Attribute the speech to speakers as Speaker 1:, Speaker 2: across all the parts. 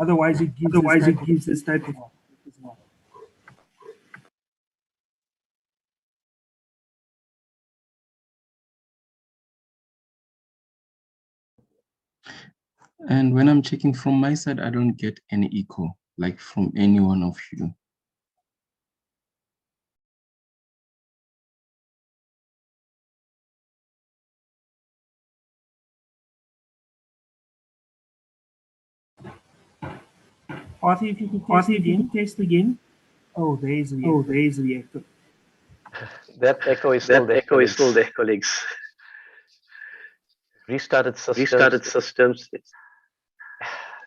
Speaker 1: Otherwise, it gives this type of.
Speaker 2: And when I'm checking from my side, I don't get any echo, like from any one of you.
Speaker 1: Arthur, if you could test again. Oh, there is the echo.
Speaker 3: That echo is still there, colleagues. Restarted systems.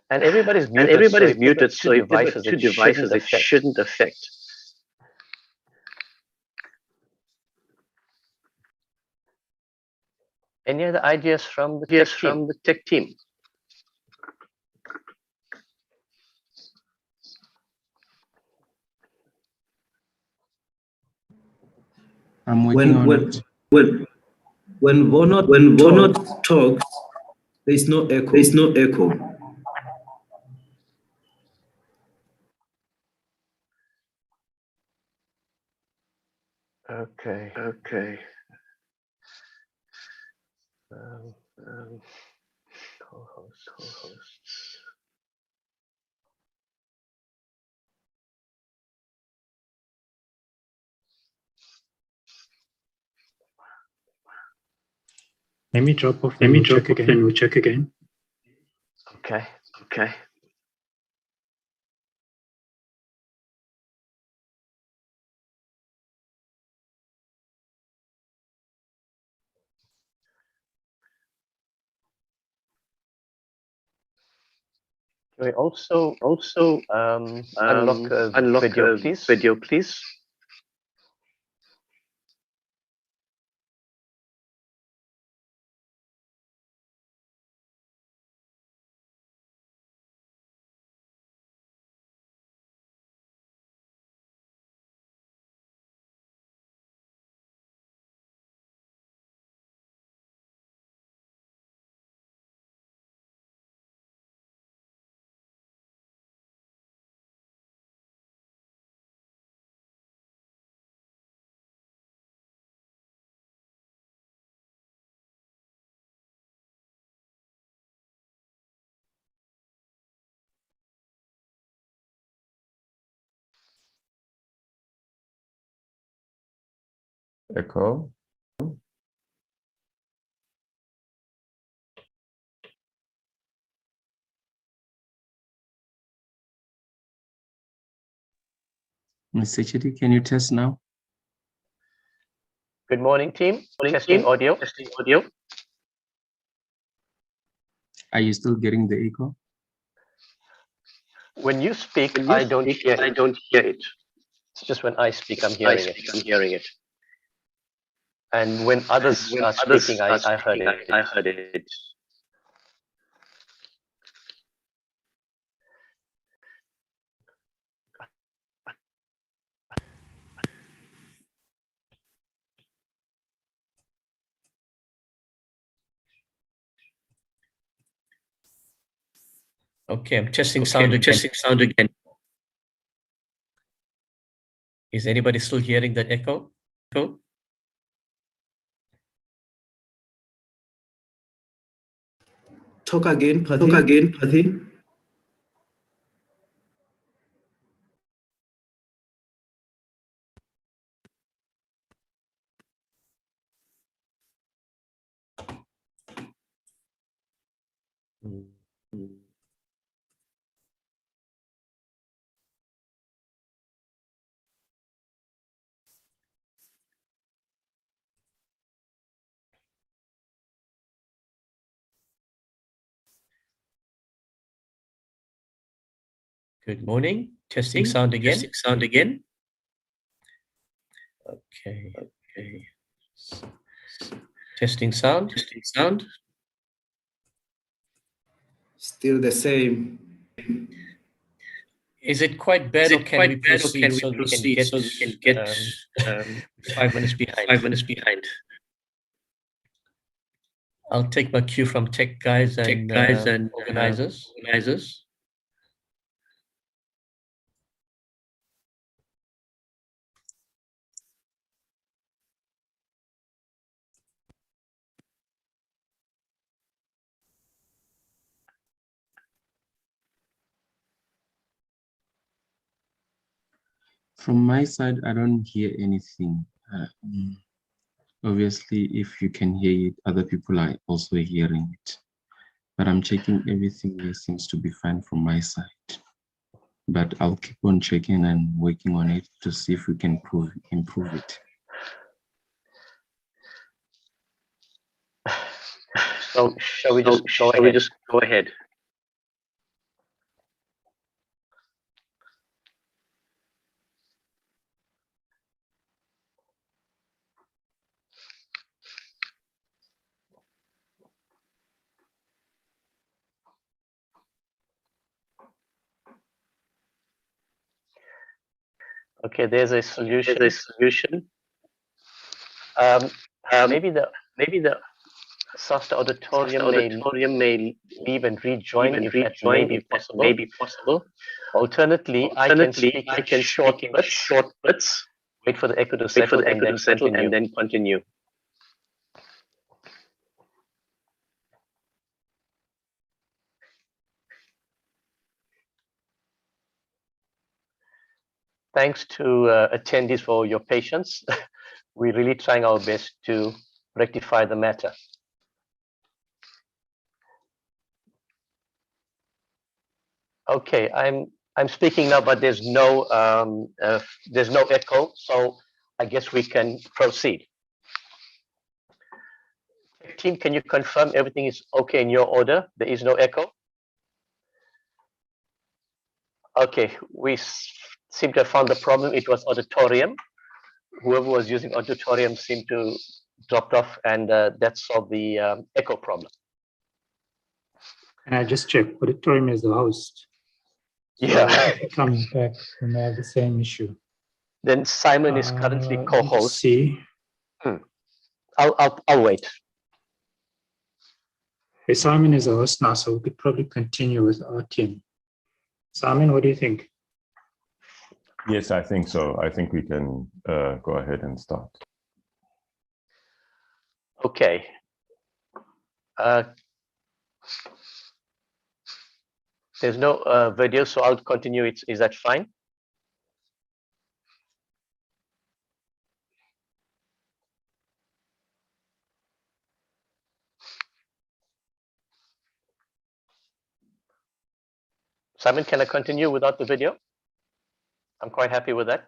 Speaker 3: And everybody's muted, so if there were two devices, it shouldn't affect. Any other ideas from the tech team?
Speaker 2: I'm working on it.
Speaker 4: When Vonot talks, there's no echo.
Speaker 3: Okay. Co-hosts.
Speaker 5: Let me drop off and we'll check again.
Speaker 3: Okay. Can we also unlock video, please?
Speaker 6: Echo.
Speaker 2: Mr. Chidi, can you test now?
Speaker 3: Good morning, team. Testing audio.
Speaker 2: Are you still getting the echo?
Speaker 3: When you speak, I don't hear it. It's just when I speak, I'm hearing it. And when others are speaking, I heard it. Okay, I'm testing sound again. Is anybody still hearing that echo?
Speaker 4: Talk again, Pathy.
Speaker 3: Good morning. Testing sound again. Okay. Testing sound.
Speaker 4: Still the same.
Speaker 3: Is it quite bad, or can we proceed so we can get 5 minutes behind? I'll take my cue from tech guys and organizers.
Speaker 2: From my side, I don't hear anything. Obviously, if you can hear it, other people are also hearing it. But I'm checking everything here seems to be fine from my side. But I'll keep on checking and working on it to see if we can improve it.
Speaker 3: So shall we just go ahead? Okay, there's a solution. Maybe the SASTA auditorium may leave and rejoin if that may be possible. Alternatively, I can speak in short bits. Wait for the echo to settle and then continue. Thanks to attendees for your patience. We're really trying our best to rectify the matter. Okay, I'm speaking now, but there's no echo, so I guess we can proceed. Team, can you confirm everything is okay in your order? There is no echo? Okay, we seem to have found the problem. It was auditorium. Whoever was using auditorium seemed to dropped off, and that solved the echo problem.
Speaker 5: And I just checked, auditorium is the host.
Speaker 3: Yeah.
Speaker 5: Coming back, we may have the same issue.
Speaker 3: Then Simon is currently co-host.
Speaker 5: See.
Speaker 3: I'll wait.
Speaker 5: Hey, Simon is a host now, so we could probably continue with our team. Simon, what do you think?
Speaker 6: Yes, I think so. I think we can go ahead and start.
Speaker 3: Okay. There's no video, so I'll continue. Is that fine? Simon, can I continue without the video? I'm quite happy with that.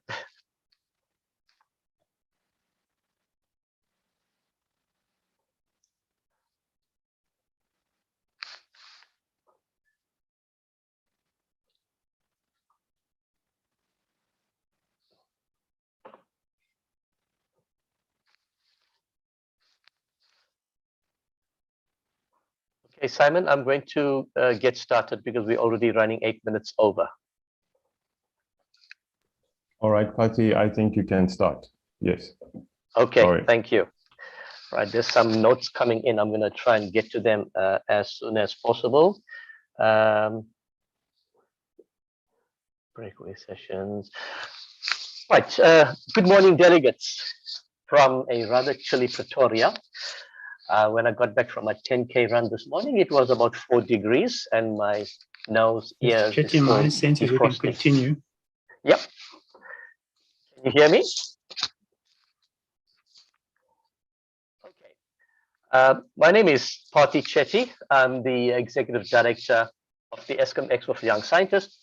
Speaker 3: Okay, Simon, I'm going to get started because we're already running 8 minutes over.
Speaker 6: All right, Patti, I think you can start. Yes.
Speaker 3: Okay,
Speaker 6: Sorry.
Speaker 3: Thank you. Right, there's some notes coming in. I'm going to try and get to them as soon as possible. Breakaway sessions. Right, good morning, delegates from a rather chilly Pretoria. When I got back from my 10K run this morning, it was about 4 degrees, and my nose, ears.
Speaker 5: Chetty, my sense is we can continue.
Speaker 3: Yep. Can you hear me? Okay. My name is Patti Chetty. I'm the Executive Director of the ESCOM Expo for Young Scientists,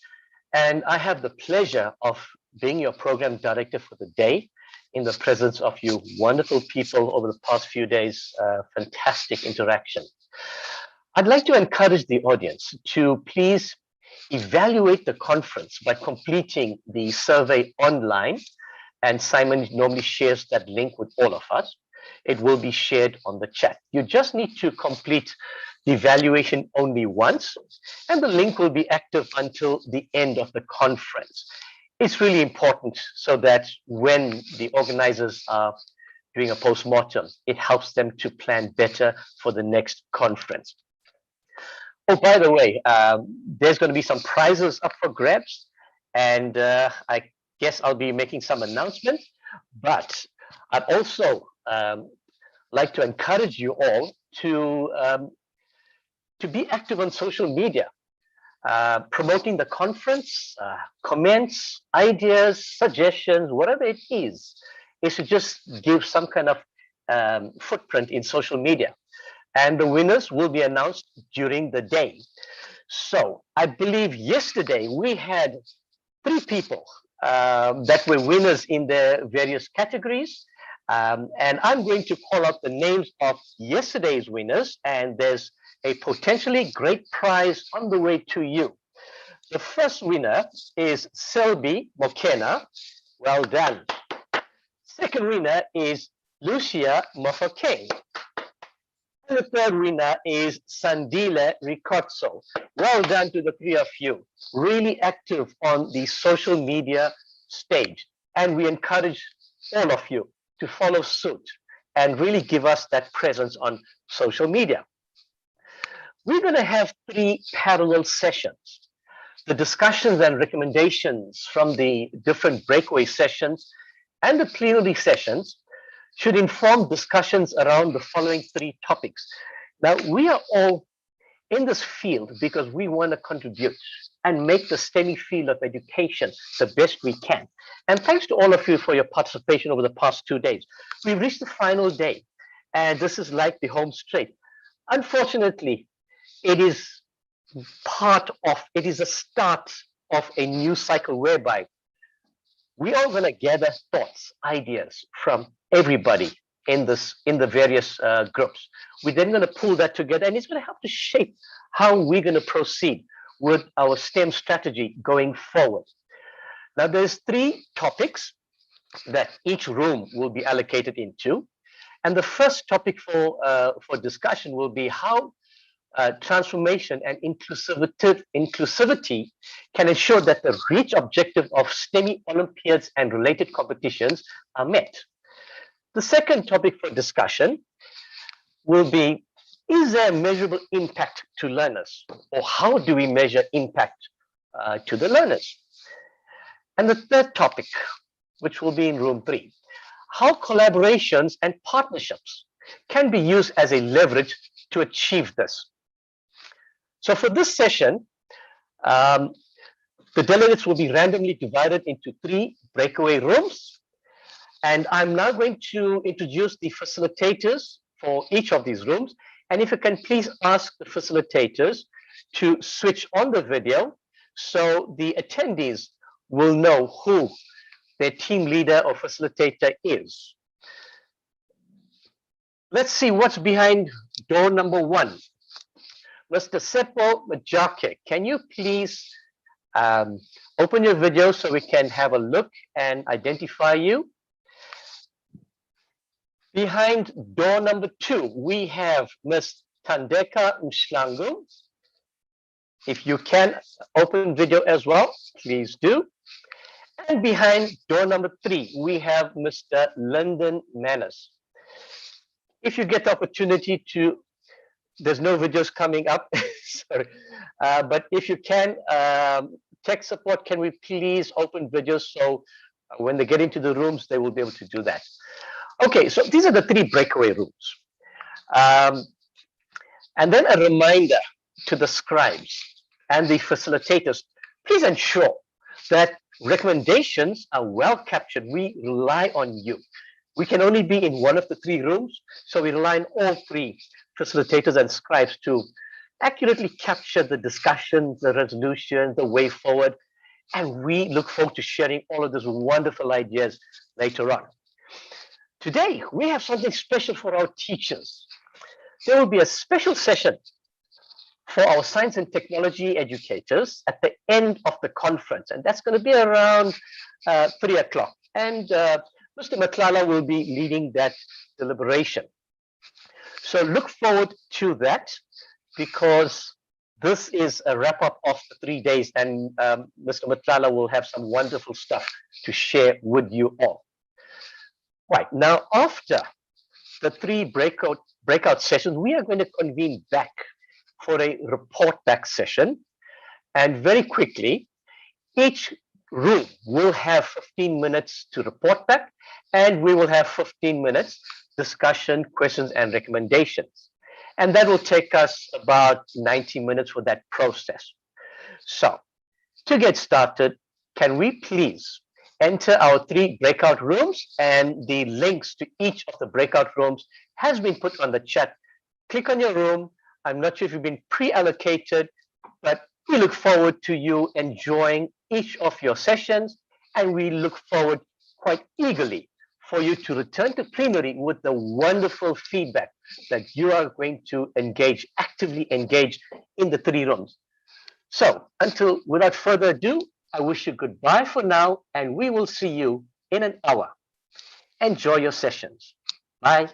Speaker 3: and I have the pleasure of being your Program Director for the day in the presence of you wonderful people over the past few days. Fantastic interaction. I'd like to encourage the audience to please evaluate the conference by completing the survey online, and Simon normally shares that link with all of us. It will be shared on the chat. You just need to complete the evaluation only once, and the link will be active until the end of the conference. It's really important so that when the organizers are doing a postmortem, it helps them to plan better for the next conference. Oh, by the way, there's going to be some prizes up for grabs, and I guess I'll be making some announcements, but I'd also like to encourage you all to be active on social media. promoting the conference, comments, ideas, suggestions, whatever it is to just give some kind of footprint in social media. And the winners will be announced during the day. So I believe yesterday we had 3 people that were winners in their various categories. And I'm going to call out the names of yesterday's winners, and there's a potentially great prize on the way to you. The first winner is Selby Mokena. Well done. Second winner is Lucia Mofokeng. And the third winner is Sandile Ricozzo. Well done to the 3 of you. Really active on the social media stage. And we encourage all of you to follow suit and really give us that presence on social media. We're going to have 3 parallel sessions. The discussions and recommendations from the different breakaway sessions and the plenary sessions should inform discussions around the following 3 topics. Now, we are all in this field because we want to contribute and make the STEMI field of education the best we can. And thanks to all of you for your participation over the past 2 days. We've reached the final day, and this is like the home straight. Unfortunately, it is a start of a new cycle whereby we are going to gather thoughts, ideas from everybody in the various groups. We're then going to pull that together, and it's going to help to shape how we're going to proceed with our STEM strategy going forward. Now, there's 3 topics that each room will be allocated into, and the first topic for discussion will be how transformation and inclusivity can ensure that the reach objective of STEMI Olympiads and related competitions are met. The second topic for discussion will be, is there a measurable impact to learners, or how do we measure impact to the learners? And the third topic, which will be in room 3, how collaborations and partnerships can be used as a leverage to achieve this. So for this session, the delegates will be randomly divided into 3 breakaway rooms. And I'm now going to introduce the facilitators for each of these rooms. And if you can please ask the facilitators to switch on the video so the attendees will know who their team leader or facilitator is. Let's see what's behind door number 1. Mr. Seppo Majake, can you please open your video so we can have a look and identify you? Behind door number 2, we have Ms. Tandeka Mshlangu. If you can open video as well, please do. And behind door number 3, we have Mr. Lyndon Manis. If you get the opportunity to, there's no videos coming up, sorry. But if you can, tech support, can we please open videos so when they get into the rooms, they will be able to do that. Okay, so these are the 3 breakaway rooms. And then a reminder to the scribes and the facilitators, please ensure that recommendations are well captured. We rely on you. We can only be in one of the 3 rooms, so we rely on all 3 facilitators and scribes to accurately capture the discussions, the resolutions, the way forward. And we look forward to sharing all of those wonderful ideas later on. Today, we have something special for our teachers. There will be a special session for our science and technology educators at the end of the conference, and that's going to be around 3 o'clock. And Mr. Matlala will be leading that deliberation. So look forward to that, because this is a wrap-up of the 3 days, and Mr. Matlala will have some wonderful stuff to share with you all. Right, now after the 3 breakout sessions, we are going to convene back for a report back session. And very quickly, each room will have 15 minutes to report back, and we will have 15 minutes discussion, questions, and recommendations. And that will take us about 90 minutes for that process. So, to get started, can we please enter our 3 breakout rooms, and the links to each of the breakout rooms has been put on the chat. Click on your room. I'm not sure if you've been pre-allocated, but we look forward to you enjoying each of your sessions, and we look forward quite eagerly for you to return to plenary with the wonderful feedback that you are going to actively engage in the 3 rooms. So without further ado, I wish you goodbye for now, and we will see you in an hour. Enjoy your sessions. Bye.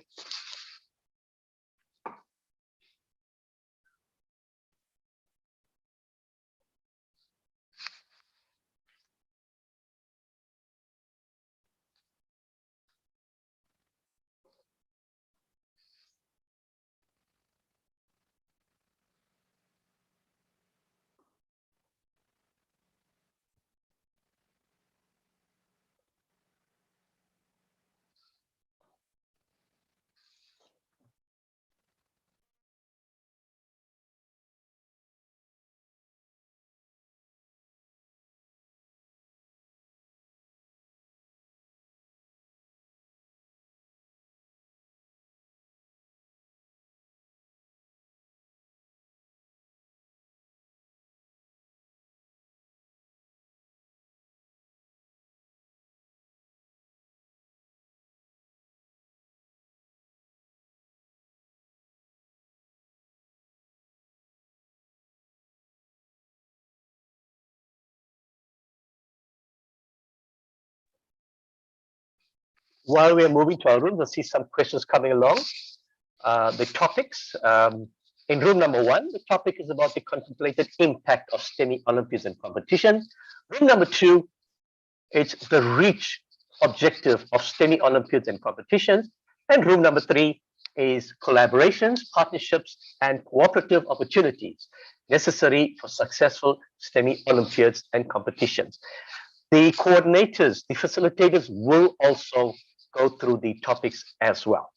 Speaker 3: While we are moving to our rooms, I see some questions coming along. The topics. In room number 1, the topic is about the contemplated impact of STEMI Olympiads and competitions. Room number 2, it's the reach objective of STEMI Olympiads and competitions. And room number 3 is collaborations, partnerships, and cooperative opportunities necessary for successful STEMI Olympiads and competitions. The coordinators, the facilitators will also go through the topics as well.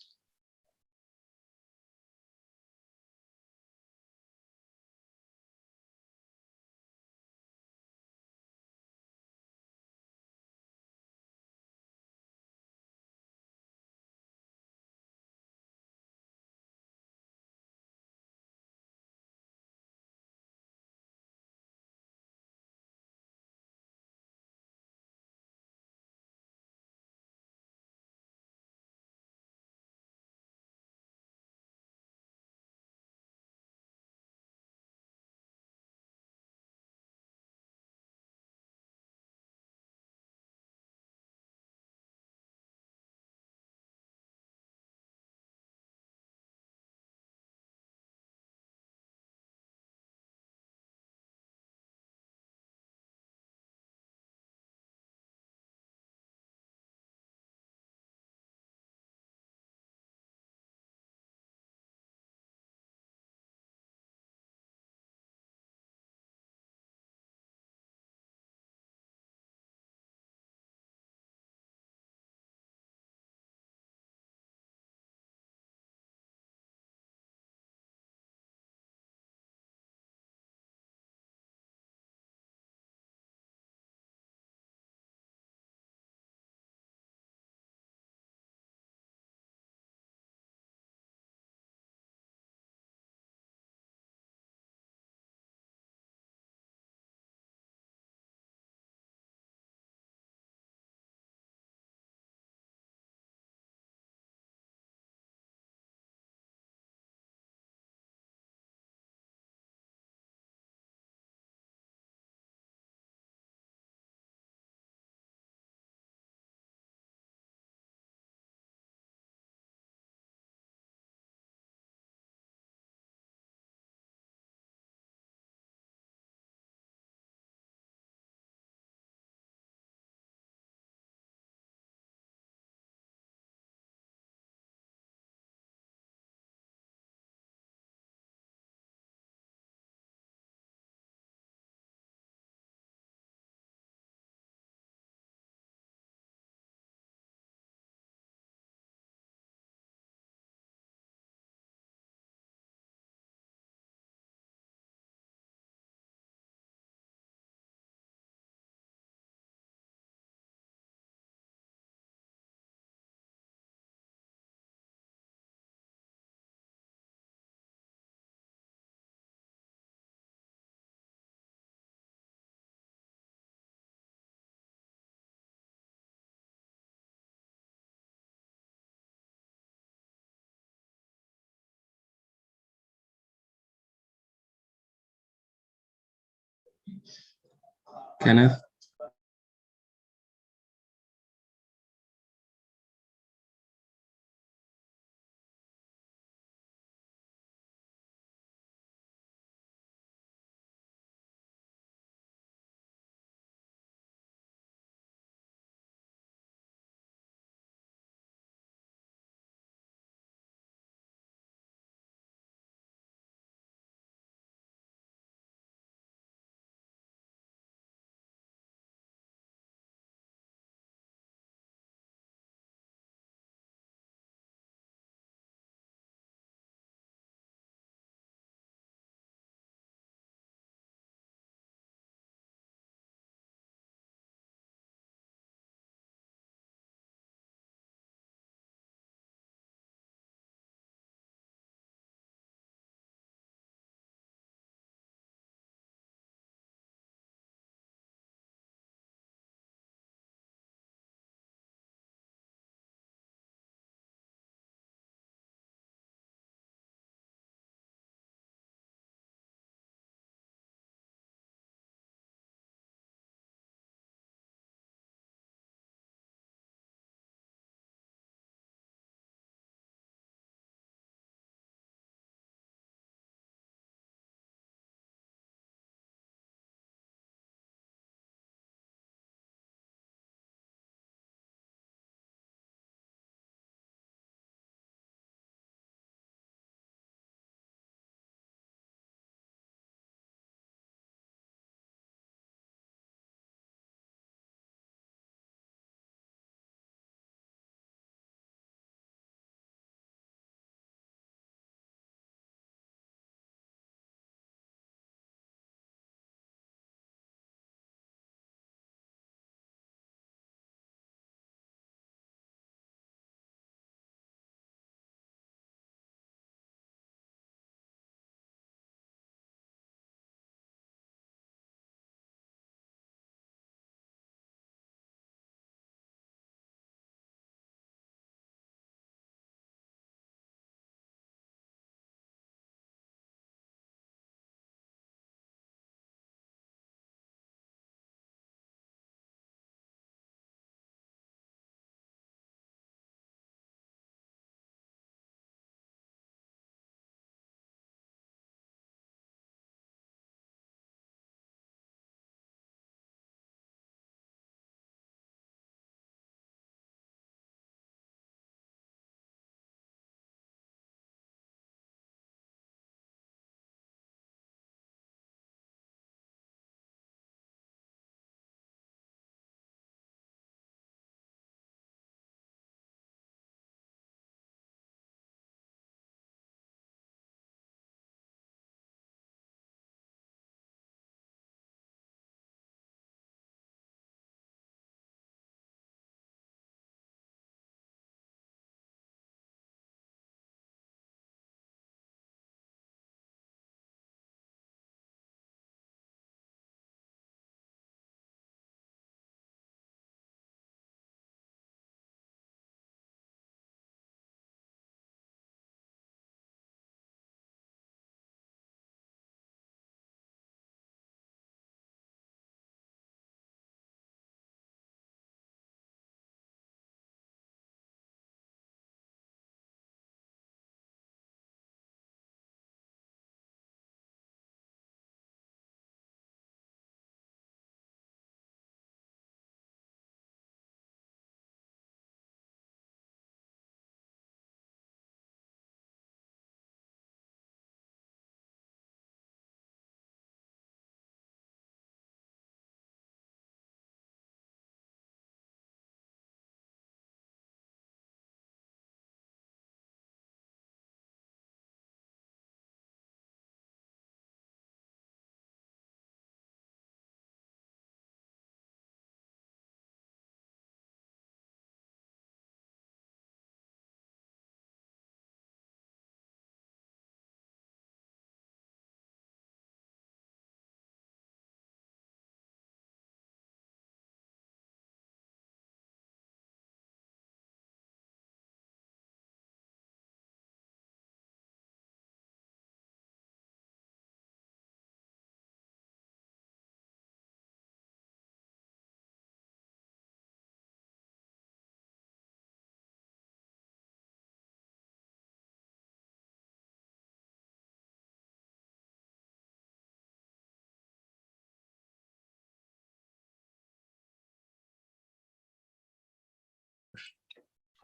Speaker 2: Kenneth?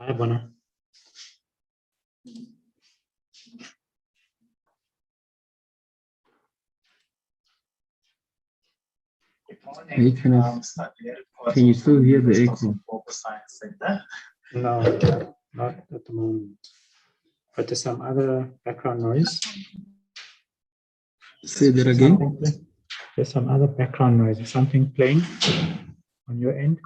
Speaker 5: Hi, Bono.
Speaker 2: Hey, can you still hear the echo?
Speaker 5: No, not at the moment. But there's some other background noise.
Speaker 2: Say that again.
Speaker 5: There's some other background noise. Is something playing on your end?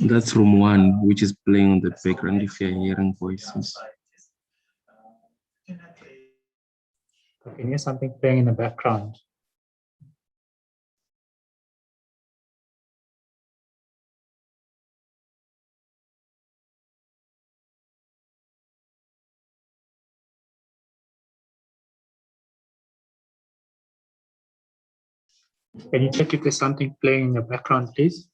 Speaker 2: That's room 1, which is playing on the background if you're hearing voices.
Speaker 5: I can hear something playing in the background. Can you check if there's something playing in the background, please?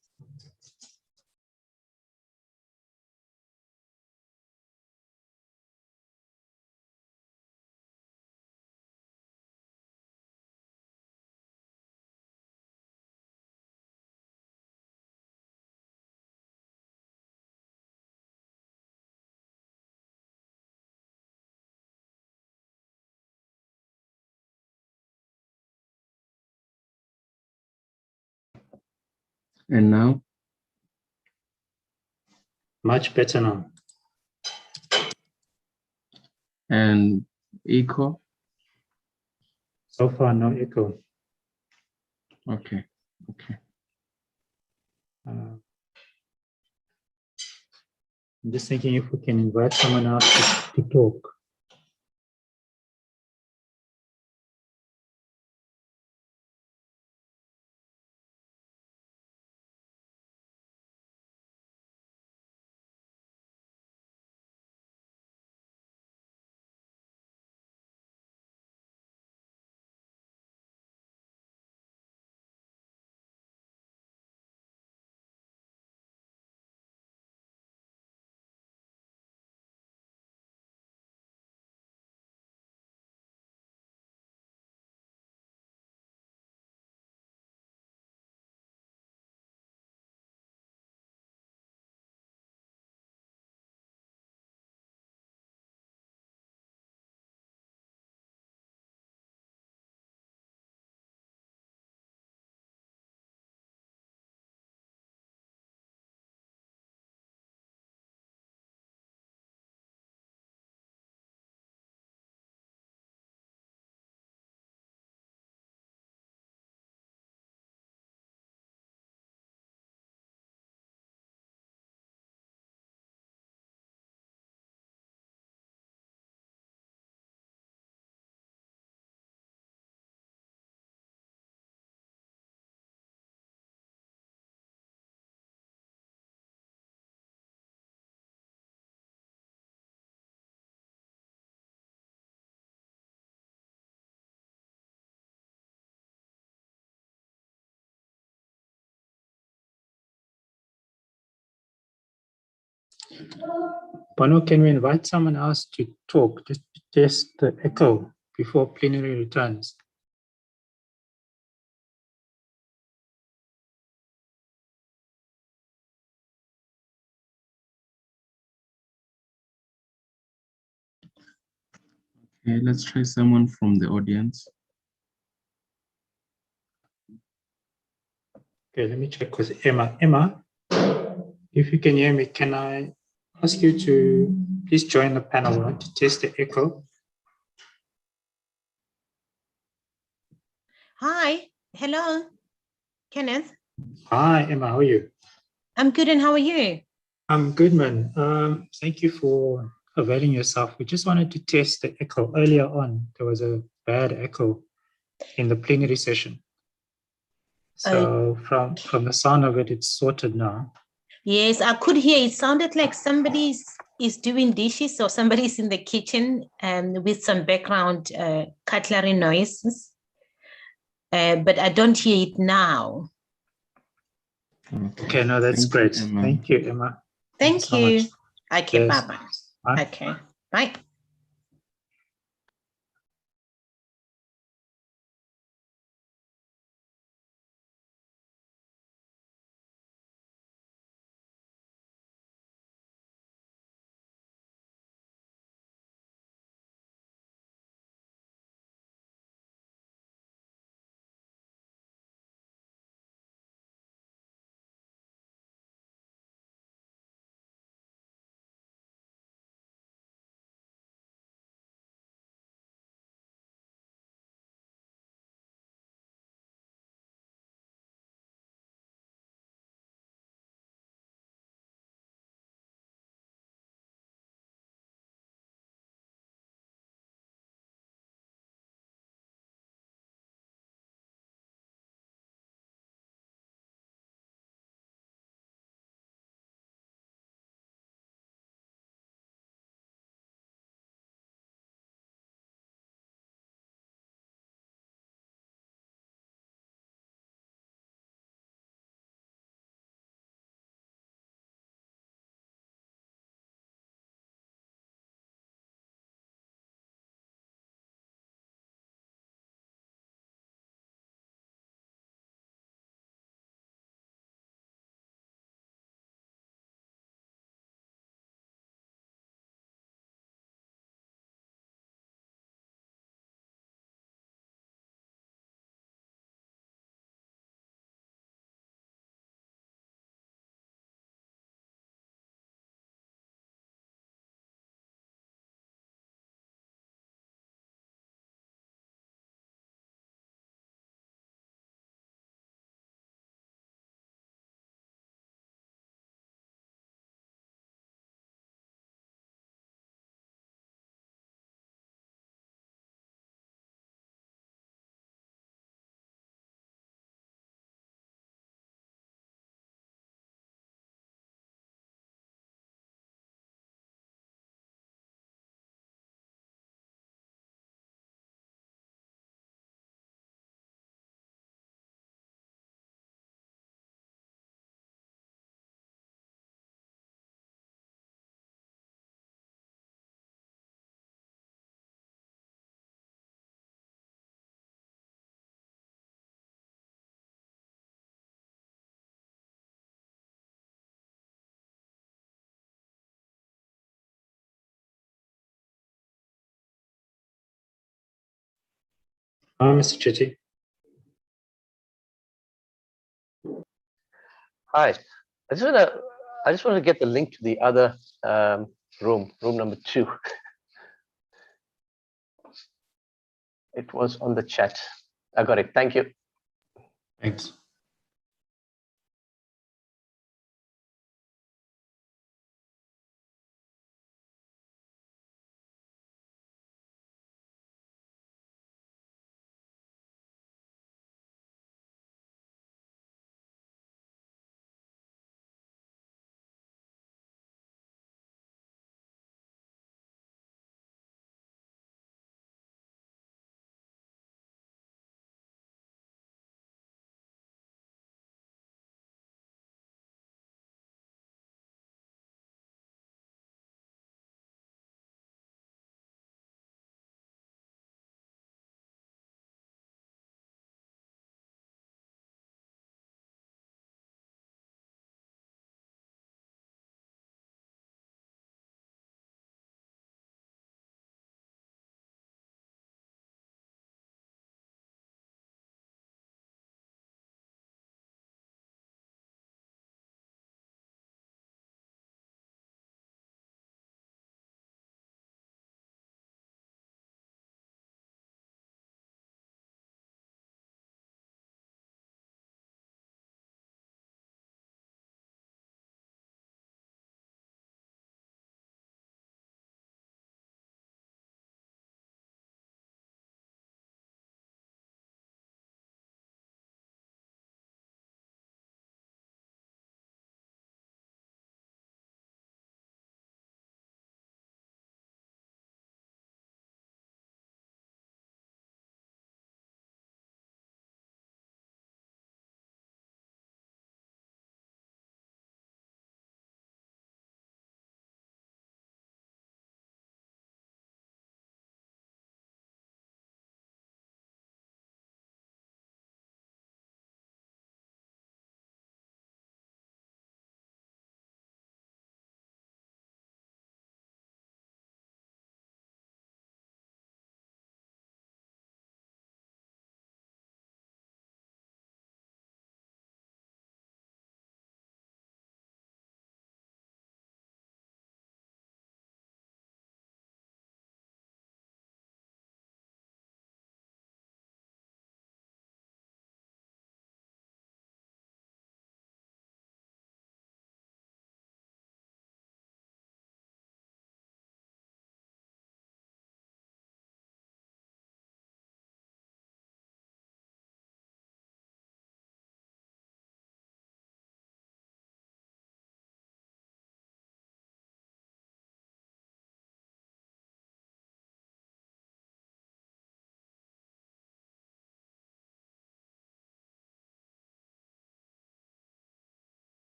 Speaker 2: And now?
Speaker 5: Much better now.
Speaker 2: And echo?
Speaker 5: So far, no echo.
Speaker 2: Okay, okay.
Speaker 5: I'm just thinking if we can invite someone else to talk. Bono, can we invite someone else to talk, just to test the echo before plenary returns?
Speaker 2: Okay, let's try someone from the audience.
Speaker 5: Okay, let me check with Emma. Emma, if you can hear me, can I ask you to please join the panel, right, to test the echo?
Speaker 7: Hi, hello, Kenneth.
Speaker 5: Hi, Emma, how are you?
Speaker 7: I'm good, and how are you?
Speaker 5: I'm good, man. Thank you for availing yourself. We just wanted to test the echo. Earlier on, there was a bad echo in the plenary session. So from the sound of it, it's sorted now.
Speaker 7: Yes, I could hear. It sounded like somebody is doing dishes or somebody's in the kitchen with some background cutlery noises. But I don't hear it now.
Speaker 5: Okay, no, that's great. Thank you, Emma.
Speaker 7: Thank you.
Speaker 5: So much.
Speaker 7: Okay,
Speaker 5: Yes.
Speaker 7: bye-bye.
Speaker 5: Bye.
Speaker 7: Okay, bye.
Speaker 5: Mr. Chetty.
Speaker 3: Hi. I just want to get the link to the other room number 2. It was on the chat. I got it. Thank you.
Speaker 5: Thanks.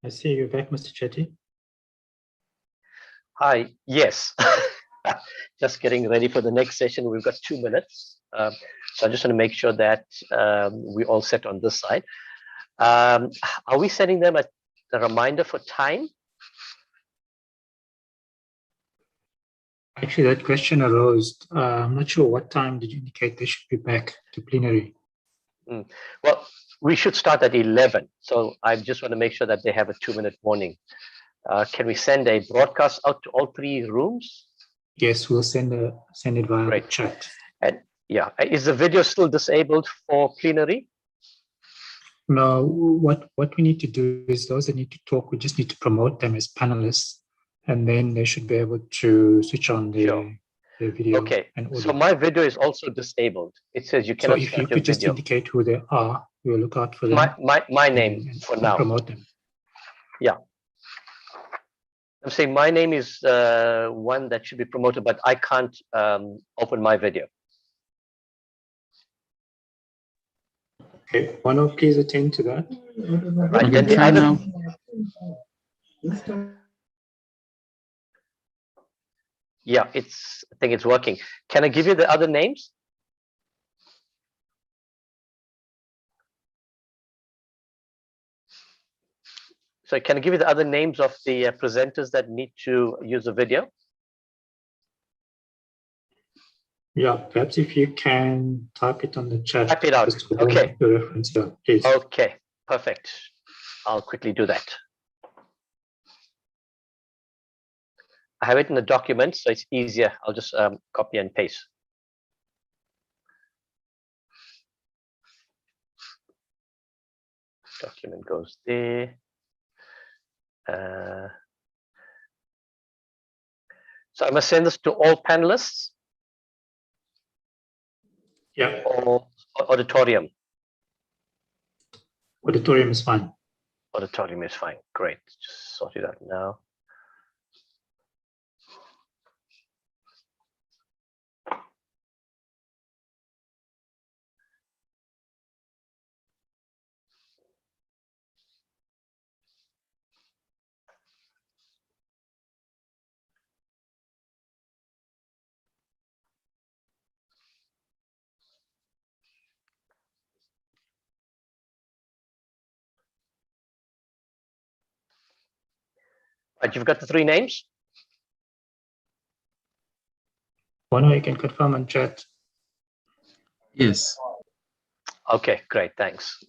Speaker 5: I see you back, Mr. Chetty.
Speaker 3: Hi, yes. Just getting ready for the next session. We've got 2 minutes. So I just want to make sure that we all set on this side. Are we sending them a reminder for time?
Speaker 5: Actually, that question arose. I'm not sure what time did you indicate they should be back to plenary?
Speaker 3: Well, we should start at 11. So I just want to make sure that they have a 2-minute warning. Can we send a broadcast out to all 3 rooms?
Speaker 5: Yes, we'll send it via the
Speaker 3: Great.
Speaker 5: chat.
Speaker 3: And yeah, is the video still disabled for plenary?
Speaker 5: No, what we need to do is those that need to talk, we just need to promote them as panelists, and then they should be able to switch on their video
Speaker 3: Okay,
Speaker 5: and audio.
Speaker 3: so my video is also disabled. It says you
Speaker 5: So
Speaker 3: cannot
Speaker 5: if
Speaker 3: start
Speaker 5: you
Speaker 3: your
Speaker 5: could just
Speaker 3: video.
Speaker 5: indicate who they are, we'll look out for them.
Speaker 3: My name
Speaker 5: and
Speaker 3: for now.
Speaker 5: Promote them.
Speaker 3: Yeah. I'm saying my name is one that should be promoted, but I can't open my video.
Speaker 5: Okay, Bono, please attend to that.
Speaker 3: Right,
Speaker 2: Okay,
Speaker 3: then the
Speaker 2: try
Speaker 3: other,
Speaker 2: now.
Speaker 3: yeah, I think it's working. Can I give you the other names? So can I give you the other names of the presenters that need to use the video?
Speaker 5: Yeah, perhaps if you can type it on the chat.
Speaker 3: Type it out.
Speaker 5: just for
Speaker 3: Okay.
Speaker 5: the reference here, please.
Speaker 3: Okay, perfect. I'll quickly do that. I have it in the document, so it's easier. I'll just copy and paste. Document goes there. So I must send this to all panelists
Speaker 5: Yeah,
Speaker 3: or auditorium.
Speaker 5: auditorium is fine.
Speaker 3: Auditorium is fine. Great. Just sort it out now. Right, you've got the 3 names.
Speaker 5: Bono, you can confirm on chat.
Speaker 2: Yes.
Speaker 3: Okay, great. Thanks.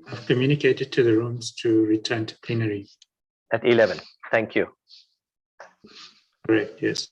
Speaker 5: I've communicated to the rooms to return to plenary.
Speaker 3: At 11. Thank you.
Speaker 5: Correct, yes.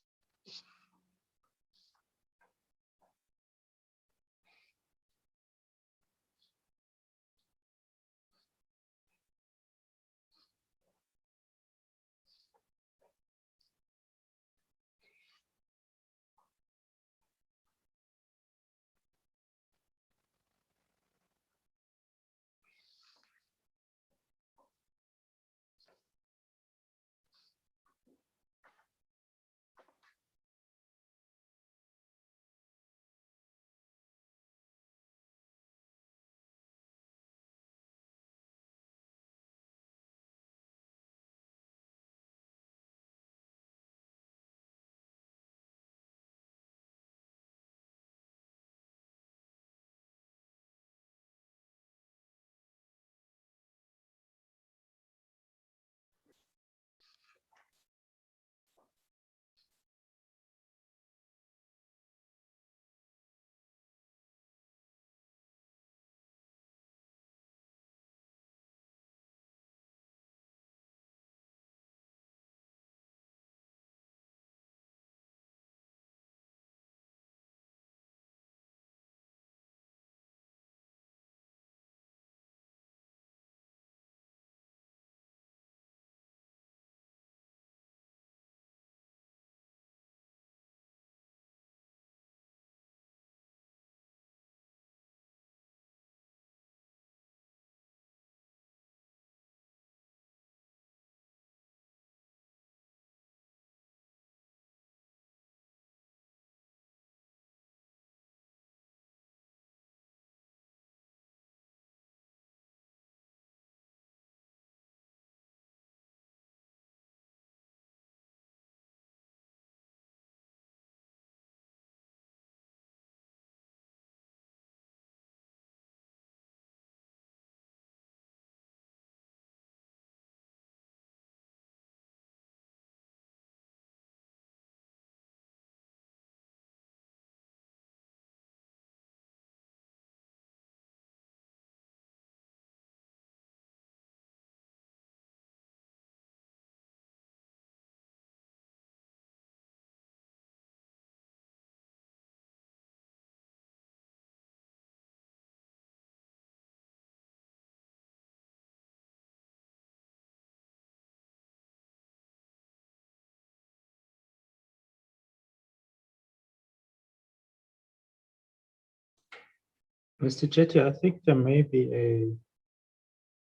Speaker 5: Mr. Chetty, I think there may be a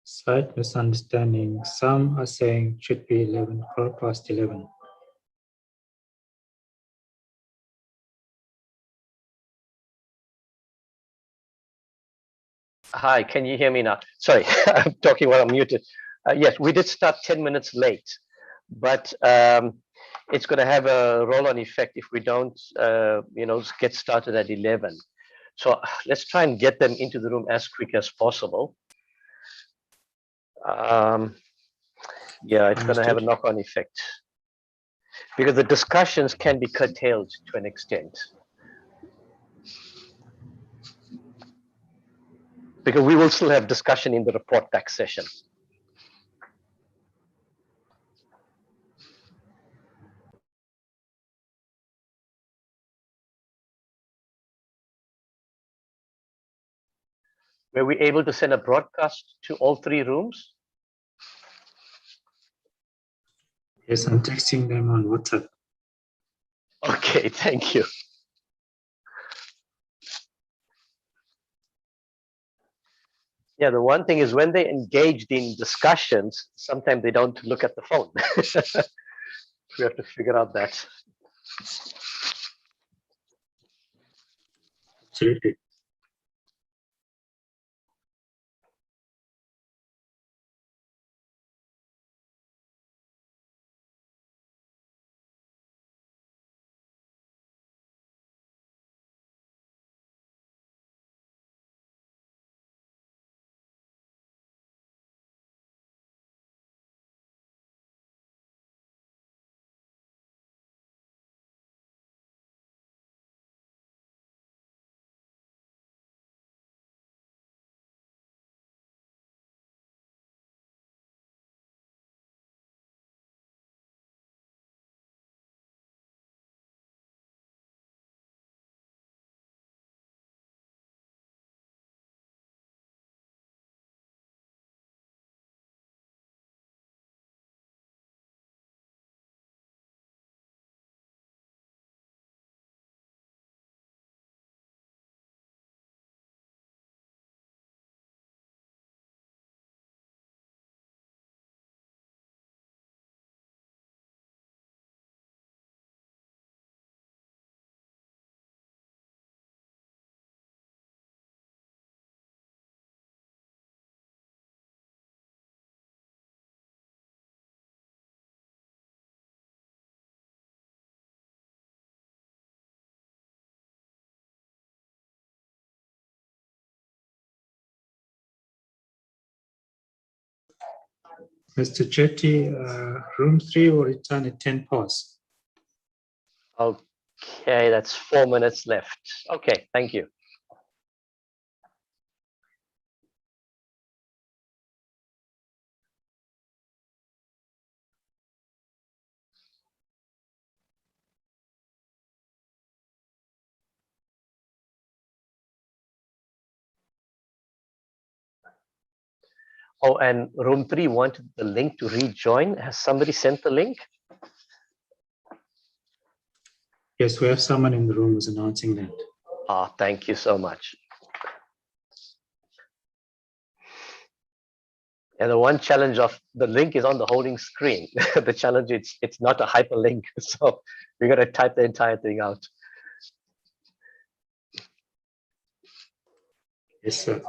Speaker 5: slight misunderstanding. Some are saying it should be 11, 11:15.
Speaker 3: Hi, can you hear me now? Sorry, I'm talking while I'm muted. Yes, we did start 10 minutes late, but it's going to have a roll-on effect if we don't, get started at 11. So let's try and get them into the room as quick as possible. Yeah, it's going to have a
Speaker 5: Understood.
Speaker 3: knock-on effect because the discussions can be curtailed to an extent. Because we will still have discussion in the report back session. Were we able to send a broadcast to all 3 rooms?
Speaker 5: Yes, I'm texting them on WhatsApp.
Speaker 3: Okay, thank you. Yeah, the one thing is when they engaged in discussions, sometimes they don't look at the phone. We have to figure out that.
Speaker 5: Absolutely. Mr. Chetty, room 3 will return at 10 past.
Speaker 3: Okay, that's 4 minutes left. Okay, thank you. Oh, and room 3 wanted the link to rejoin. Has somebody sent the link?
Speaker 5: Yes, we have someone in the room who's announcing that.
Speaker 3: Ah, thank you so much. And the one challenge of the link is on the holding screen. The challenge it's not a hyperlink, so we're gonna type the entire thing out.
Speaker 5: Yes, sir.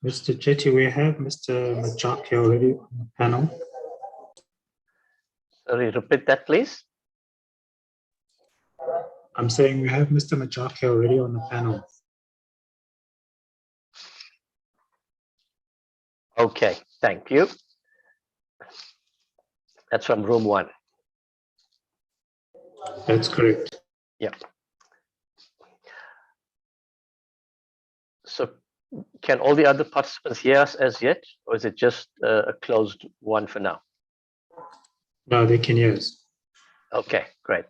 Speaker 5: Mr. Chetty, we have Mr. Machaki already on the panel.
Speaker 3: Sorry, repeat that, please.
Speaker 5: I'm saying we have Mr. Machaki already on the panel.
Speaker 3: Okay, thank you. That's from room 1.
Speaker 5: That's correct.
Speaker 3: Yeah. So can all the other participants hear us as yet, or is it just a closed one for now?
Speaker 5: No, they can hear us.
Speaker 3: Okay, great.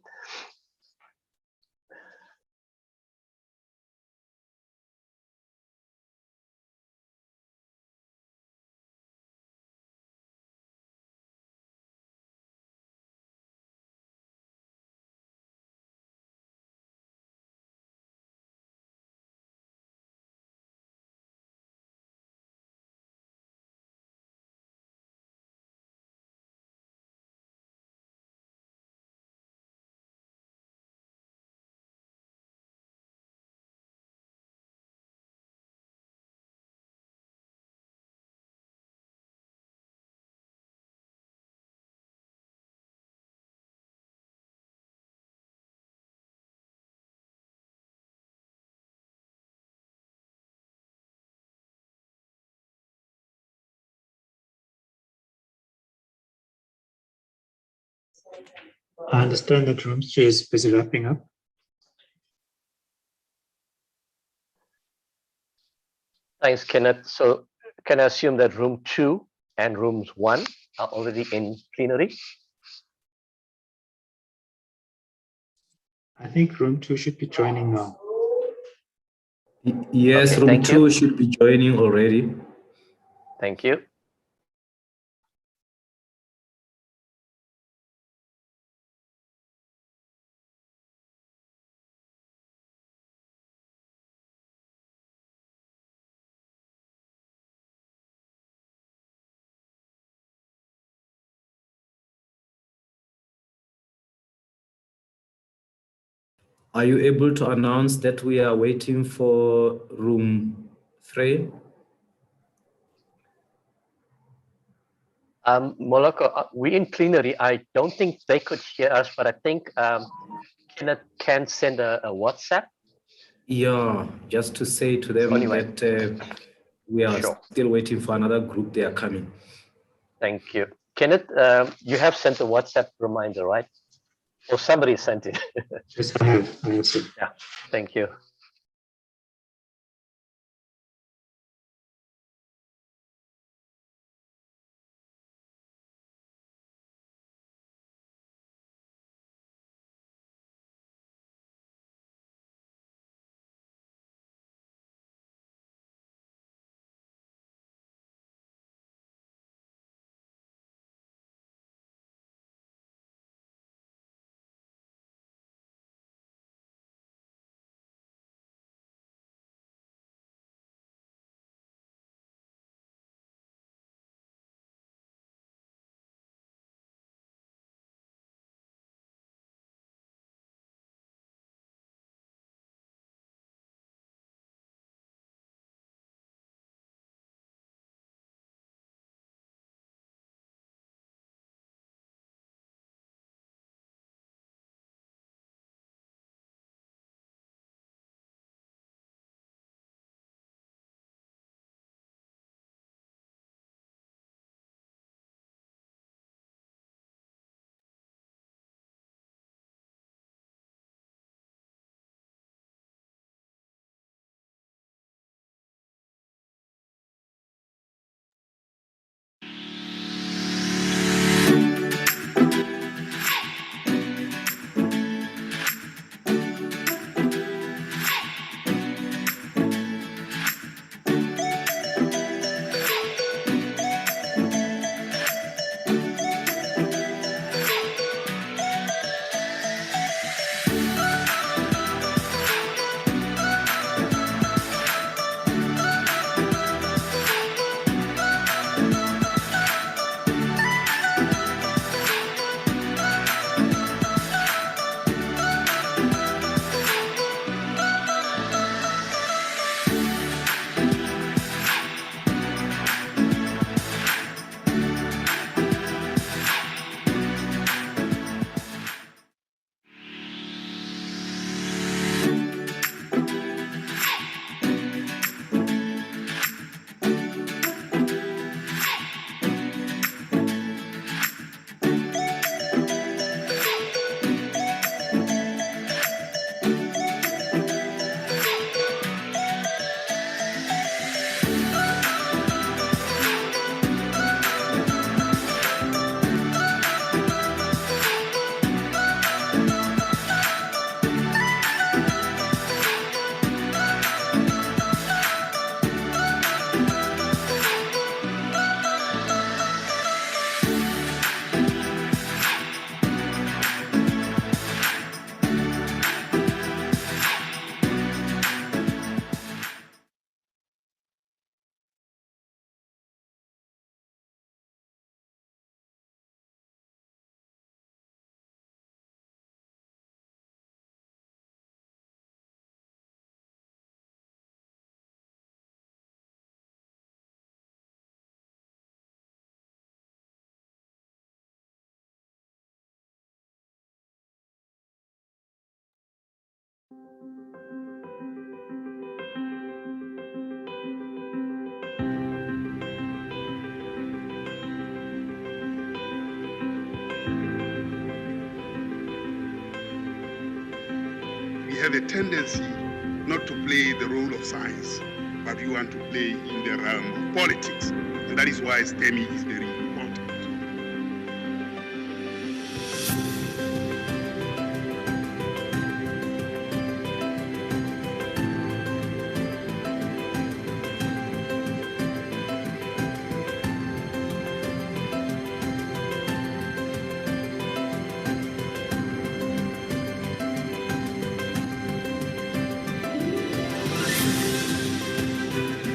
Speaker 5: I understand that room 3 is busy wrapping up.
Speaker 3: Thanks, Kenneth. So can I assume that room 2 and rooms 1 are already in plenary?
Speaker 5: I think room 2 should be joining now.
Speaker 4: Yes,
Speaker 3: Okay,
Speaker 4: room
Speaker 3: thank
Speaker 4: 2
Speaker 3: you.
Speaker 4: should be joining already.
Speaker 3: Thank you.
Speaker 4: Are you able to announce that we are waiting for room 3?
Speaker 3: Moloko, we in plenary, I don't think they could hear us, but I think Kenneth can send a WhatsApp.
Speaker 4: Yeah, just to say to them
Speaker 3: Anyway.
Speaker 4: that we are
Speaker 3: Sure.
Speaker 4: still waiting for another group. They are coming.
Speaker 3: Thank you. Kenneth, you have sent a WhatsApp reminder, right? Or somebody sent it.
Speaker 5: Yes, I have. I have.
Speaker 3: Yeah, thank you.
Speaker 8: We have a tendency not to play the role of science, but we want to play in the realm of politics. And that is why STEMI is very important.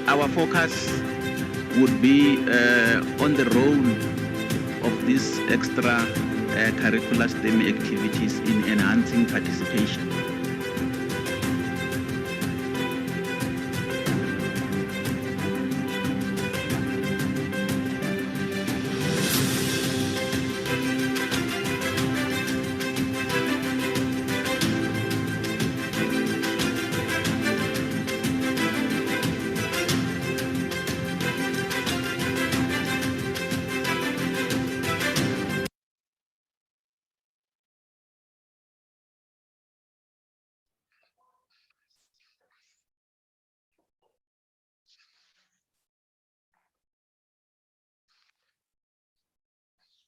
Speaker 9: Our focus would be on the role of these extra curricular STEM activities in enhancing participation.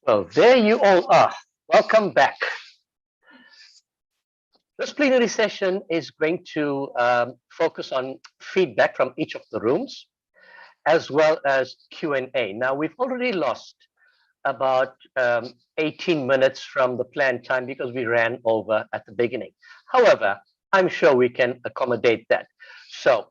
Speaker 3: Well, there you all are. Welcome back. This plenary session is going to focus on feedback from each of the rooms, as well as Q&A. Now, we've already lost about 18 minutes from the planned time because we ran over at the beginning. However, I'm sure we can accommodate that. So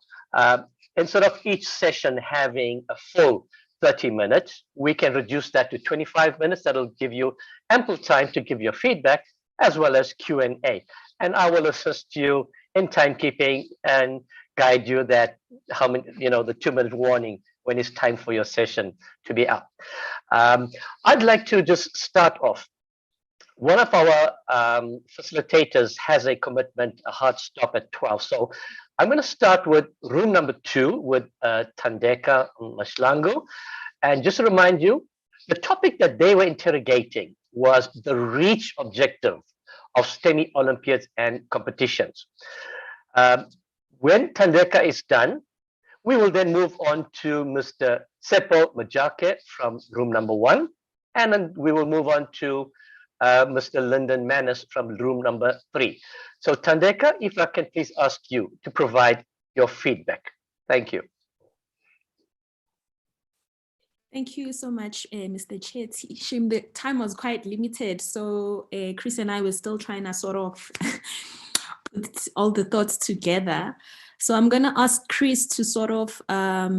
Speaker 3: instead of each session having a full 30 minutes, we can reduce that to 25 minutes. That'll give you ample time to give your feedback as well as Q&A. And I will assist you in timekeeping and guide you that how many, the 2-minute warning when it's time for your session to be up. I'd like to just start off. One of our facilitators has a commitment, a hard stop at 12. So I'm going to start with room number 2 with Thandeka Mashlangu. And just to remind you, the topic that they were interrogating was the reach objective of STEMI Olympiads and competitions. When Thandeka is done, we will then move on to Mr. Seppo Majake from room number 1. And then we will move on to Mr. Lyndon Manis from room number 3. So Thandeka, if I can please ask you to provide your feedback. Thank you.
Speaker 10: Thank you so much, Mr. Chetty. Shame the time was quite limited, so Chris and I were still trying to sort of put all the thoughts together. So I'm going to ask Chris to sort of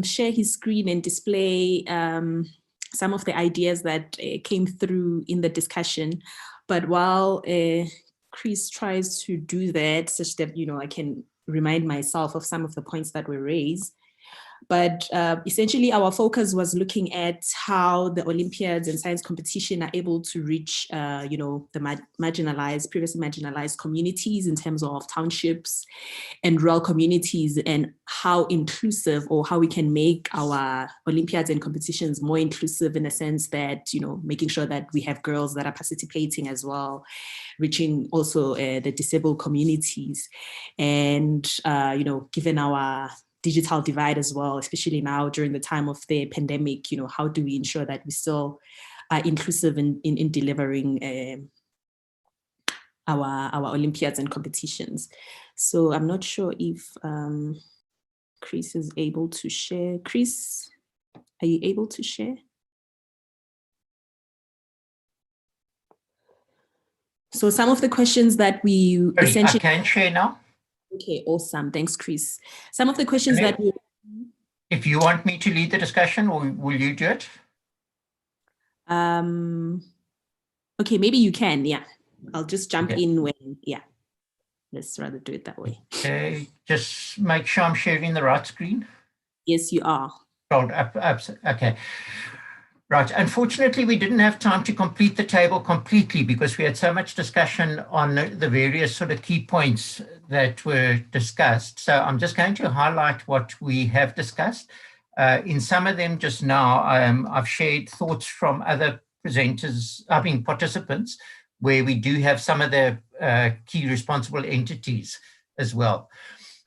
Speaker 10: share his screen and display some of the ideas that came through in the discussion. But while Chris tries to do that, such that, I can remind myself of some of the points that were raised. But essentially, our focus was looking at how the Olympiads and science competition are able to reach, the marginalized, previously marginalized communities in terms of townships and rural communities, and how inclusive, or how we can make our Olympiads and competitions more inclusive, in a sense that, making sure that we have girls that are participating as well, reaching also the disabled communities. And, given our digital divide as well, especially now during the time of the pandemic, how do we ensure that we still are inclusive in delivering our Olympiads and competitions? So I'm not sure if Chris is able to share. Chris, are you able to share? So some of the questions that we essentially—
Speaker 11: I can share now.
Speaker 10: Okay, awesome. Thanks, Chris. Some of the questions that we—
Speaker 11: If you want me to lead the discussion, or will you do it?
Speaker 10: Okay, maybe you can. Yeah, I'll just jump in when. Yeah, let's rather do it that way.
Speaker 11: Okay, just make sure I'm sharing the right screen.
Speaker 10: Yes, you are.
Speaker 11: Hold up. Okay. Right. Unfortunately, we didn't have time to complete the table completely because we had so much discussion on the various sort of key points that were discussed. So I'm just going to highlight what we have discussed. In some of them just now, I've shared thoughts from other participants, where we do have some of the key responsible entities as well.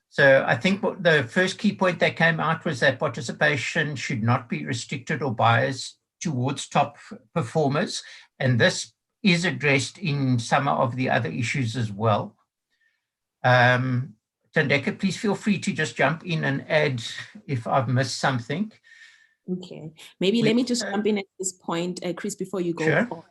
Speaker 11: So I think the first key point that came out was that participation should not be restricted or biased towards top performers. And this is addressed in some of the other issues as well. Thandeka, please feel free to just jump in and add if I've missed something.
Speaker 10: Okay, maybe let me just jump in at this point, Chris, before you go.
Speaker 11: Sure.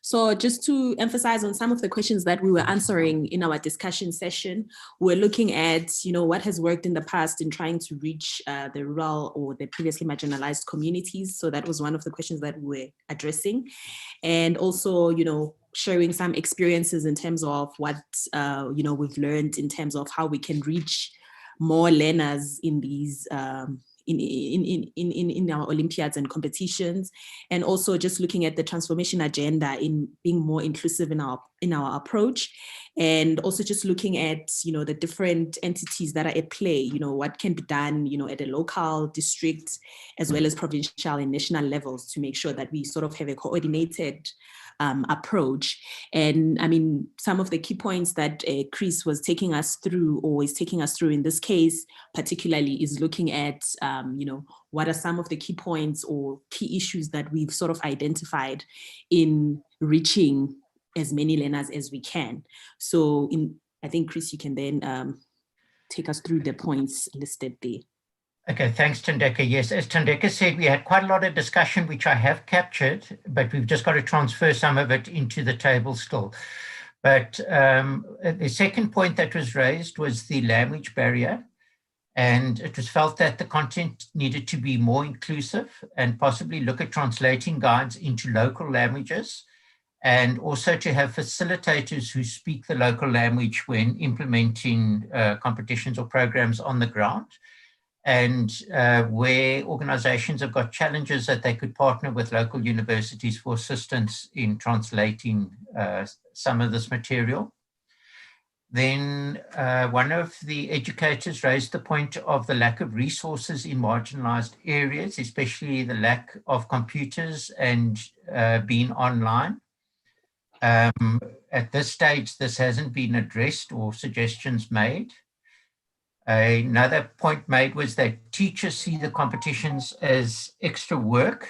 Speaker 10: So just to emphasize on some of the questions that we were answering in our discussion session, we're looking at, what has worked in the past in trying to reach the rural or the previously marginalized communities. So that was one of the questions that we were addressing. And also, sharing some experiences in terms of what, we've learned in terms of how we can reach more learners in these in our Olympiads and competitions, and also just looking at the transformation agenda in being more inclusive in our approach, and also just looking at the different entities that are at play, what can be done at a local, district, as well as provincial and national levels to make sure that we sort of have a coordinated approach. And I mean, some of the key points that Chris was taking us through, or is taking us through in this case, particularly, is looking at, what are some of the key points or key issues that we've sort of identified in reaching as many learners as we can. So I think, Chris, you can then take us through the points listed there.
Speaker 11: Okay, thanks, Thandeka. Yes, as Thandeka said, we had quite a lot of discussion, which I have captured, but we've just got to transfer some of it into the table still. But the second point that was raised was the language barrier. And it was felt that the content needed to be more inclusive and possibly look at translating guides into local languages, and also to have facilitators who speak the local language when implementing competitions or programs on the ground. And where organizations have got challenges, that they could partner with local universities for assistance in translating some of this material. Then one of the educators raised the point of the lack of resources in marginalized areas, especially the lack of computers and being online. At this stage, this hasn't been addressed or suggestions made. Another point made was that teachers see the competitions as extra work,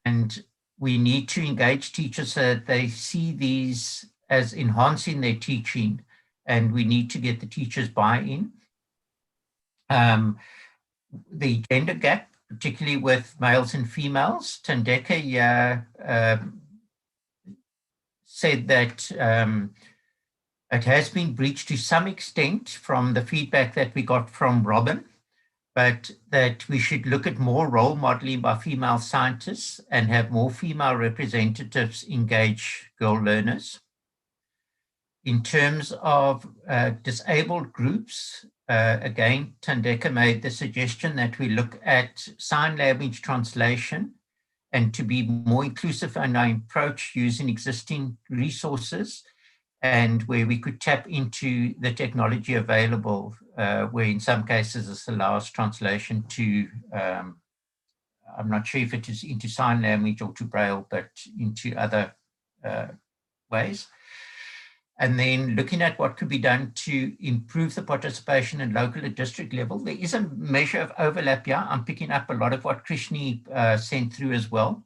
Speaker 11: and we need to engage teachers so that they see these as enhancing their teaching, and we need to get the teachers buy-in. The gender gap, particularly with males and females, Thandeka said that it has been breached to some extent from the feedback that we got from Robin, but that we should look at more role modeling by female scientists and have more female representatives engage girl learners. In terms of disabled groups, again, Thandeka made the suggestion that we look at sign language translation and to be more inclusive in our approach using existing resources, and where we could tap into the technology available, where in some cases this allows translation to, I'm not sure if it is into sign language or to Braille, but into other ways. And then looking at what could be done to improve the participation at local and district level. There is a measure of overlap here. I'm picking up a lot of what Krishni sent through as well.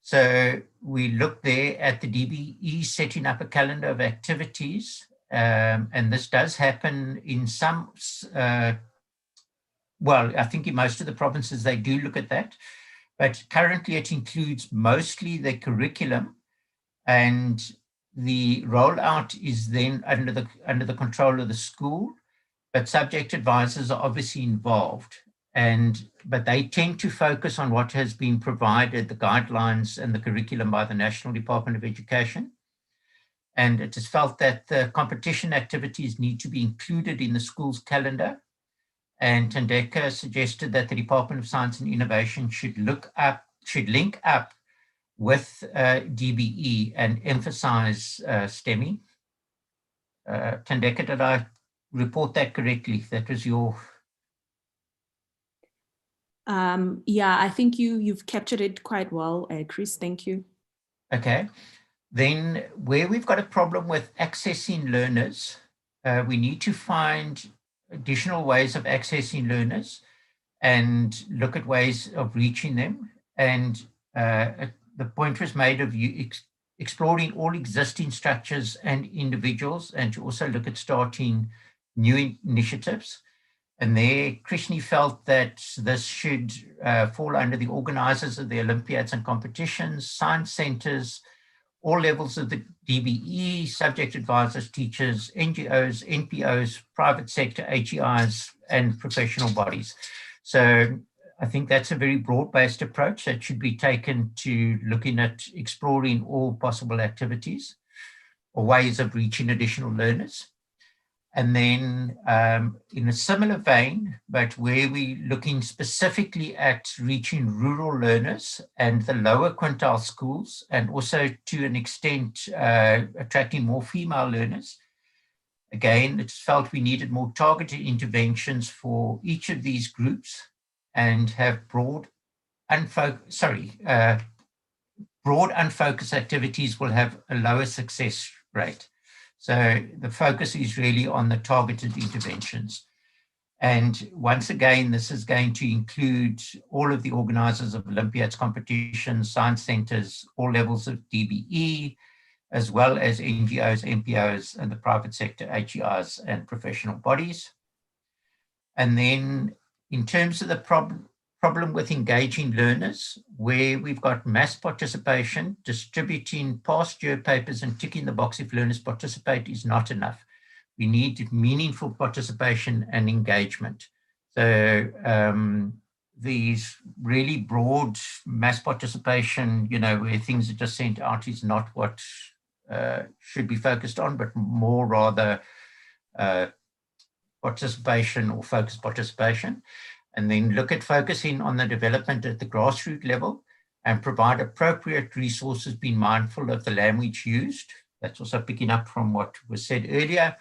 Speaker 11: So we look there at the DBE setting up a calendar of activities, and this does happen in some, well, I think in most of the provinces they do look at that, but currently it includes mostly the curriculum, and the rollout is then under the control of the school, but subject advisors are obviously involved. But they tend to focus on what has been provided, the guidelines and the curriculum by the National Department of Education. And it is felt that the competition activities need to be included in the school's calendar. And Thandeka suggested that the Department of Science and Innovation should look up should link up with DBE and emphasize STEMI. Tandeka, did I report that correctly? That was your...
Speaker 10: Yeah, I think you've captured it quite well, Chris. Thank you.
Speaker 11: Okay. Then where we've got a problem with accessing learners, we need to find additional ways of accessing learners and look at ways of reaching them. And the point was made of you exploring all existing structures and individuals, and to also look at starting new initiatives. And there, Krishni felt that this should fall under the organizers of the Olympiads and competitions, science centers, all levels of the DBE, subject advisors, teachers, NGOs, NPOs, private sector, HEIs, and professional bodies. So I think that's a very broad-based approach that should be taken to looking at exploring all possible activities or ways of reaching additional learners. And then in a similar vein, but where we're looking specifically at reaching rural learners and the lower quintile schools, and also to an extent attracting more female learners. Again, it's felt we needed more targeted interventions for each of these groups and have broad unfocused activities will have a lower success rate. So the focus is really on the targeted interventions. And once again, this is going to include all of the organizers of Olympiads, competitions, science centers, all levels of DBE, as well as NGOs, NPOs, and the private sector, HEIs, and professional bodies. And then in terms of the problem with engaging learners, where we've got mass participation, distributing past year papers and ticking the box if learners participate is not enough. We need meaningful participation and engagement. So these really broad mass participation, where things are just sent out is not what should be focused on, but more rather participation or focused participation. And then look at focusing on the development at the grassroots level and provide appropriate resources, being mindful of the language used. That's also picking up from what was said earlier.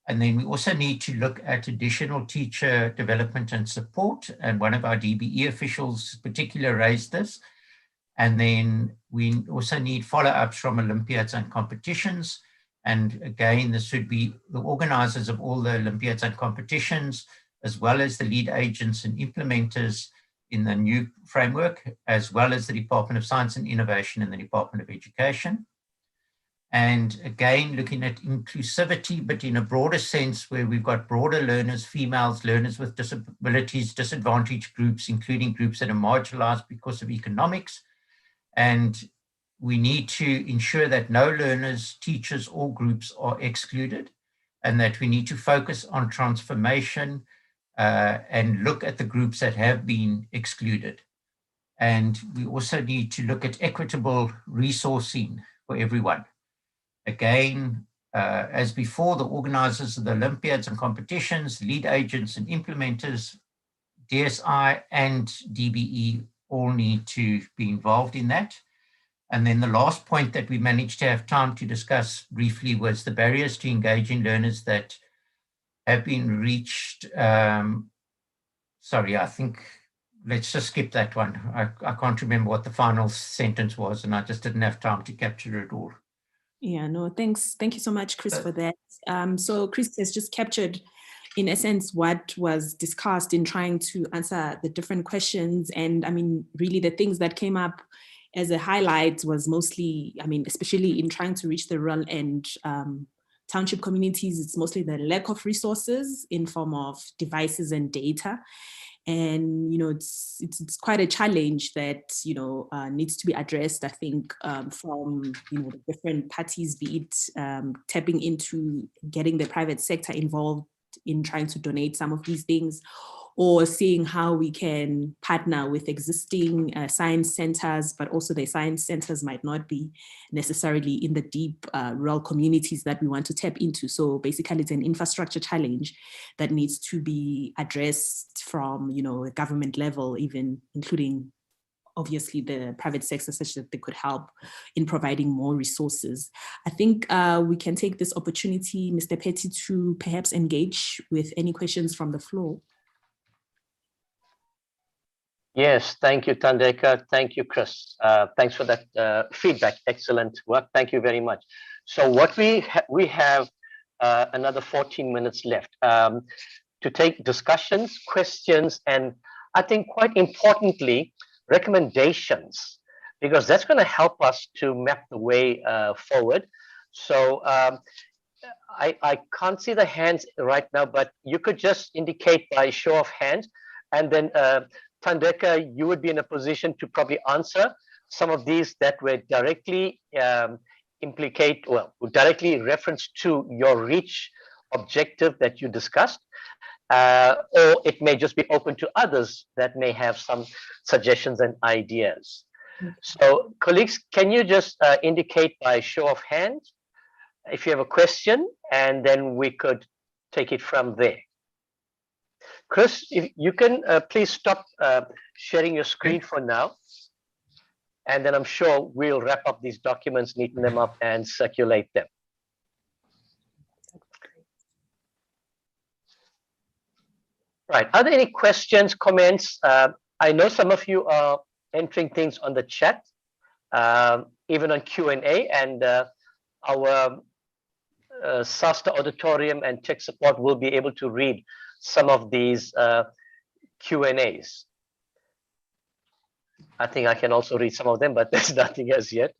Speaker 11: And then we also need to look at additional teacher development and support. And one of our DBE officials in particular raised this. And then we also need follow-ups from Olympiads and competitions. And again, this would be the organizers of all the Olympiads and competitions, as well as the lead agents and implementers in the new framework, as well as the Department of Science and Innovation and the Department of Education. And again, looking at inclusivity, but in a broader sense, where we've got broader learners, females, learners with disabilities, disadvantaged groups, including groups that are marginalized because of economics. And we need to ensure that no learners, teachers, or groups are excluded, and that we need to focus on transformation and look at the groups that have been excluded. And we also need to look at equitable resourcing for everyone. Again, as before, the organizers of the Olympiads and competitions, lead agents and implementers, DSI and DBE all need to be involved in that. And then the last point that we managed to have time to discuss briefly was the barriers to engaging learners that have been reached. Sorry, I think let's just skip that one. I can't remember what the final sentence was, and I just didn't have time to capture it all.
Speaker 10: Yeah, no, thanks. Thank you so much, Chris, for that. So Chris has just captured, in essence, what was discussed in trying to answer the different questions. And I mean, really the things that came up as a highlight was mostly, I mean, especially in trying to reach the rural and township communities, it's mostly the lack of resources in form of devices and data. And, it's quite a challenge that, needs to be addressed, I think, from, the different parties, be it tapping into getting the private sector involved in trying to donate some of these things, or seeing how we can partner with existing science centers, but also the science centers might not be necessarily in the deep rural communities that we want to tap into. So basically it's an infrastructure challenge that needs to be addressed from, a government level, even including obviously the private sector such that they could help in providing more resources. I think we can take this opportunity, Mr. Petty, to perhaps engage with any questions from the floor.
Speaker 3: Yes, thank you, Tandeka. Thank you, Chris. Thanks for that feedback. Excellent work. Thank you very much. So what we have another 14 minutes left to take discussions, questions, and I think quite importantly, recommendations, because that's going to help us to map the way forward. So I can't see the hands right now, but you could just indicate by show of hands, and then Tandeka, you would be in a position to probably answer some of these that were directly directly reference to your reach objective that you discussed, or it may just be open to others that may have some suggestions and ideas. So colleagues, can you just indicate by show of hands if you have a question, and then we could take it from there. Chris, if you can please stop sharing your screen for now, and then I'm sure we'll wrap up these documents, neaten them up, and circulate them. Right, are there any questions, comments? I know some of you are entering things on the chat, even on Q&A, and our SASTA auditorium and tech support will be able to read some of these Q&As. I think I can also read some of them, but there's nothing as yet.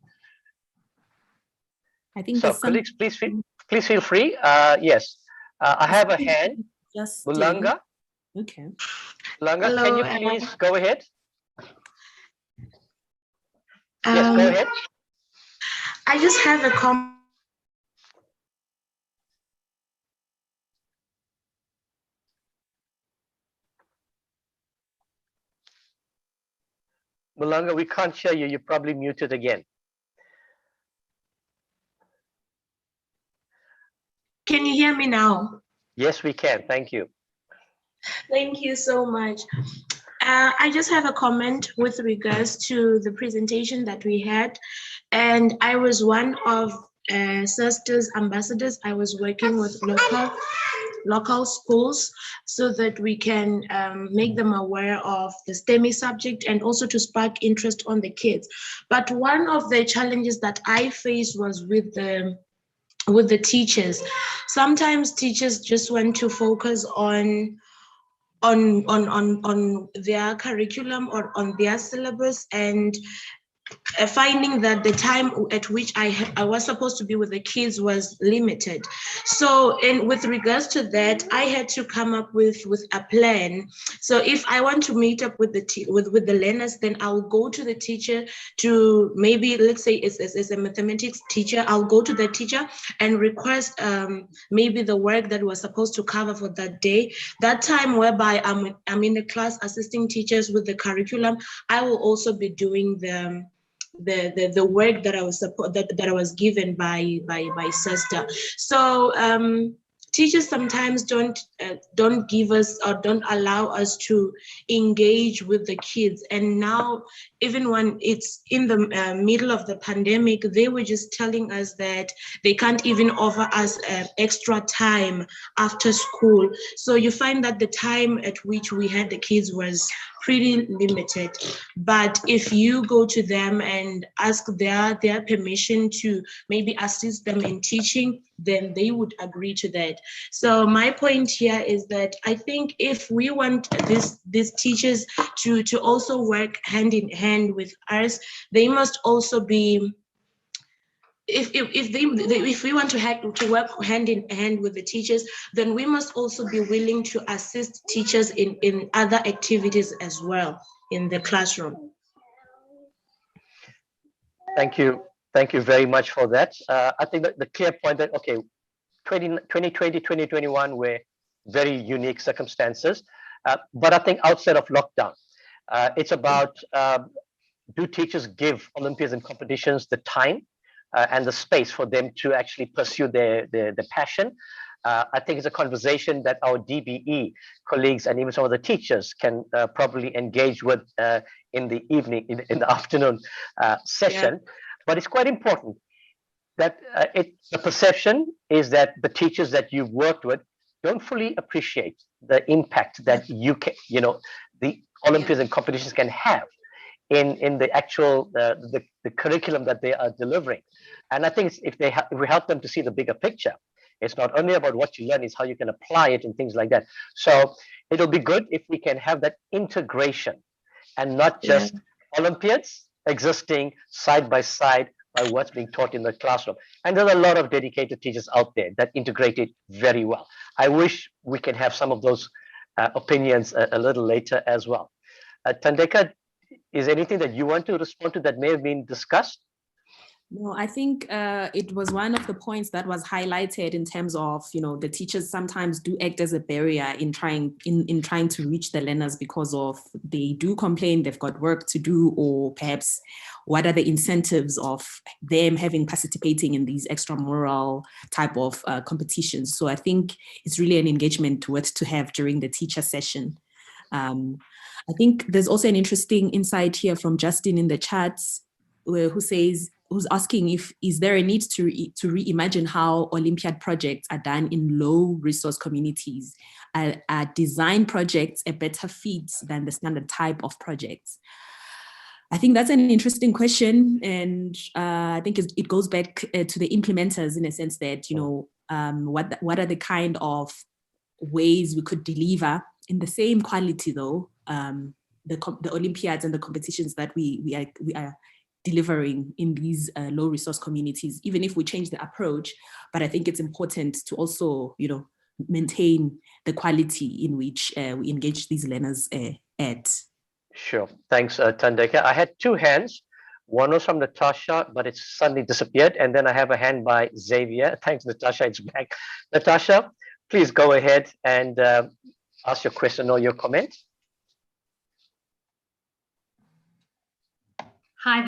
Speaker 10: I think
Speaker 3: so. Colleagues, please feel free. Yes, I have a hand. Bulanga.
Speaker 10: Okay.
Speaker 3: Bulanga,
Speaker 12: Hello,
Speaker 3: can you please go ahead? Yes, go ahead.
Speaker 12: I just have a comment.
Speaker 3: Bulanga, we can't hear you. You're probably muted again.
Speaker 12: Can you hear me now?
Speaker 3: Yes, we can. Thank you.
Speaker 12: Thank you so much. I just have a comment with regards to the presentation that we had. And I was one of SASTA's ambassadors. I was working with local schools so that we can make them aware of the STEMI subject and also to spark interest on the kids. But one of the challenges that I faced was with the teachers. Sometimes teachers just want to focus on their curriculum or on their syllabus, and finding that the time at which I was supposed to be with the kids was limited. So, and with regards to that, I had to come up with a plan. So if I want to meet up with the learners, then I'll go to the teacher to maybe, let's say it's a mathematics teacher, I'll go to the teacher and request maybe the work that was supposed to cover for that day. That time whereby I'm in the class assisting teachers with the curriculum, I will also be doing the work that I was given by SASTA. So teachers sometimes don't give us or don't allow us to engage with the kids. And now, even when it's in the middle of the pandemic, they were just telling us that they can't even offer us extra time after school. So you find that the time at which we had the kids was pretty limited. But if you go to them and ask their permission to maybe assist them in teaching, then they would agree to that. So my point here is that I think if we want these teachers to also work hand in hand with us, they must also be, if we want to work hand in hand with the teachers, then we must also be willing to assist teachers in other activities as well in the classroom.
Speaker 3: Thank you. Thank you very much for that. I think that the clear point that, okay, 2020, 2021 were very unique circumstances. But I think outside of lockdown, it's about, do teachers give Olympiads and competitions the time and the space for them to actually pursue their passion? I think it's a conversation that our DBE colleagues and even some of the teachers can probably engage with in the evening, in the afternoon session. But it's quite important that the perception is that the teachers that you've worked with don't fully appreciate the impact that the Olympiads and competitions can have in the actual the curriculum that they are delivering. And I think if we help them to see the bigger picture, it's not only about what you learn, it's how you can apply it and things like that. So it'll be good if we can have that integration and not just Olympiads existing side by side by what's being taught in the classroom. And there are a lot of dedicated teachers out there that integrate it very well. I wish we can have some of those opinions a little later as well. Thandeka, is there anything that you want to respond to that may have been discussed?
Speaker 10: No, I think it was one of the points that was highlighted in terms of, the teachers sometimes do act as a barrier in trying to reach the learners because of they do complain they've got work to do, or perhaps what are the incentives of them participating in these extramural type of competitions. So I think it's really an engagement to have during the teacher session. I think there's also an interesting insight here from Justin in the chat, who's asking is there a need to reimagine how Olympiad projects are done in low resource communities? Are design projects a better fit than the standard type of projects? I think that's an interesting question, and I think it goes back to the implementers in a sense that what are the kind of ways we could deliver in the same quality though the Olympiads and the competitions that we are delivering in these low resource communities, even if we change the approach. But I think it's important to also, maintain the quality in which we engage these learners at.
Speaker 3: Sure, thanks, Thandeka. I had two hands. One was from Natasha, but it's suddenly disappeared. And then I have a hand by Xavier. Thanks, Natasha, it's back. Natasha, please go ahead and ask your question or your comment.
Speaker 13: Hi.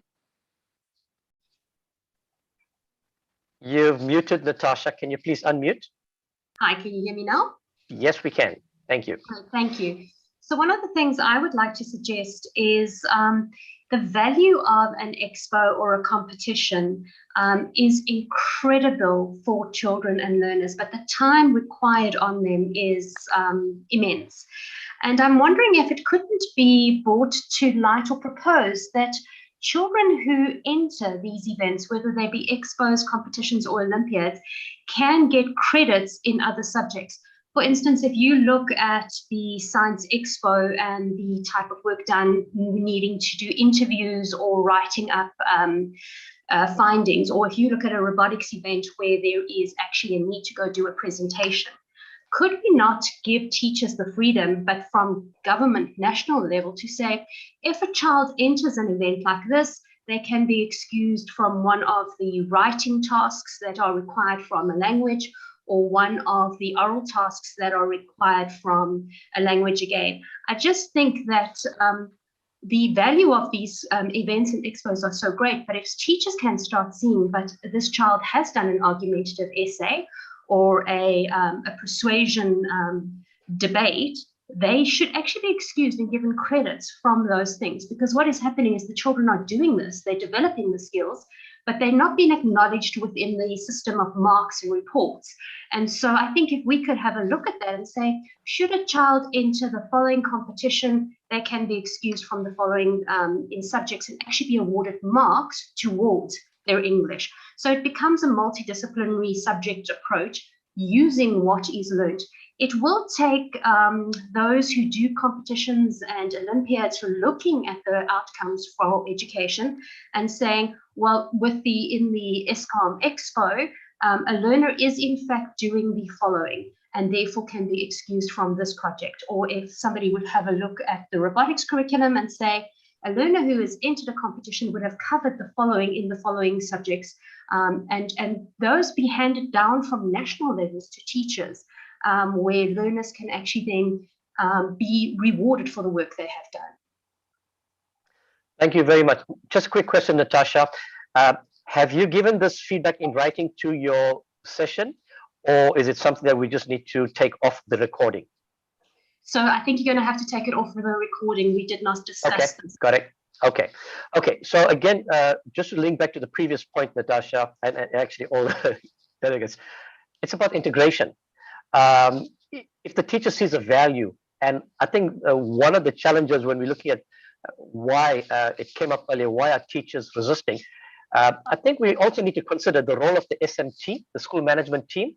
Speaker 3: You've muted, Natasha. Can you please unmute?
Speaker 13: Hi, can you hear me now?
Speaker 3: Yes, we can. Thank you.
Speaker 13: Thank you. So one of the things I would like to suggest is the value of an expo or a competition is incredible for children and learners, but the time required on them is immense. And I'm wondering if it couldn't be brought to light or proposed that children who enter these events, whether they be expos, competitions, or Olympiads, can get credits in other subjects. For instance, if you look at the Science Expo and the type of work done needing to do interviews or writing up findings, or if you look at a robotics event where there is actually a need to go do a presentation, could we not give teachers the freedom, but from government national level, to say, if a child enters an event like this, they can be excused from one of the writing tasks that are required from a language, or one of the oral tasks that are required from a language again. I just think that the value of these events and expos are so great, but if teachers can start seeing, but this child has done an argumentative essay or a persuasion debate, they should actually be excused and given credits from those things, because what is happening is the children are doing this, they're developing the skills, but they're not being acknowledged within the system of marks and reports. And so I think if we could have a look at that and say, should a child enter the following competition, they can be excused from the following in subjects and actually be awarded marks towards their English. So it becomes a multidisciplinary subject approach using what is learned. It will take those who do competitions and Olympiads looking at the outcomes for education and saying, well, in the ESCOM Expo, a learner is in fact doing the following and therefore can be excused from this project. Or if somebody would have a look at the robotics curriculum and say, a learner who has entered a competition would have covered the following in the following subjects, and those be handed down from national levels to teachers, where learners can actually then be rewarded for the work they have done.
Speaker 3: Thank you very much. Just a quick question, Natasha. Have you given this feedback in writing to your session, or is it something that we just need to take off the recording?
Speaker 13: So I think you're going to have to take it off of the recording. We did not discuss
Speaker 3: Okay,
Speaker 13: this.
Speaker 3: got it. Okay, okay. So again, just to link back to the previous point, Natasha, and actually all the delegates, it's about integration. If the teacher sees a value, and I think one of the challenges when we're looking at why it came up earlier, why are teachers resisting? I think we also need to consider the role of the SMT, the school management team.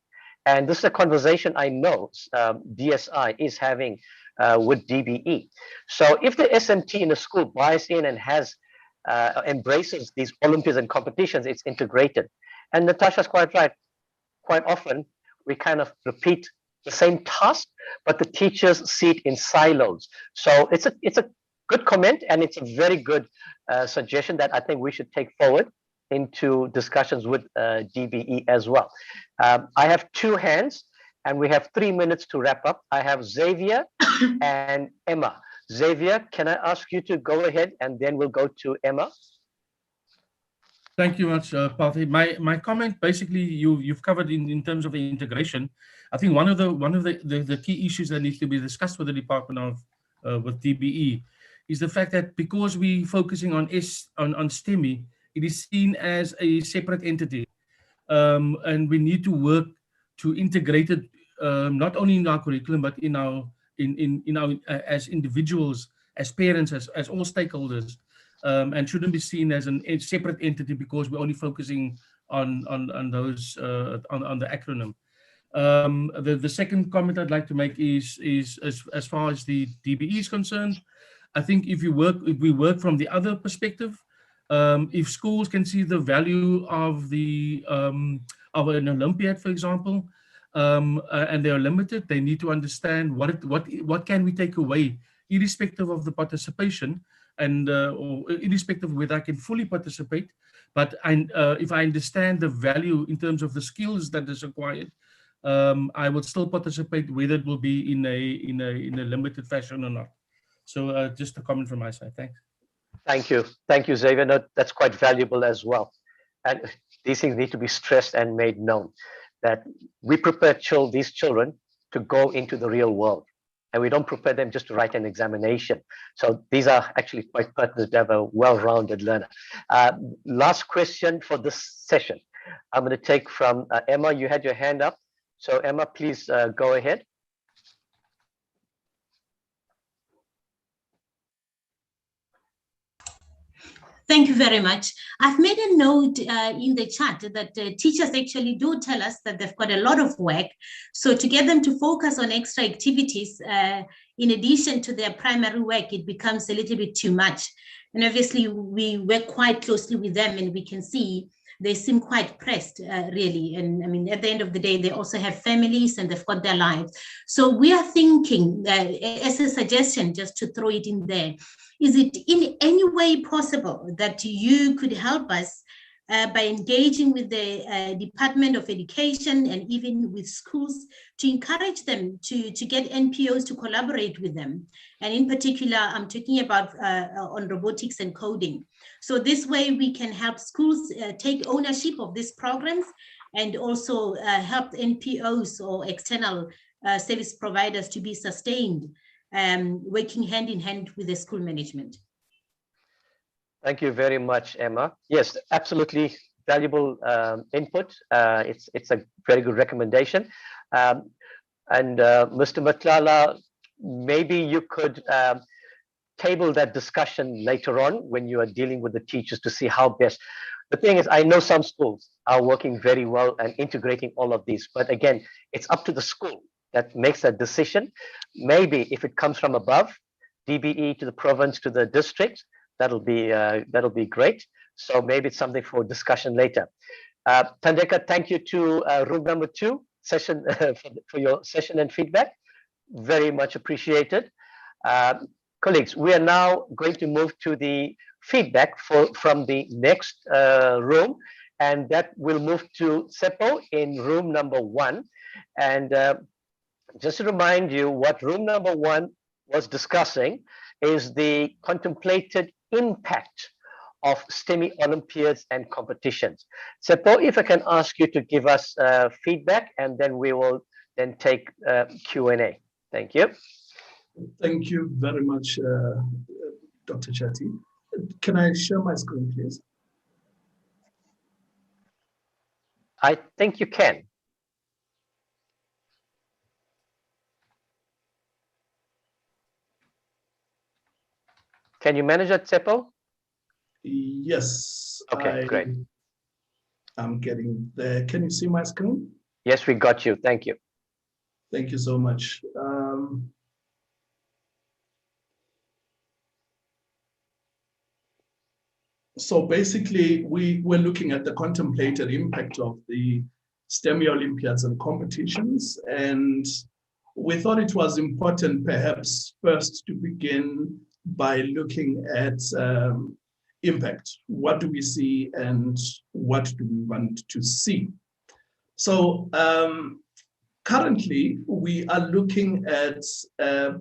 Speaker 3: And this is a conversation I know DSI is having with DBE. So if the SMT in the school buys in and has embraces these Olympiads and competitions, it's integrated. And Natasha's quite right. Quite often we kind of repeat the same task, but the teachers see it in silos. So it's a good comment, and it's a very good suggestion that I think we should take forward into discussions with DBE as well. I have two hands, and we have 3 minutes to wrap up. I have Xavier and Emma. Xavier, can I ask you to go ahead, and then we'll go to Emma?
Speaker 14: Thank you much, Pathy. My comment basically you've covered in terms of the integration. I think one of the key issues that needs to be discussed with the department of with DBE is the fact that because we're focusing on STEMI, it is seen as a separate entity, and we need to work to integrate it not only in our curriculum but in our as individuals, as parents, as all stakeholders. And shouldn't be seen as a separate entity because we're only focusing on those on the acronym. The second comment I'd like to make is as far as the DBE is concerned, I think if we work from the other perspective, if schools can see the value of of an Olympiad, for example, and they are limited, they need to understand what can we take away, irrespective of the participation. And or irrespective of whether I can fully participate, but if I understand the value in terms of the skills that is acquired, I will still participate, whether it will be in a limited fashion or not. So just a comment from my side. Thanks.
Speaker 3: Thank you, Xavier. No, that's quite valuable as well. And these things need to be stressed and made known, that we prepare these children to go into the real world. And we don't prepare them just to write an examination. So these are actually quite pertinent to have a well-rounded learner. Last question for this session. I'm going to take from Emma. You had your hand up. So Emma, please go ahead.
Speaker 7: Thank you very much. I've made a note in the chat that teachers actually do tell us that they've got a lot of work. So to get them to focus on extra activities, in addition to their primary work, it becomes a little bit too much. And obviously we work quite closely with them, and we can see they seem quite pressed, really. And I mean, at the end of the day, they also have families and they've got their lives. So we are thinking, as a suggestion, just to throw it in there, is it in any way possible that you could help us by engaging with the Department of Education and even with schools to encourage them to get NPOs to collaborate with them? And in particular, I'm talking about on robotics and coding. So this way we can help schools take ownership of these programs, and also help NPOs or external service providers to be sustained, working hand in hand with the school management.
Speaker 3: Thank you very much, Emma. Yes, absolutely valuable input. It's a very good recommendation. And Mr. Matlala, maybe you could table that discussion later on when you are dealing with the teachers to see how best. The thing is, I know some schools are working very well and integrating all of these, but again, it's up to the school that makes that decision. Maybe if it comes from above, DBE to the province to the district, that'll be great. So maybe it's something for discussion later. Tandeka, thank you to room number 2 session for your session and feedback. Very much appreciated. Colleagues, we are now going to move to the feedback from the next room, and that will move to Seppo in room number 1. And just to remind you, what room number 1 was discussing is the contemplated impact of STEMI Olympiads and competitions. Tsepo, if I can ask you to give us feedback, and then we will then take Q&A. Thank you.
Speaker 15: Thank you very much, Dr. Chetty. Can I share my screen, please?
Speaker 3: I think you can. Can you manage that, Tsepo?
Speaker 15: Yes.
Speaker 3: Okay, great.
Speaker 15: I'm getting there. Can you see my screen?
Speaker 3: Yes, we got you. Thank you.
Speaker 15: Thank you so much. So basically, we were looking at the contemplated impact of the STEMI Olympiads and competitions, and we thought it was important perhaps first to begin by looking at impact. What do we see and what do we want to see? So currently, we are looking at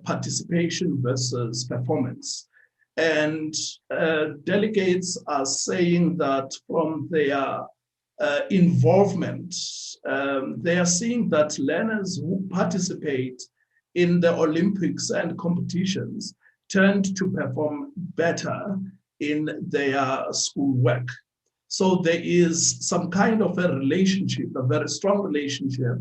Speaker 15: participation versus performance. And delegates are saying that from their involvement, they are seeing that learners who participate in the Olympics and competitions tend to perform better in their schoolwork. So there is some kind of a relationship, a very strong relationship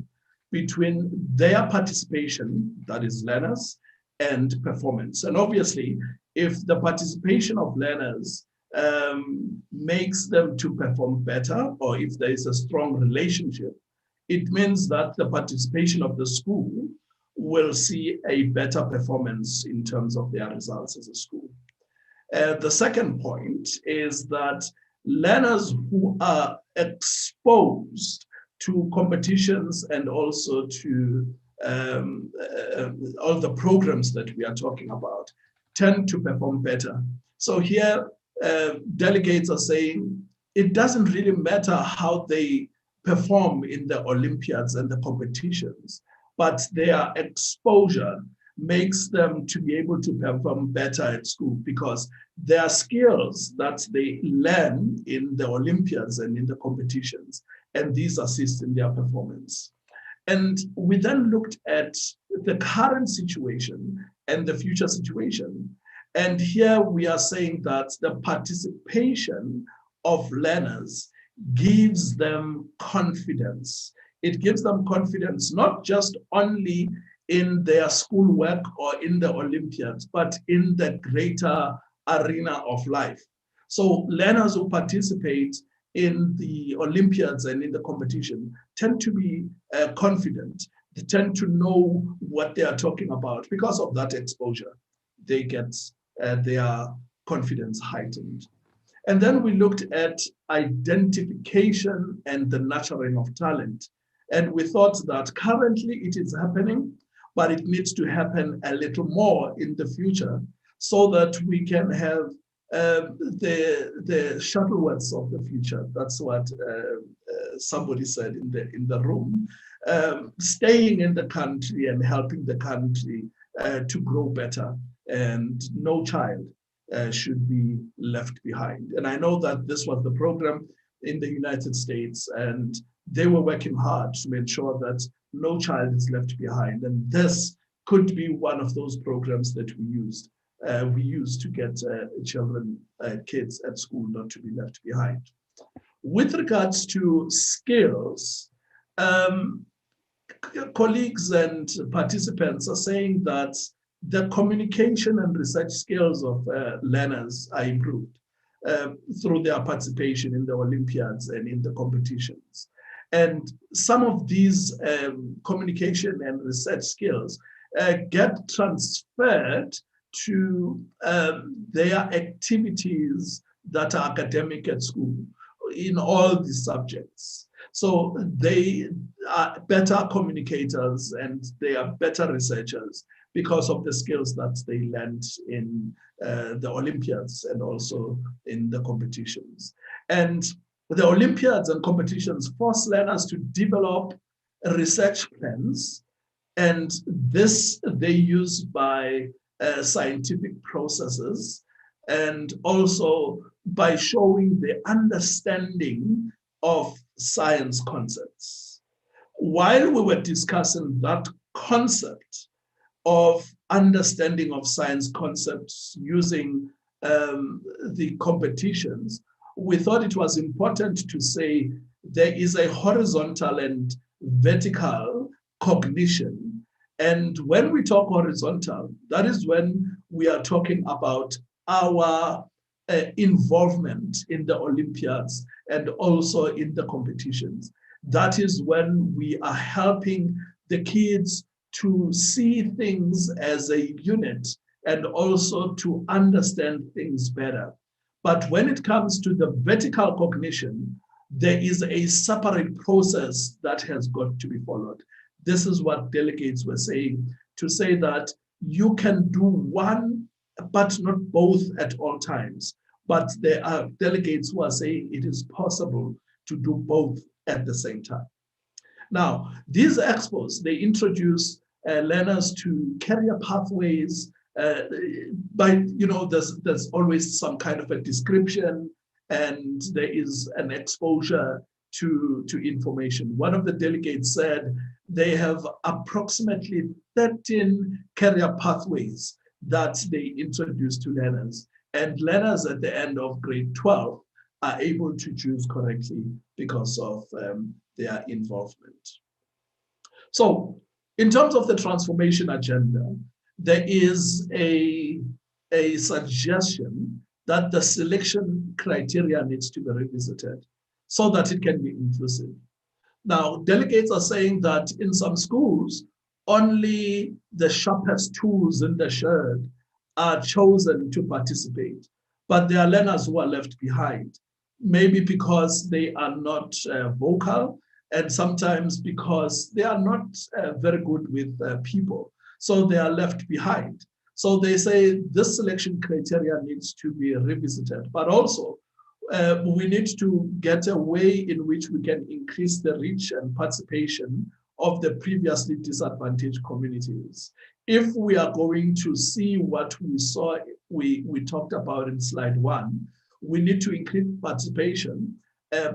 Speaker 15: between their participation, that is learners, and performance. And obviously, if the participation of learners makes them to perform better, or if there is a strong relationship, it means that the participation of the school will see a better performance in terms of their results as a school. The second point is that learners who are exposed to competitions and also to all the programs that we are talking about tend to perform better. So here, delegates are saying it doesn't really matter how they perform in the Olympiads and the competitions, but their exposure makes them to be able to perform better at school because their skills that they learn in the Olympiads and in the competitions, and these assist in their performance. And we then looked at the current situation and the future situation. And here we are saying that the participation of learners gives them confidence. It gives them confidence, not just only in their schoolwork or in the Olympiads, but in the greater arena of life. So learners who participate in the Olympiads and in the competition tend to be confident. They tend to know what they are talking about because of that exposure. They get their confidence heightened. And then we looked at identification and the nurturing of talent. And we thought that currently it is happening, but it needs to happen a little more in the future so that we can have the Shuttleworths of the future. That's what somebody said in the room. Staying in the country and helping the country to grow better, and no child should be left behind. And I know that this was the program in the United States, and they were working hard to make sure that no child is left behind. And this could be one of those programs that we used. We used to get children, kids at school not to be left behind. With regards to skills, colleagues and participants are saying that the communication and research skills of learners are improved through their participation in the Olympiads and in the competitions. And some of these communication and research skills get transferred to their activities that are academic at school in all these subjects. So they are better communicators and they are better researchers because of the skills that they learned in the Olympiads and also in the competitions. And the Olympiads and competitions force learners to develop research plans, and this they use by scientific processes and also by showing the understanding of science concepts. While we were discussing that concept of understanding of science concepts using the competitions, we thought it was important to say there is a horizontal and vertical cognition. And when we talk horizontal, that is when we are talking about our involvement in the Olympiads and also in the competitions. That is when we are helping the kids to see things as a unit and also to understand things better. But when it comes to the vertical cognition, there is a separate process that has got to be followed. This is what delegates were saying, to say that you can do one, but not both at all times. But there are delegates who are saying it is possible to do both at the same time. Now, these expos, they introduce learners to career pathways. There's always some kind of a description, and there is an exposure to information. One of the delegates said they have approximately 13 career pathways that they introduce to learners. And learners at the end of grade 12 are able to choose correctly because of their involvement. So in terms of the transformation agenda, there is a suggestion that the selection criteria needs to be revisited so that it can be inclusive. Now, delegates are saying that in some schools, only the sharpest tools in the shed are chosen to participate, but there are learners who are left behind, maybe because they are not vocal, and sometimes because they are not very good with people, so they are left behind. So they say this selection criteria needs to be revisited, but also we need to get a way in which we can increase the reach and participation of the previously disadvantaged communities. If we are going to see what we saw, we talked about in slide 1, we need to increase participation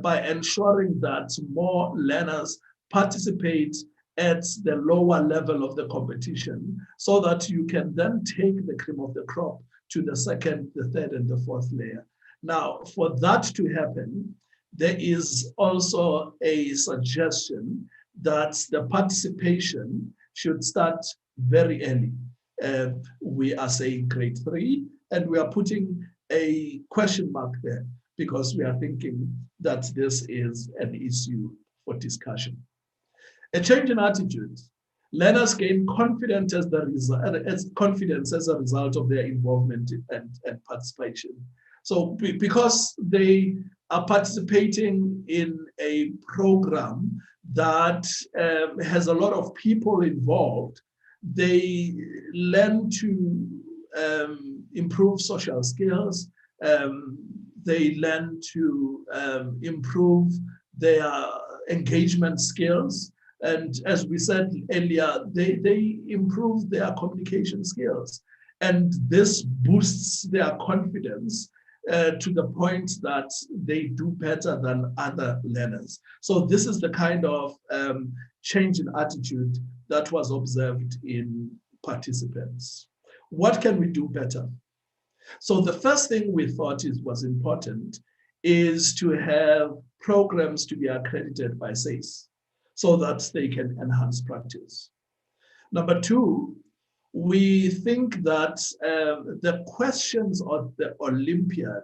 Speaker 15: by ensuring that more learners participate at the lower level of the competition, so that you can then take the cream of the crop to the second, the third, and the fourth layer. Now, for that to happen, there is also a suggestion that the participation should start very early. We are saying grade 3, and we are putting a question mark there because we are thinking that this is an issue for discussion. A change in attitude. Learners gain confidence as a result of their involvement and participation. So because they are participating in a program that has a lot of people involved, they learn to improve social skills, they learn to improve their engagement skills, and as we said earlier, they improve their communication skills. And this boosts their confidence to the point that they do better than other learners. So this is the kind of change in attitude that was observed in participants. What can we do better? So the first thing we thought was important is to have programs to be accredited by SACE so that they can enhance practice. Number 2, we think that the questions of the Olympiad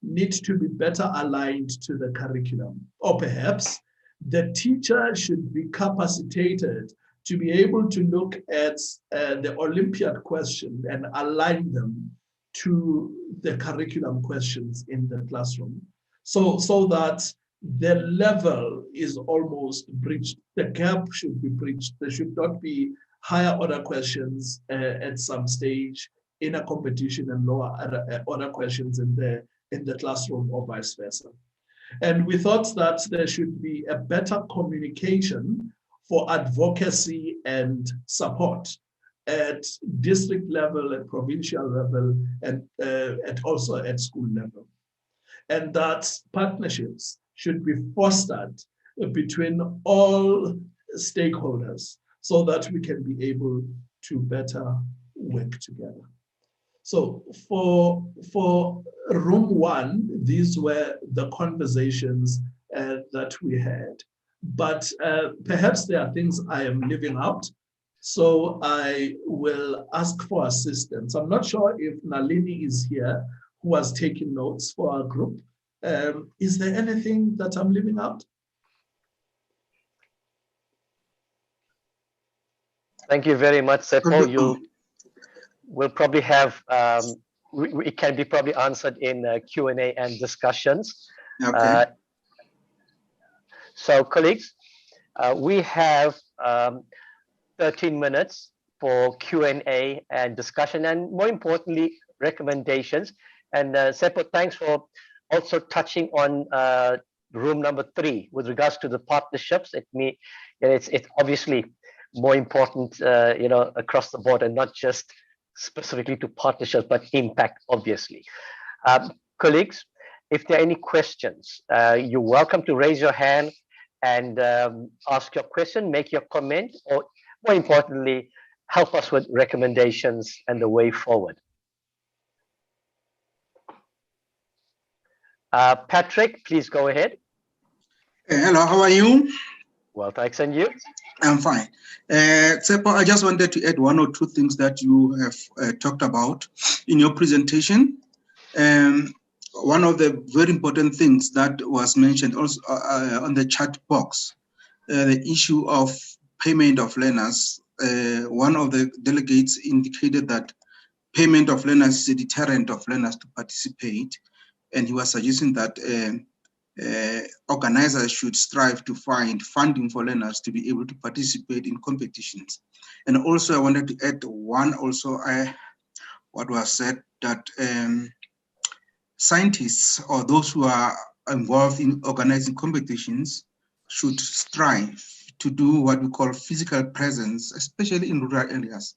Speaker 15: need to be better aligned to the curriculum, or perhaps the teacher should be capacitated to be able to look at the Olympiad question and align them to the curriculum questions in the classroom, so that the level is almost breached. The gap should be breached. There should not be higher order questions at some stage in a competition and lower order questions in the classroom, or vice versa. And we thought that there should be a better communication for advocacy and support at district level, at provincial level, and also at school level. and that partnerships should be fostered between all stakeholders so that we can be able to better work together. So for room one, these were the conversations that we had. But perhaps there are things I am leaving out. So I will ask for assistance. I'm not sure if Nalini is here, who was taking notes for our group. Is there anything that I'm leaving out?
Speaker 3: Thank you very much, Seppo. You will probably have, it can be probably answered in Q&A and discussions.
Speaker 16: Okay.
Speaker 3: So colleagues, we have 13 minutes for Q&A and discussion, and more importantly, recommendations. And Seppo, thanks for also touching on room number 3 with regards to the partnerships. It's obviously more important, across the board, and not just specifically to partnerships, but impact, obviously. Colleagues, if there are any questions, you're welcome to raise your hand and ask your question, make your comment, or more importantly, help us with recommendations and the way forward. Patrick, please go ahead.
Speaker 16: Hello, how are you?
Speaker 3: Well, thanks, and you?
Speaker 16: I'm fine. Seppo, I just wanted to add 1 or 2 things that you have talked about in your presentation. One of the very important things that was mentioned also on the chat box, the issue of payment of learners. One of the delegates indicated that payment of learners is a deterrent of learners to participate, and he was suggesting that organizers should strive to find funding for learners to be able to participate in competitions. And also I wanted to add what was said, that scientists or those who are involved in organizing competitions should strive to do what we call physical presence, especially in rural areas.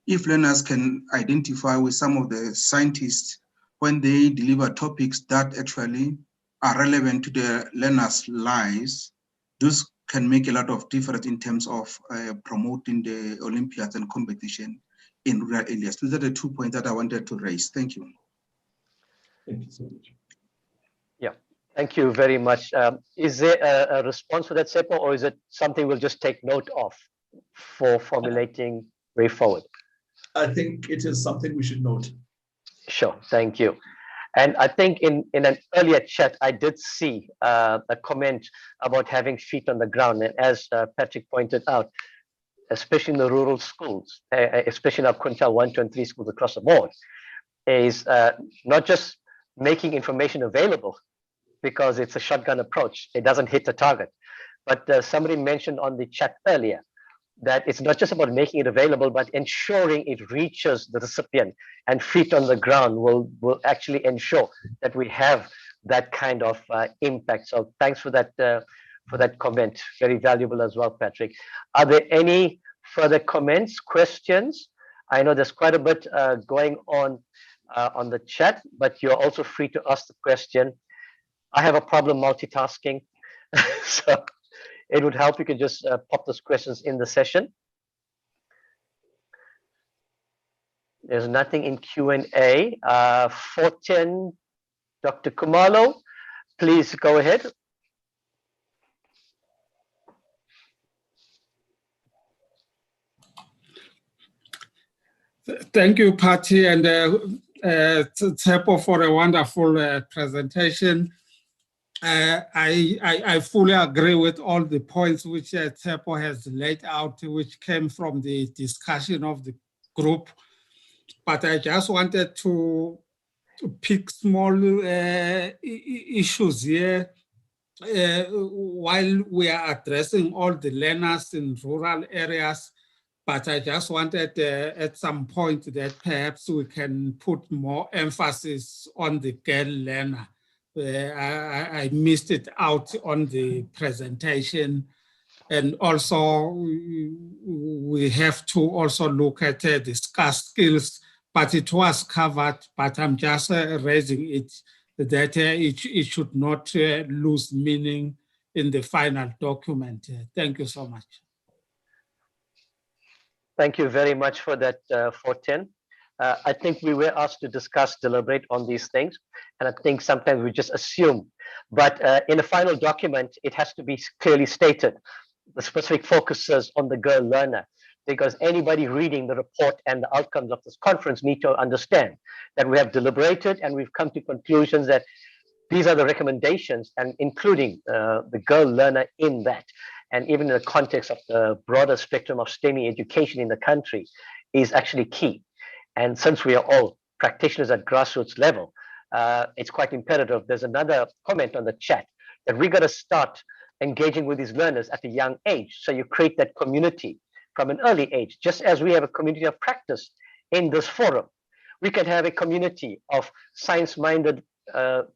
Speaker 16: If learners can identify with some of the scientists when they deliver topics that actually are relevant to the learners' lives, those can make a lot of difference in terms of promoting the Olympiads and competition in rural areas. Those are the 2 points that I wanted to raise. Thank you.
Speaker 15: Thank you so much.
Speaker 3: Yeah, thank you very much. Is there a response to that, Seppo, or is it something we'll just take note of for formulating way forward?
Speaker 15: I think it is something we should note.
Speaker 3: Sure, thank you. And I think in an earlier chat, I did see a comment about having feet on the ground. And as Patrick pointed out, especially in the rural schools, especially in our quintile 1, 2, and 3 schools across the board, is not just making information available because it's a shotgun approach. It doesn't hit the target. But somebody mentioned on the chat earlier that it's not just about making it available, but ensuring it reaches the recipient, and feet on the ground will actually ensure that we have that kind of impact. So thanks for that comment. Very valuable as well, Patrick. Are there any further comments, questions? I know there's quite a bit going on the chat, but you're also free to ask the question. I have a problem multitasking, so it would help. You can just pop those questions in the session. There's nothing in Q&A. 410, Dr. Kumalo, please go ahead.
Speaker 17: Thank you, Patty, and Seppo, for a wonderful presentation. I fully agree with all the points which Seppo has laid out, which came from the discussion of the group. But I just wanted to pick small issues here while we are addressing all the learners in rural areas. But I just wanted at some point that perhaps we can put more emphasis on the girl learner. I missed it out on the presentation. And also we have to also look at discuss skills, but it was covered, but I'm just raising it that it should not lose meaning in the final document. Thank you so much.
Speaker 3: Thank you very much for that, Fortin. I think we were asked to discuss, deliberate on these things, and I think sometimes we just assume. But in a final document, it has to be clearly stated the specific focuses on the girl learner, because anybody reading the report and the outcomes of this conference need to understand that we have deliberated and we've come to conclusions that these are the recommendations, and including the girl learner in that. And even in the context of the broader spectrum of STEMI education in the country is actually key. And since we are all practitioners at grassroots level, it's quite imperative. There's another comment on the chat that we got to start engaging with these learners at a young age. So you create that community from an early age, just as we have a community of practice in this forum. We can have a community of science-minded,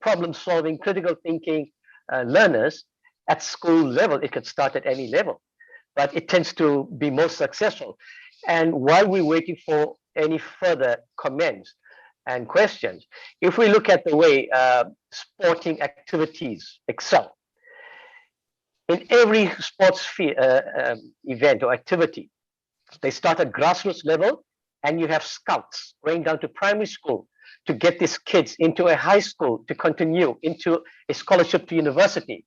Speaker 3: problem-solving, critical thinking learners at school level. It could start at any level, but it tends to be most successful. And while we're waiting for any further comments and questions, if we look at the way sporting activities excel, in every sports event or activity, they start at grassroots level, and you have scouts going down to primary school to get these kids into a high school to continue into a scholarship to university.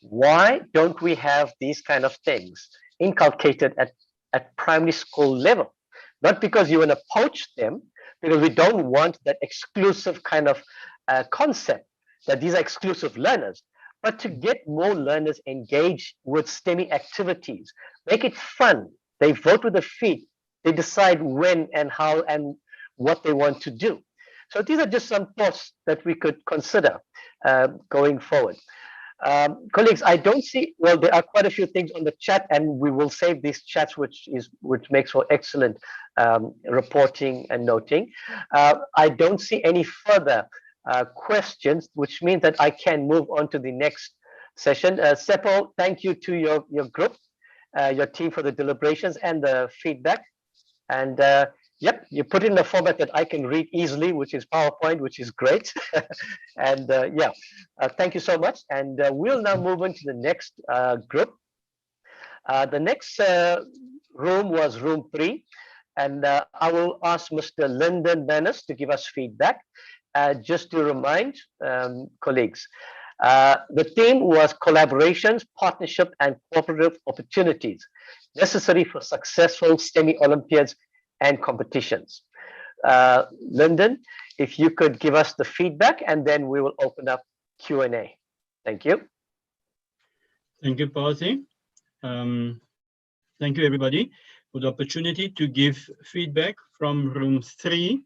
Speaker 3: Why don't we have these kind of things inculcated at primary school level? Not because you want to poach them, because we don't want that exclusive kind of concept that these are exclusive learners, but to get more learners engaged with STEMI activities, make it fun. They vote with their feet. They decide when and how and what they want to do. So these are just some thoughts that we could consider going forward. Colleagues, I don't see, well, there are quite a few things on the chat, and we will save these chats, which makes for excellent reporting and noting. I don't see any further questions, which means that I can move on to the next session. Seppo, thank you to your group, your team for the deliberations and the feedback. And yep, you put in a format that I can read easily, which is PowerPoint, which is great. And yeah, thank you so much. And we'll now move on to the next group. The next room was room 3. And I will ask Mr. Lyndon Manus to give us feedback. Just to remind colleagues, the theme was collaborations, partnership, and cooperative opportunities necessary for successful STEMI Olympiads and competitions. Lyndon, if you could give us the feedback, and then we will open up Q&A. Thank you.
Speaker 18: Thank you, Parthi. Thank you, everybody, for the opportunity to give feedback from room 3.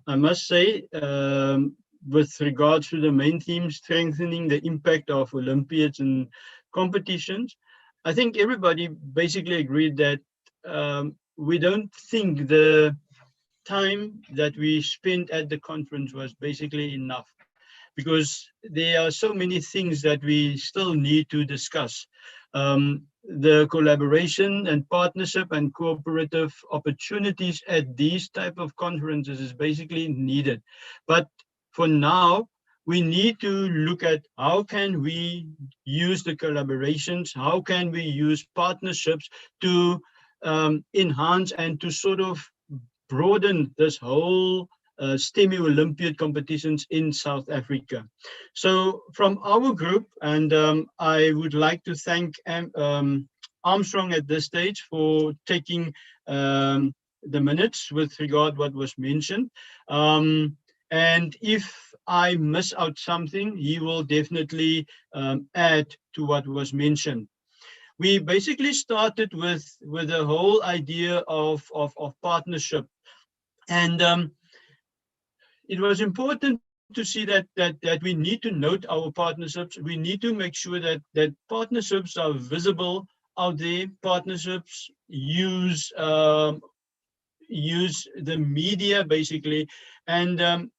Speaker 18: I must say, with regards to the main theme, strengthening the impact of Olympiads and competitions, I think everybody basically agreed that we don't think the time that we spent at the conference was basically enough, because there are so many things that we still need to discuss. The collaboration and partnership and cooperative opportunities at these type of conferences is basically needed. But for now, we need to look at how can we use the collaborations, how can we use partnerships to enhance and to sort of broaden this whole STEMI Olympiad competitions in South Africa. So from our group, and I would like to thank Armstrong at this stage for taking the minutes with regard what was mentioned. And if I miss out something, he will definitely add to what was mentioned. We basically started with the whole idea of partnership. And it was important to see that we need to note our partnerships. We need to make sure that partnerships are visible out there. Partnerships use the media basically, and a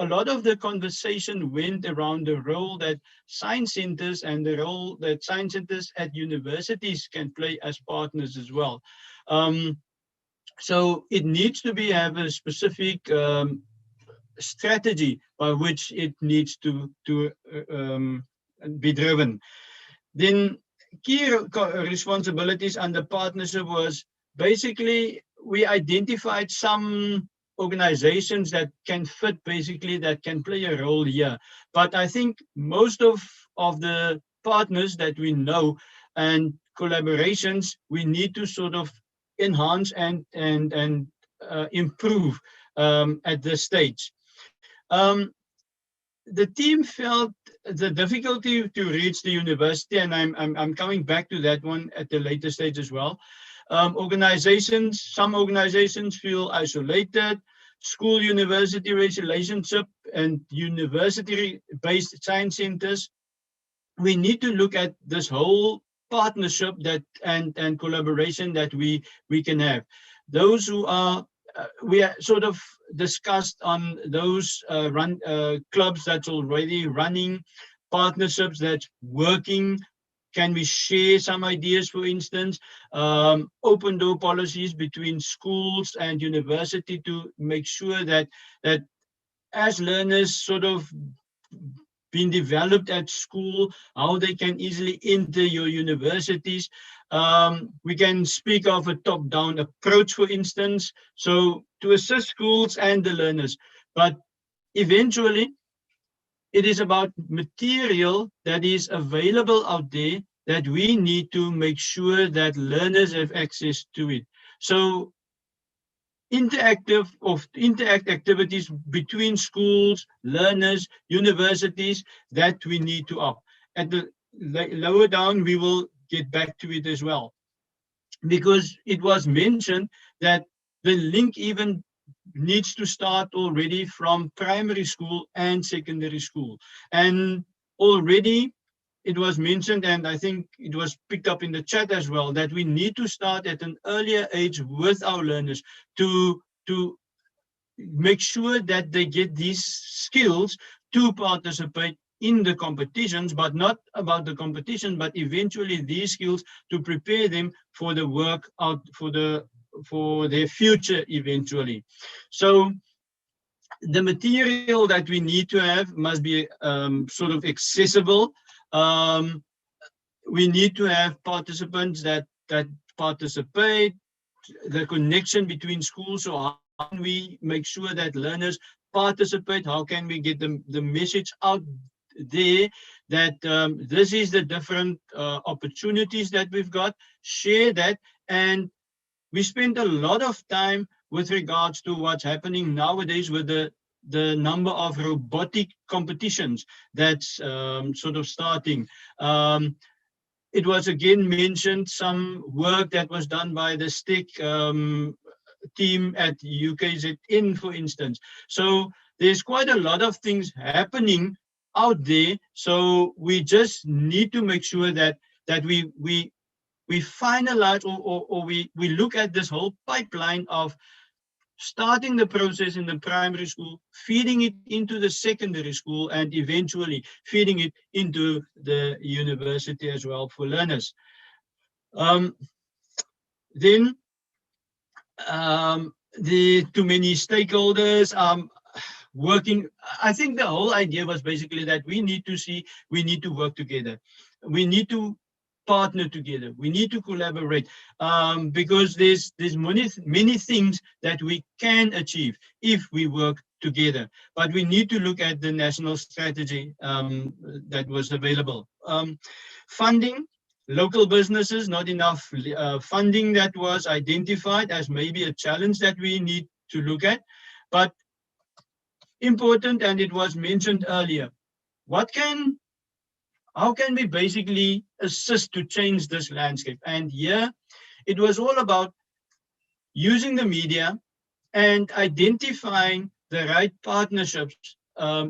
Speaker 18: lot of the conversation went around the role that science centers and the role that science centers at universities can play as partners as well. So it needs to have a specific strategy by which it needs to be driven. Then key responsibilities under partnership was basically we identified some organizations that can fit, basically that can play a role here. But I think most of the partners that we know and collaborations we need to sort of enhance and improve at this stage. The team felt the difficulty to reach the university, and I'm coming back to that one at the later stage as well. Some organizations feel isolated. School-university relationship and university-based science centers. We need to look at this whole partnership that and collaboration that we can have. Those who are we are sort of discussed on those clubs that's already running, partnerships that's working. Can we share some ideas, for instance, open door policies between schools and university to make sure that as learners sort of been developed at school, how they can easily enter your universities. We can speak of a top-down approach, for instance, so to assist schools and the learners. But eventually, it is about material that is available out there that we need to make sure that learners have access to it. So interact activities between schools, learners, universities that we need to up. At the lower down, we will get back to it as well, because it was mentioned that the link even needs to start already from primary school and secondary school. And already it was mentioned, and I think it was picked up in the chat as well, that we need to start at an earlier age with our learners to make sure that they get these skills to participate in the competitions, but not about the competition, but eventually these skills to prepare them for the work out for their future eventually. So the material that we need to have must be sort of accessible. We need to have participants that participate, the connection between schools. So how can we make sure that learners participate? How can we get the message out there that this is the different opportunities that we've got, share that. And we spend a lot of time with regards to what's happening nowadays with the number of robotic competitions that's sort of starting. It was again mentioned some work that was done by the STEC team at UKZN, for instance. So there's quite a lot of things happening out there. So we just need to make sure that we finalize or we look at this whole pipeline of starting the process in the primary school, feeding it into the secondary school, and eventually feeding it into the university as well for learners. Then the too many stakeholders working. I think the whole idea was basically that we need to work together. We need to partner together. We need to collaborate because there's many things that we can achieve if we work together. But we need to look at the national strategy that was available. Funding, local businesses, not enough funding that was identified as maybe a challenge that we need to look at. But important, and it was mentioned earlier, how can we basically assist to change this landscape? And here it was all about using the media and identifying the right partnerships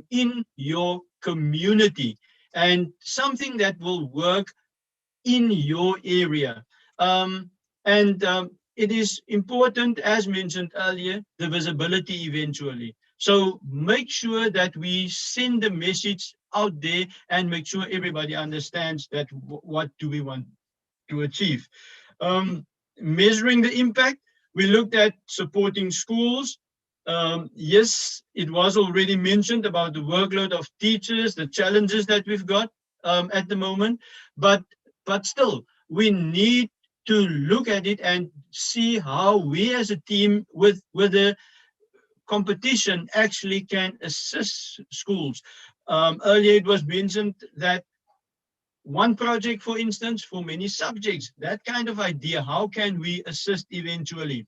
Speaker 18: in your community and something that will work in your area. It is important, as mentioned earlier, the visibility eventually. So make sure that we send the message out there and make sure everybody understands that what do we want to achieve. Measuring the impact, we looked at supporting schools, Yes, it was already mentioned about the workload of teachers, the challenges that we've got at the moment, but still, we need to look at it and see how we as a team with the competition actually can assist schools. Earlier it was mentioned that one project, for instance, for many subjects, that kind of idea, how can we assist eventually?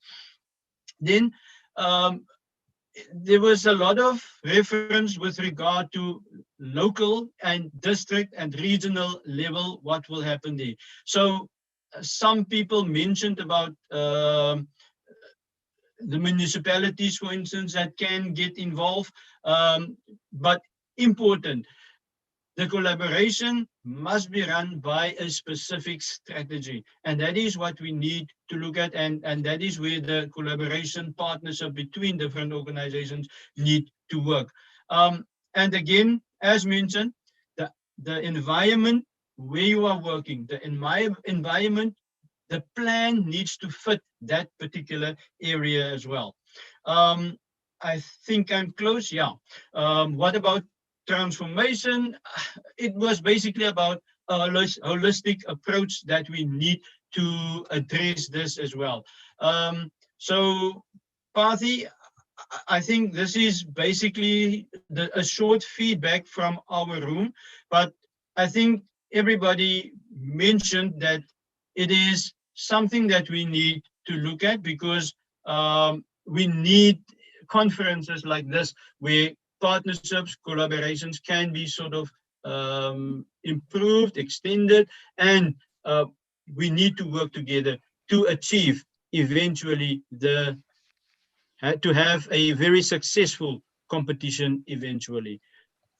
Speaker 18: Then there was a lot of reference with regard to local and district and regional level, what will happen there. So some people mentioned about the municipalities, for instance, that can get involved, but important. The collaboration must be run by a specific strategy. And that is what we need to look at. And that is where the collaboration partnership between different organizations need to work. And again, as mentioned, the environment where you are working, the environment, the plan needs to fit that particular area as well. I think I'm close. Yeah. What about transformation? It was basically about a holistic approach that we need to address this as well. So, Pathy, I think this is basically a short feedback from our room, but I think everybody mentioned that it is something that we need to look at, because we need conferences like this where partnerships, collaborations can be sort of improved, extended, and we need to work together to achieve eventually to have a very successful competition eventually.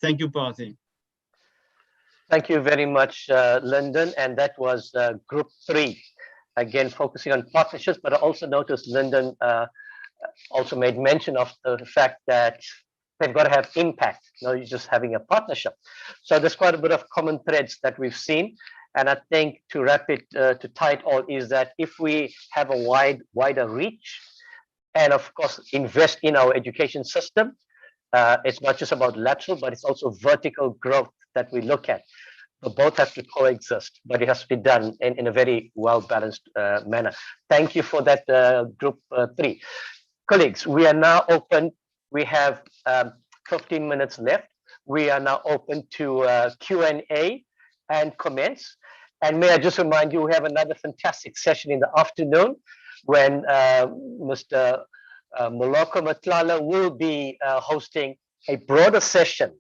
Speaker 18: Thank you, Pathy.
Speaker 3: Thank you very much, Lyndon. And that was group 3, again, focusing on partnerships, but I also noticed Lyndon also made mention of the fact that they've got to have impact, not just having a partnership. So there's quite a bit of common threads that we've seen. And I think to wrap it, to tie it all, is that if we have a wider reach, and of course, invest in our education system, it's not just about lateral, but it's also vertical growth that we look at. But both have to coexist, but it has to be done in a very well-balanced manner. Thank you for that, group 3. Colleagues, we are now open. We have 15 minutes left. We are now open to Q&A and comments. And may I just remind you, we have another fantastic session in the afternoon when Mr. Moloko Matlala will be hosting a broader session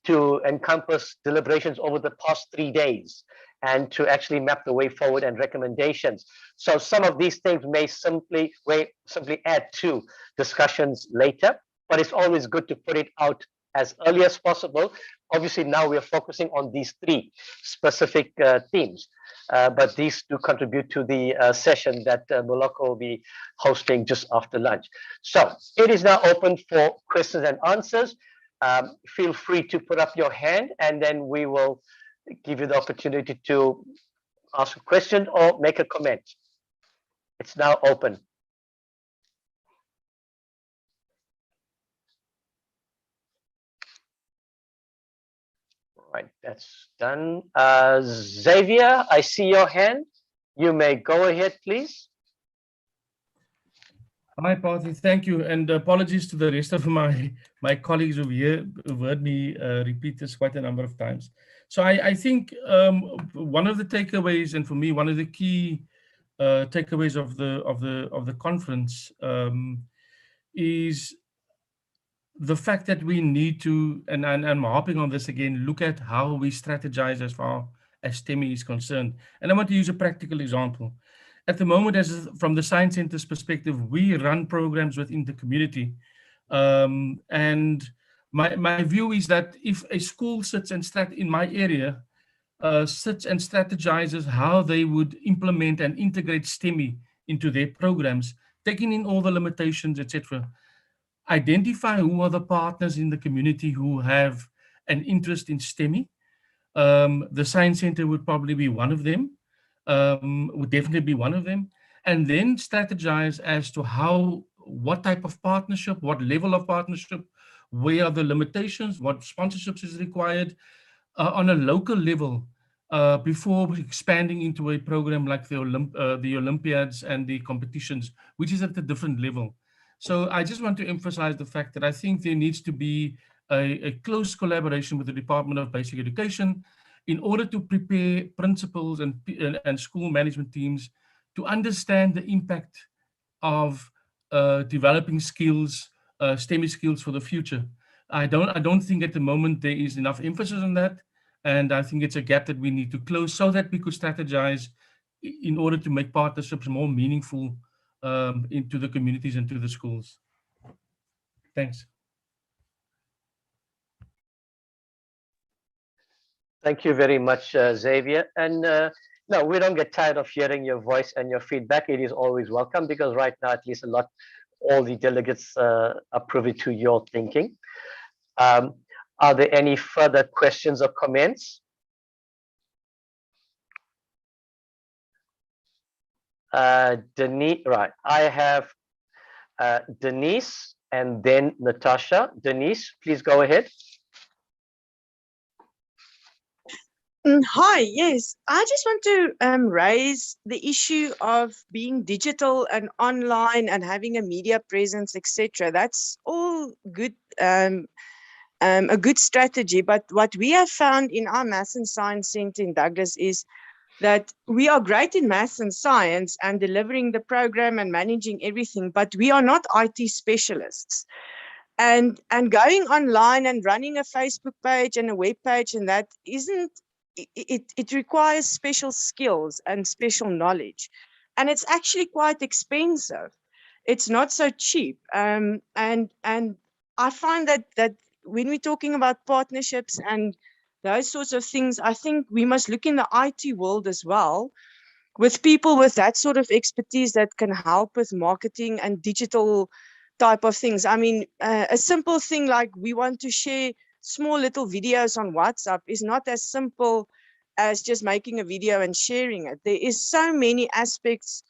Speaker 3: to encompass deliberations over the past 3 days and to actually map the way forward and recommendations. So some of these things may simply add to discussions later, but it's always good to put it out as early as possible. Obviously, now we are focusing on these 3 specific themes, but these do contribute to the session that Moloko will be hosting just after lunch. So it is now open for questions and answers. Feel free to put up your hand, and then we will give you the opportunity to ask a question or make a comment. It's now open. Right, that's done. Xavier, I see your hand. You may go ahead, please.
Speaker 14: Hi, Pathy. Thank you. And apologies to the rest of my colleagues who've heard me repeat this quite a number of times. So I think one of the takeaways, and for me, one of the key takeaways of the conference is the fact that we need to, and I'm harping on this again, look at how we strategize as far as STEMI is concerned. And I want to use a practical example. At the moment, from the Science Center's perspective, we run programs within the community. And my view is that if a school sits and in my area, sits and strategizes how they would implement and integrate STEMI into their programs, taking in all the limitations, etc., identify who are the partners in the community who have an interest in STEMI. The Science Center would probably be one of them, would definitely be one of them, and then strategize as to how what type of partnership, what level of partnership, where are the limitations, what sponsorships is required on a local level before expanding into a program like the Olympiads and the competitions, which is at a different level. So I just want to emphasize the fact that I think there needs to be a close collaboration with the Department of Basic Education in order to prepare principals and school management teams to understand the impact of developing skills, STEMI skills for the future. I don't think at the moment there is enough emphasis on that. And I think it's a gap that we need to close so that we could strategize in order to make partnerships more meaningful into the communities and to the schools. Thanks.
Speaker 3: Thank you very much, Xavier. And no, we don't get tired of hearing your voice and your feedback. It is always welcome because right now, at least all the delegates are privy to your thinking. Are there any further questions or comments? Denise, right. I have Denise and then Natasha. Denise, please go ahead.
Speaker 19: Hi, yes. I just want to raise the issue of being digital and online and having a media presence, etc. That's all good, a good strategy. But what we have found in our Maths and Science Centre in Douglas is that we are great in maths and science and delivering the program and managing everything, but we are not IT specialists. And going online and running a Facebook page and a web page, and that isn't, it requires special skills and special knowledge. And it's actually quite expensive. It's not so cheap. And I find that when we're talking about partnerships and those sorts of things, I think we must look in the IT world as well, with people with that sort of expertise that can help with marketing and digital type of things. I mean, a simple thing like we want to share small little videos on WhatsApp is not as simple as just making a video and sharing it. There is so many aspects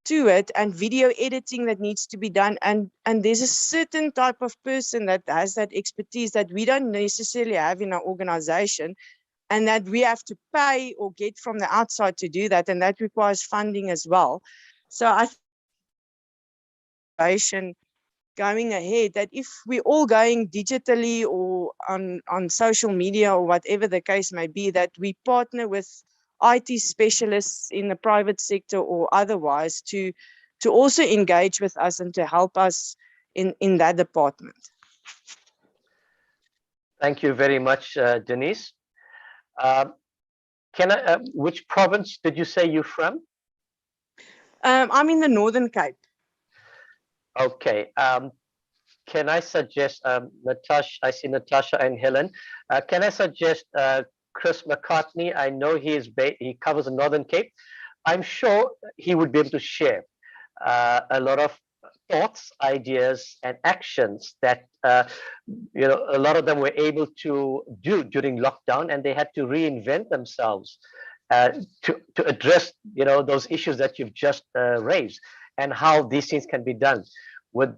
Speaker 19: to it and video editing that needs to be done. And there's a certain type of person that has that expertise that we don't necessarily have in our organization, and that we have to pay or get from the outside to do that. And that requires funding as well. So I think going ahead, that if we're all going digitally or on social media or whatever the case may be, that we partner with IT specialists in the private sector or otherwise to also engage with us and to help us in that department.
Speaker 3: Thank you very much, Denise. Which province did you say you're from?
Speaker 19: I'm in the Northern Cape.
Speaker 3: Okay. Can I suggest, Natasha, I see Natasha and Helen. Can I suggest Chris McCartney? I know he covers the Northern Cape. I'm sure he would be able to share a lot of thoughts, ideas, and actions that a lot of them were able to do during lockdown, and they had to reinvent themselves to address those issues that you've just raised, and how these things can be done with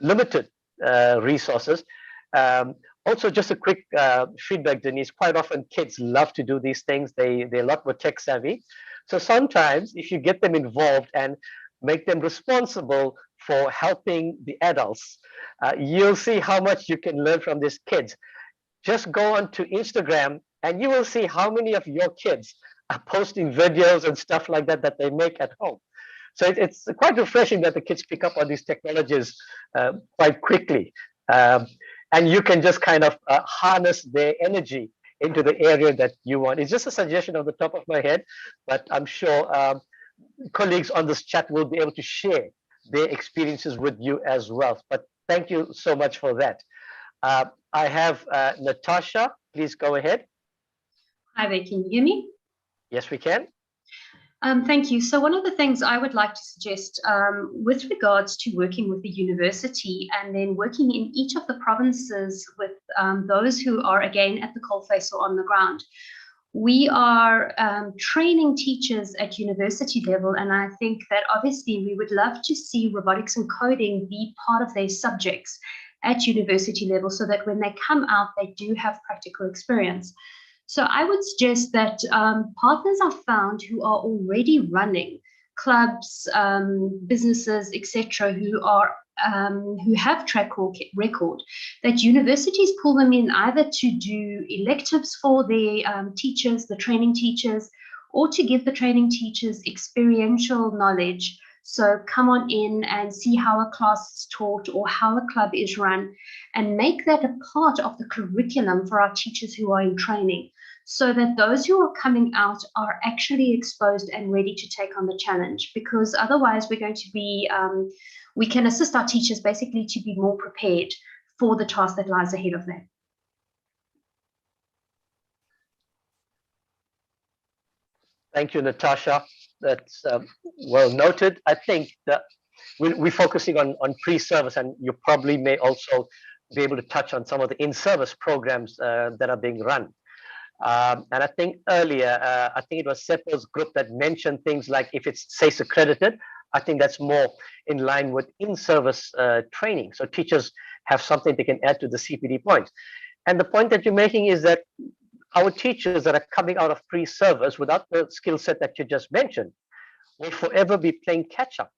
Speaker 3: limited resources. Also, just a quick feedback, Denise. Quite often, kids love to do these things. They're a lot more tech savvy. So sometimes, if you get them involved and make them responsible for helping the adults, you'll see how much you can learn from these kids. Just go onto Instagram, and you will see how many of your kids are posting videos and stuff like that that they make at home. So it's quite refreshing that the kids pick up on these technologies quite quickly. And you can just kind of harness their energy into the area that you want. It's just a suggestion off the top of my head, but I'm sure colleagues on this chat will be able to share their experiences with you as well. But thank you so much for that. I have Natasha, please go ahead.
Speaker 13: Hi there, can you hear me?
Speaker 3: Yes, we can.
Speaker 13: Thank you. So one of the things I would like to suggest with regards to working with the university and then working in each of the provinces with those who are again at the coalface or on the ground, We are training teachers at university level, and I think that obviously we would love to see robotics and coding be part of their subjects at university level, so that when they come out, they do have practical experience. So I would suggest that partners are found who are already running clubs, businesses, etc., who have track record, that universities pull them in either to do electives for the teachers, the training teachers, or to give the training teachers experiential knowledge. So come on in and see how a class is taught or how a club is run, and make that a part of the curriculum for our teachers who are in training, so that those who are coming out are actually exposed and ready to take on the challenge. Because otherwise we're going to be, we can assist our teachers basically to be more prepared for the task that lies ahead of them.
Speaker 3: Thank you, Natasha. That's well noted. I think that we're focusing on pre-service, and you probably may also be able to touch on some of the in-service programs that are being run. And I think earlier, I think it was Seppo's group that mentioned things like if it's SACE accredited, I think that's more in line with in-service training. So teachers have something they can add to the CPD points. And the point that you're making is that our teachers that are coming out of pre-service without the skill set that you just mentioned will forever be playing catch up,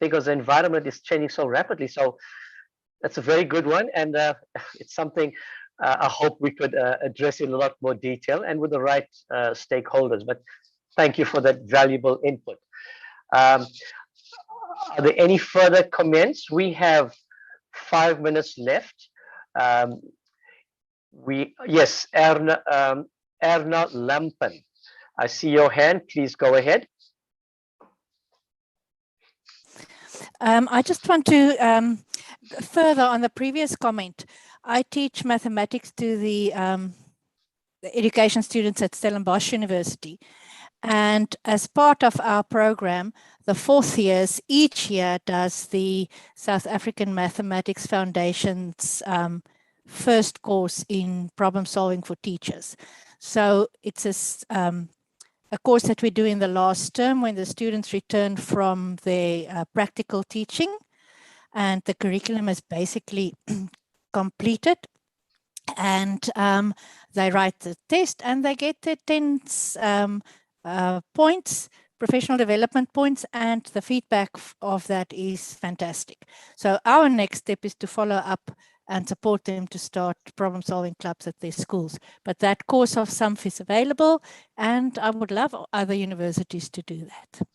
Speaker 3: because the environment is changing so rapidly. So that's a very good one. And it's something I hope we could address in a lot more detail and with the right stakeholders. But thank you for that valuable input. Are there any further comments? We have 5 minutes left. Yes, Erna Lampen, I see your hand. Please go ahead.
Speaker 20: I just want to further on the previous comment. I teach mathematics to the education students at Stellenbosch University. And as part of our program, the fourth years each year does the South African Mathematics Foundation's first course in problem solving for teachers. So it's a course that we do in the last term when the students return from their practical teaching, and the curriculum is basically completed, and they write the test and they get their 10 points, professional development points, and the feedback of that is fantastic. So our next step is to follow up and support them to start problem solving clubs at their schools. But that course of SUMF is available, and I would love other universities to do that.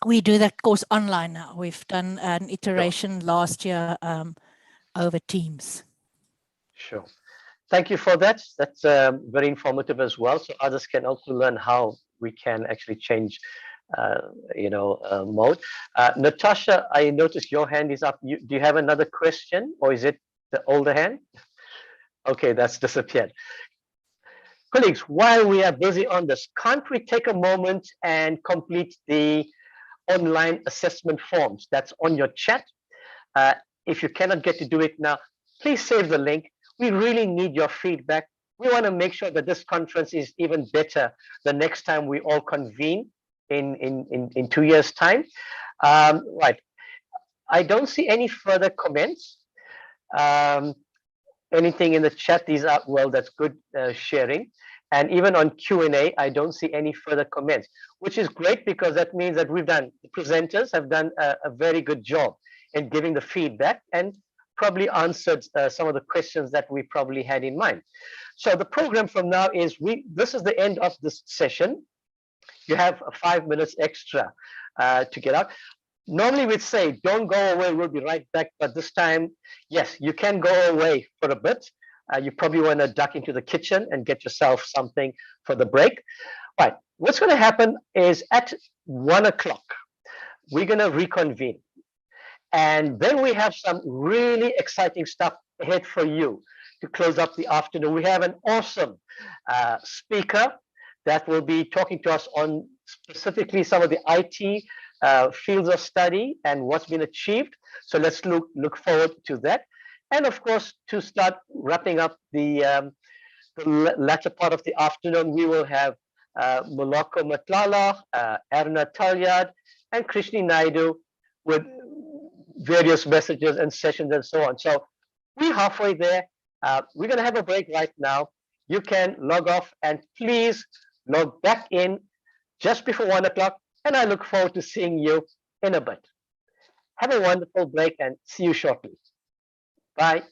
Speaker 20: We do that course online now. We've done an iteration last year over Teams.
Speaker 3: Sure. Thank you for that. That's very informative as well. So others can also learn how we can actually change mode. Natasha, I noticed your hand is up. Do you have another question, or is it the older hand? Okay, that's disappeared. Colleagues, while we are busy on this, can't we take a moment and complete the online assessment forms that's on your chat? If you cannot get to do it now, please save the link. We really need your feedback. We want to make sure that this conference is even better the next time we all convene in 2 years' time. Right. I don't see any further comments. Anything in the chat? These are, well, that's good sharing. And even on Q&A, I don't see any further comments, which is great, because that means that the presenters have done a very good job in giving the feedback and probably answered some of the questions that we probably had in mind. So the program from now is, this is the end of this session. You have 5 minutes extra to get out. Normally we'd say, don't go away, we'll be right back. But this time, yes, you can go away for a bit. You probably want to duck into the kitchen and get yourself something for the break. Right, what's going to happen is at 1 o'clock, we're going to reconvene. And then we have some really exciting stuff ahead for you to close up the afternoon. We have an awesome speaker that will be talking to us on specifically some of the IT fields of study and what's been achieved. So let's look forward to that. And of course, to start wrapping up the the latter part of the afternoon, we will have Moloko Matlala, Erna Talyad, and Krishni Naidu with various messages and sessions and so on. So we're halfway there. We're going to have a break right now. You can log off and please log back in just before 1 o'clock. And I look forward to seeing you in a bit. Have a wonderful break and see you shortly. Bye.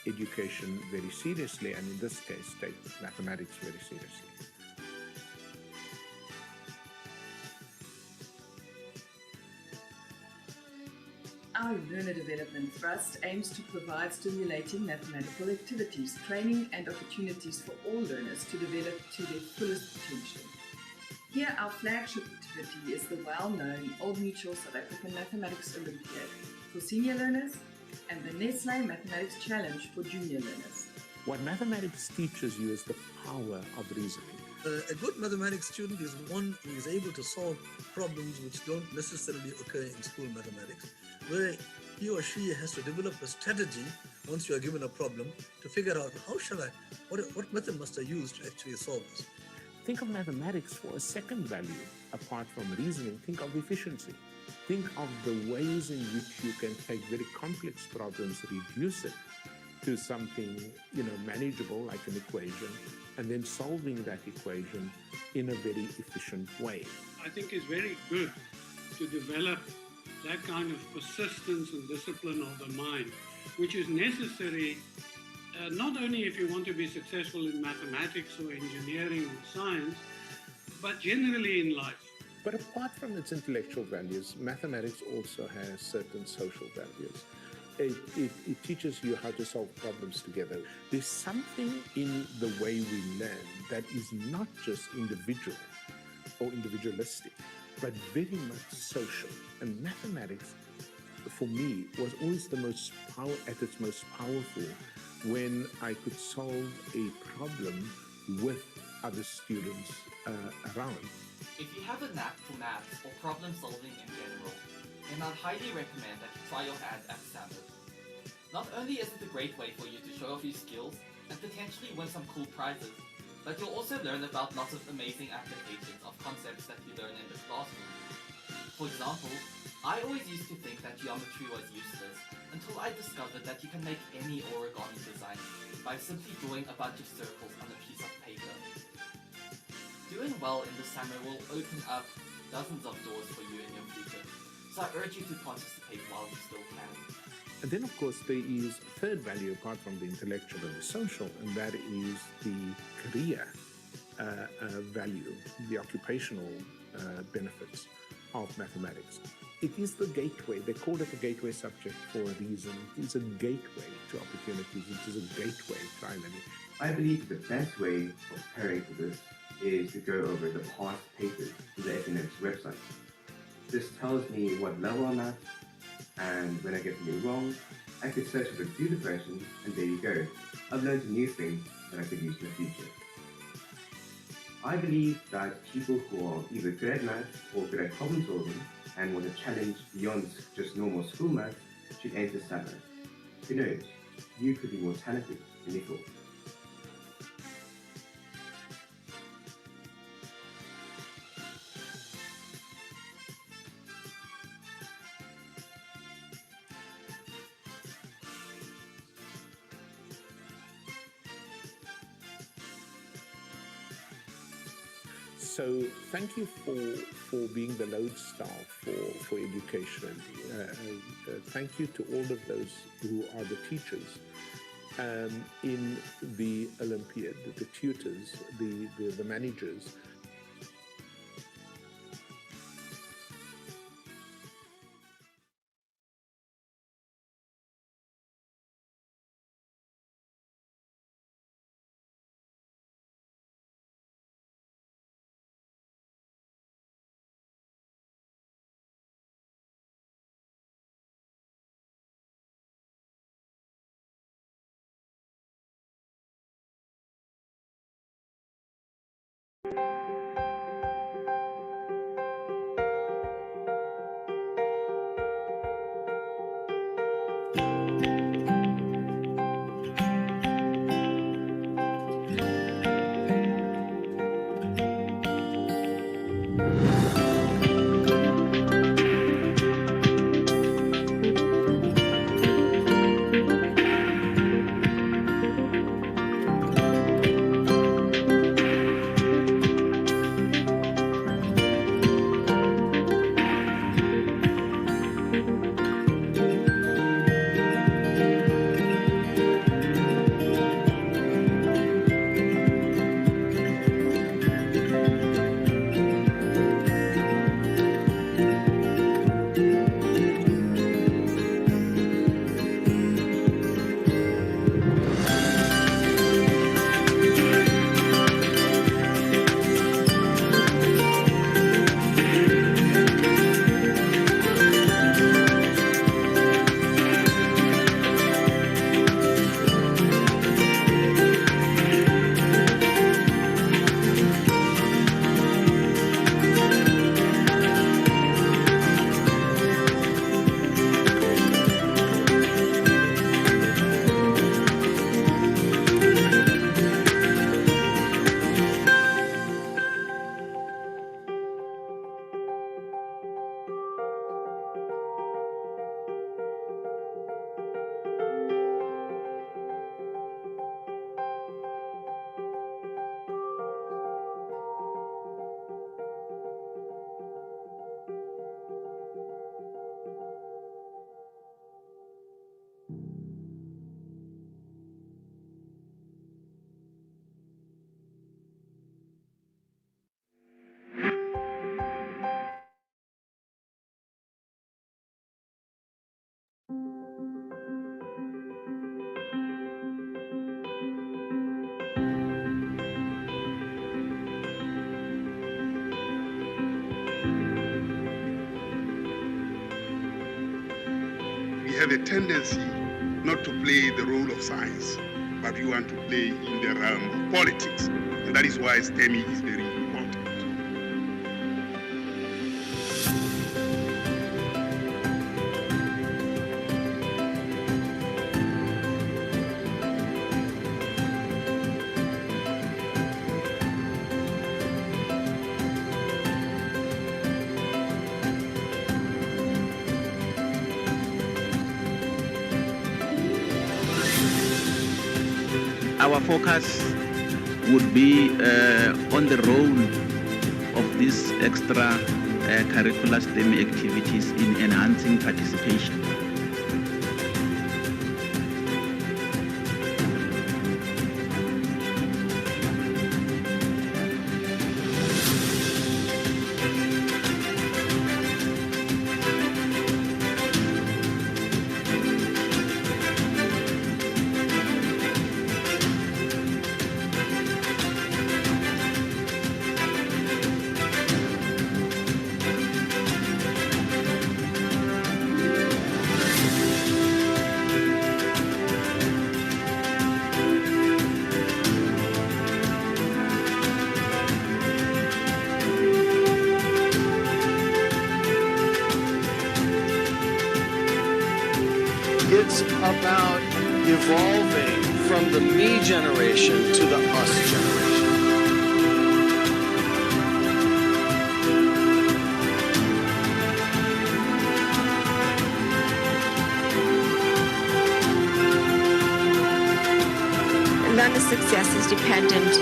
Speaker 21: Education very seriously, and in this case, take mathematics very seriously.
Speaker 22: Our Learner Development Trust aims to provide stimulating mathematical activities, training and opportunities for all learners to develop to their fullest potential. Here, our flagship activity is the well-known Old Mutual South African Mathematics Olympiad for senior learners and the Nestle Mathematics Challenge for junior learners.
Speaker 21: What mathematics teaches you is the power of reasoning.
Speaker 23: A good mathematics student is one who is able to solve problems which don't necessarily occur in school mathematics, where he or she has to develop a strategy once you are given a problem to figure out what method must I use to actually solve this.
Speaker 21: Think of mathematics for a second value. Apart from reasoning, think of efficiency. Think of the ways in which you can take very complex problems, reduce it to something manageable like an equation, and then solving that equation in a very efficient way.
Speaker 24: I think it's very good to develop that kind of persistence and discipline of the mind, which is necessary not only if you want to be successful in mathematics or engineering or science, but generally in life.
Speaker 21: But apart from its intellectual values, mathematics also has certain social values. It teaches you how to solve problems together. There's something in the way we learn that is not just individual or individualistic, but very much social. And mathematics, for me, was always at its most powerful when I could solve a problem with other students around.
Speaker 25: If you have a knack for maths or problem solving in general, then I'd highly recommend that you try your hand at STEMI. Not only is it a great way for you to show off your skills and potentially win some cool prizes, but you'll also learn about lots of amazing applications of concepts that you learn in the classroom. For example, I always used to think that geometry was useless until I discovered that you can make any origami design by simply drawing a bunch of circles on a piece of paper. Doing well in the summer will open up dozens of doors for you in your future, so I urge you to participate while you still can.
Speaker 21: And then, of course, there is a third value apart from the intellectual and the social, and that is the career value, the occupational benefits of mathematics. It is the gateway. They call it a gateway subject for a reason. It is a gateway to opportunities. It is a gateway to learning.
Speaker 26: I believe the best way of preparing for this is to go over the past papers to the academics website. This tells me what level I'm at, and when I get something wrong, I could search for the student version, and there you go. I've learned a new thing that I could use in the future. I believe that people who are either good at math or good at problem solving and want a challenge beyond just normal school math should enter STEMI. Who knows, you could be more talented than you thought.
Speaker 21: So thank you for being the lodestar for education. Thank you to all of those who are the teachers in the Olympiad, the tutors, the managers,
Speaker 1: We have a tendency not to play the role of science, but we want to play in the realm of politics. And that is why STEMI is very important.
Speaker 9: Our focus would be on the role of these extra curricular STEM activities in enhancing participation.
Speaker 2: It's about evolving from the me generation to the us generation.
Speaker 4: Learner success is dependent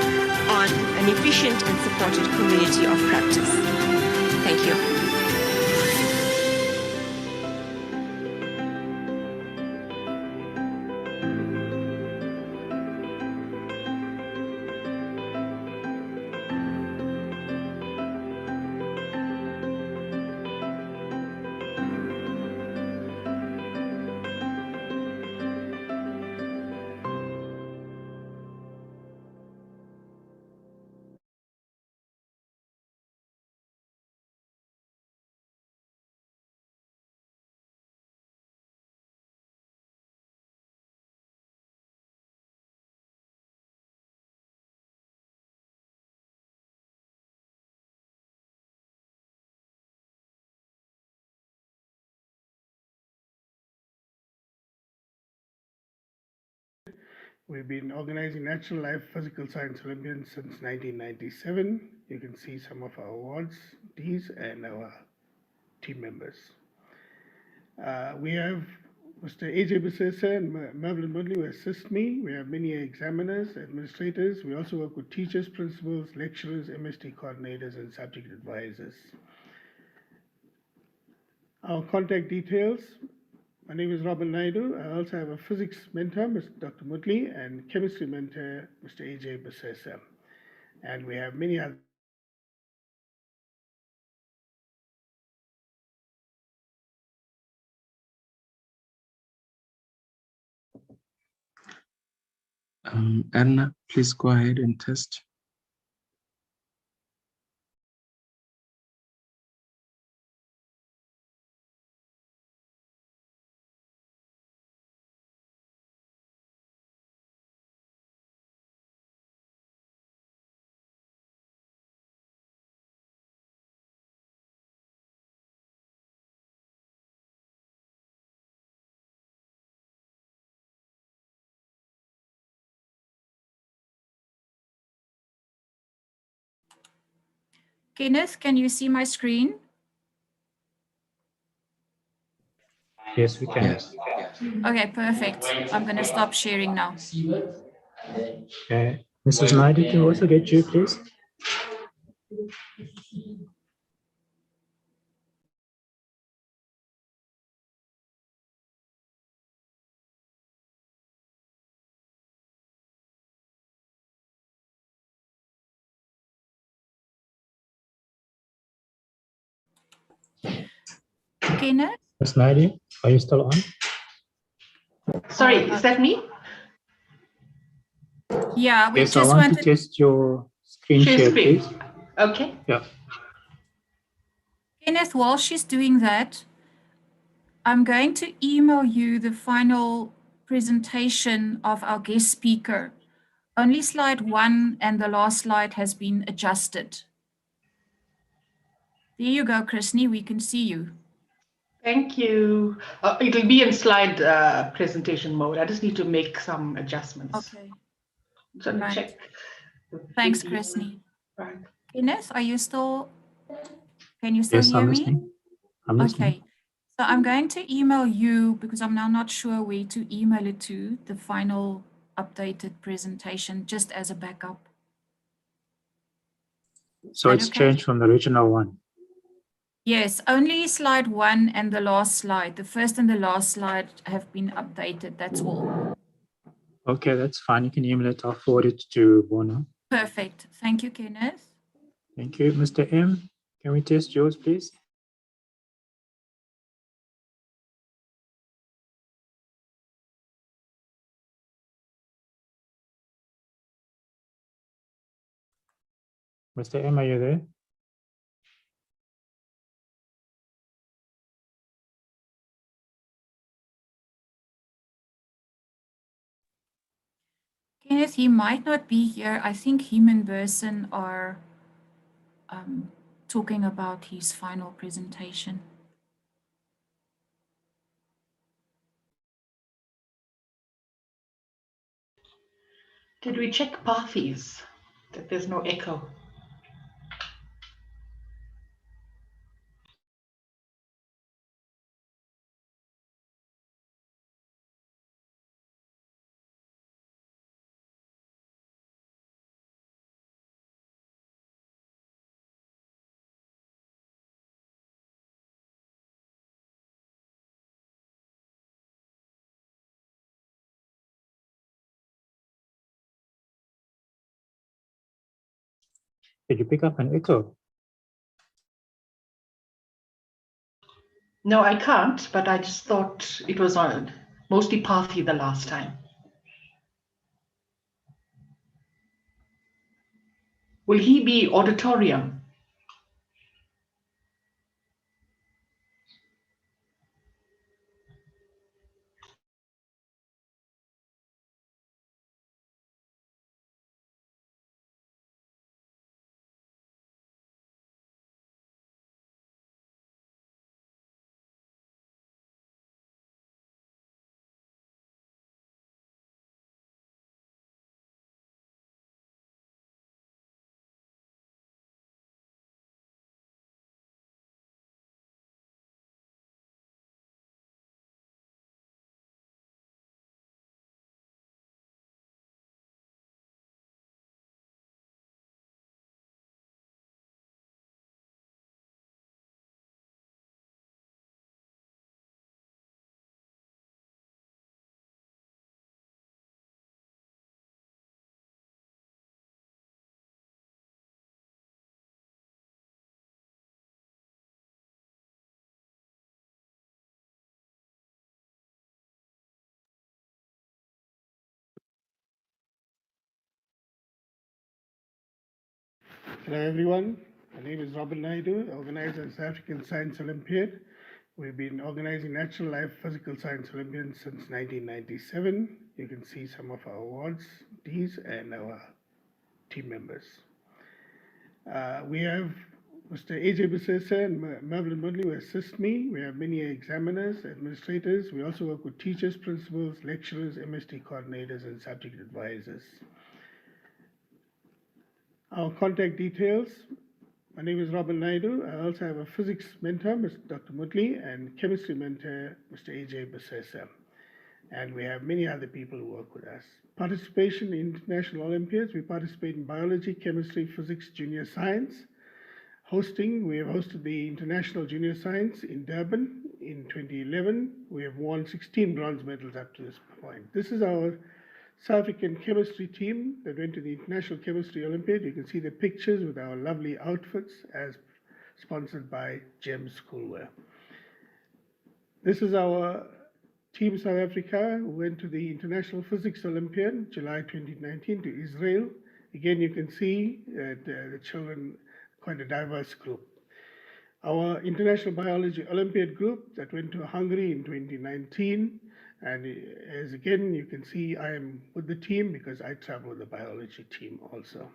Speaker 4: on an efficient and supported community of practice. Thank you.
Speaker 5: We've been organizing Natural Life Physical Science Olympians since 1997. You can see some of our awards, these, and our team members. We have Mr. AJ Besesa and Madeline Woodley who assist me. We have many examiners, administrators. We also work with teachers, principals, lecturers, MST coordinators, and subject advisors. Our contact details. My name is Robin Naidu. I also have a physics mentor, Mr. Dr. Woodley, and chemistry mentor, Mr. AJ Besesa. And we have many other.
Speaker 6: Erna, please go ahead and test.
Speaker 8: Kenneth, can you see my screen?
Speaker 10: Yes, we can.
Speaker 8: Okay, perfect. I'm going to stop sharing now.
Speaker 10: Mrs. Naidu, can we also get you, please?
Speaker 8: Kenneth?
Speaker 10: Ms. Naidu, are you still on?
Speaker 8: Sorry, is that me? Yeah, we
Speaker 10: Yes,
Speaker 8: just
Speaker 10: I want
Speaker 8: wanted
Speaker 10: to test your screen share, please.
Speaker 8: Okay.
Speaker 10: Yeah.
Speaker 8: Kenneth, while she's doing that, I'm going to email you the final presentation of our guest speaker. Only slide 1 and the last slide has been adjusted. There you go, Chrisney, we can see you.
Speaker 11: Thank you. It'll be in slide presentation mode. I just need to make some adjustments.
Speaker 8: Okay.
Speaker 11: So let me
Speaker 8: Right.
Speaker 11: check.
Speaker 8: Thanks, Chrisney.
Speaker 11: Right.
Speaker 8: Kenneth, are you still, can you still
Speaker 10: Yes,
Speaker 8: hear
Speaker 10: I'm
Speaker 8: me?
Speaker 10: listening. I'm listening.
Speaker 8: Okay. So I'm going to email you because I'm now not sure where to email it to, the final updated presentation, just as a backup.
Speaker 10: So
Speaker 8: that
Speaker 10: it's
Speaker 8: okay?
Speaker 10: changed from the original one.
Speaker 8: Yes, only slide 1 and the last slide. The first and the last slide have been updated. That's all.
Speaker 10: Okay, that's fine. You can email it. I'll forward it to Bono.
Speaker 8: Perfect. Thank you, Kenneth.
Speaker 10: Thank you. Mr. M, can we test yours, please? Mr. M, are you there?
Speaker 8: Kenneth, he might not be here. I think him and Burson are talking about his final presentation.
Speaker 11: Did we check Pathies? That there's no echo.
Speaker 10: Did you pick up an echo?
Speaker 11: No, I can't, but I just thought it was on mostly Pathi the last time. Will he be auditorium?
Speaker 5: Hello everyone, my name is Robin Naidu, organizer of the South African Science Olympiad. We've been organizing Natural Life Physical Science Olympiad since 1997. You can see some of our awards, these, and our team members. We have Mr. AJ Busesa and Mervyn Woodley who assist me. We have many examiners, administrators. We also work with teachers, principals, lecturers, MST coordinators, and subject advisors. Our contact details. My name is Robin Naidu. I also have a physics mentor, Mr. Dr. Woodley, and chemistry mentor, Mr. AJ Busesa. And we have many other people who work with us. Participation in international Olympiads. We participate in biology, chemistry, physics, junior science. Hosting, we have hosted the International Junior Science in Durban in 2011. We have won 16 bronze medals up to this point. This is our South African chemistry team that went to the International Chemistry Olympiad. You can see the pictures with our lovely outfits as sponsored by GEM Schoolwear. This is our Team South Africa who went to the International Physics Olympiad, July 2019, to Israel. Again, you can see that the children, quite a diverse group. Our International Biology Olympiad group that went to Hungary in 2019. And as again, you can see I am with the team because I travel with the biology team also.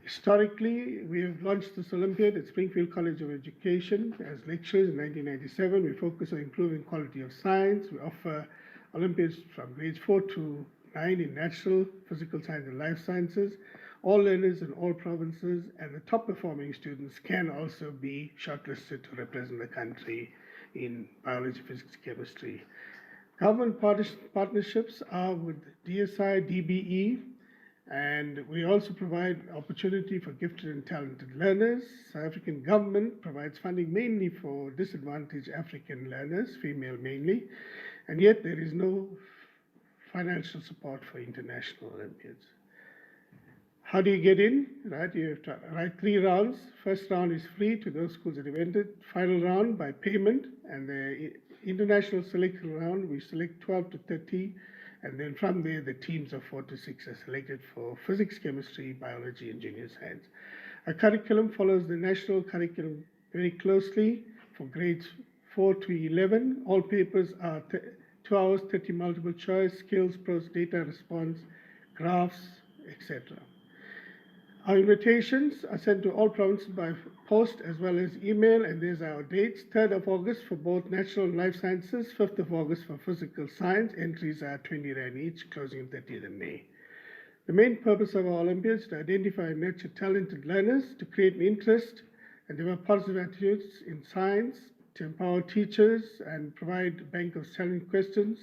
Speaker 5: Historically, we have launched this Olympiad at Springfield College of Education as lecturers in 1997. We focus on improving quality of science. We offer Olympiads from grades 4 to 9 in natural, physical science, and life sciences. All learners in all provinces and the top performing students can also be shortlisted to represent the country in biology, physics, chemistry. Government partnerships are with DSI, DBE, and we also provide opportunity for gifted and talented learners. South African government provides funding mainly for disadvantaged African learners, female mainly, and yet there is no financial support for international Olympiads. How do you get in? Right, you have to write 3 rounds. First round is free to those schools that have entered. Final round by payment, and the international selection round, we select 12 to 30, and then from there, the teams of 4 to 6 are selected for physics, chemistry, biology, and junior science. Our curriculum follows the national curriculum very closely for grades 4 to 11. All papers are 2 hours, 30 multiple choice, skills, prose, data response, graphs, etc. Our invitations are sent to all provinces by post as well as email, and there's our dates. 3rd of August for both natural and life sciences, 5th of August for physical science. Entries are 20 Rand each, closing 30th of May. The main purpose of our Olympiads is to identify and nurture talented learners, to create an interest and develop positive attitudes in science, to empower teachers and provide a bank of challenging questions,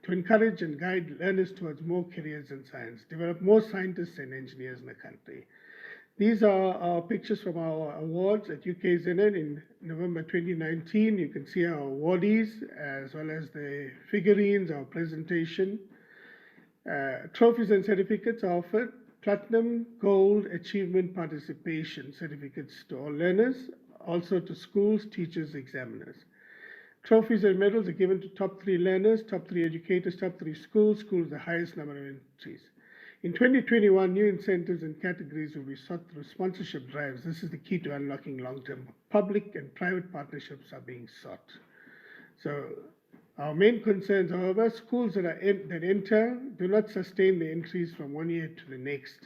Speaker 5: to encourage and guide learners towards more careers in science, develop more scientists and engineers in the country. These are our pictures from our awards at UKZN in November 2019. You can see our awardees as well as the figurines, our presentation. Trophies and certificates are offered. Platinum, gold, achievement, participation certificates to all learners, also to schools, teachers, examiners. Trophies and medals are given to top 3 learners, top 3 educators, top 3 schools with the highest number of entries. In 2021, new incentives and categories will be sought through sponsorship drives. This is the key to unlocking long-term public and private partnerships are being sought. So our main concerns, however, schools that enter do not sustain the entries from one year to the next.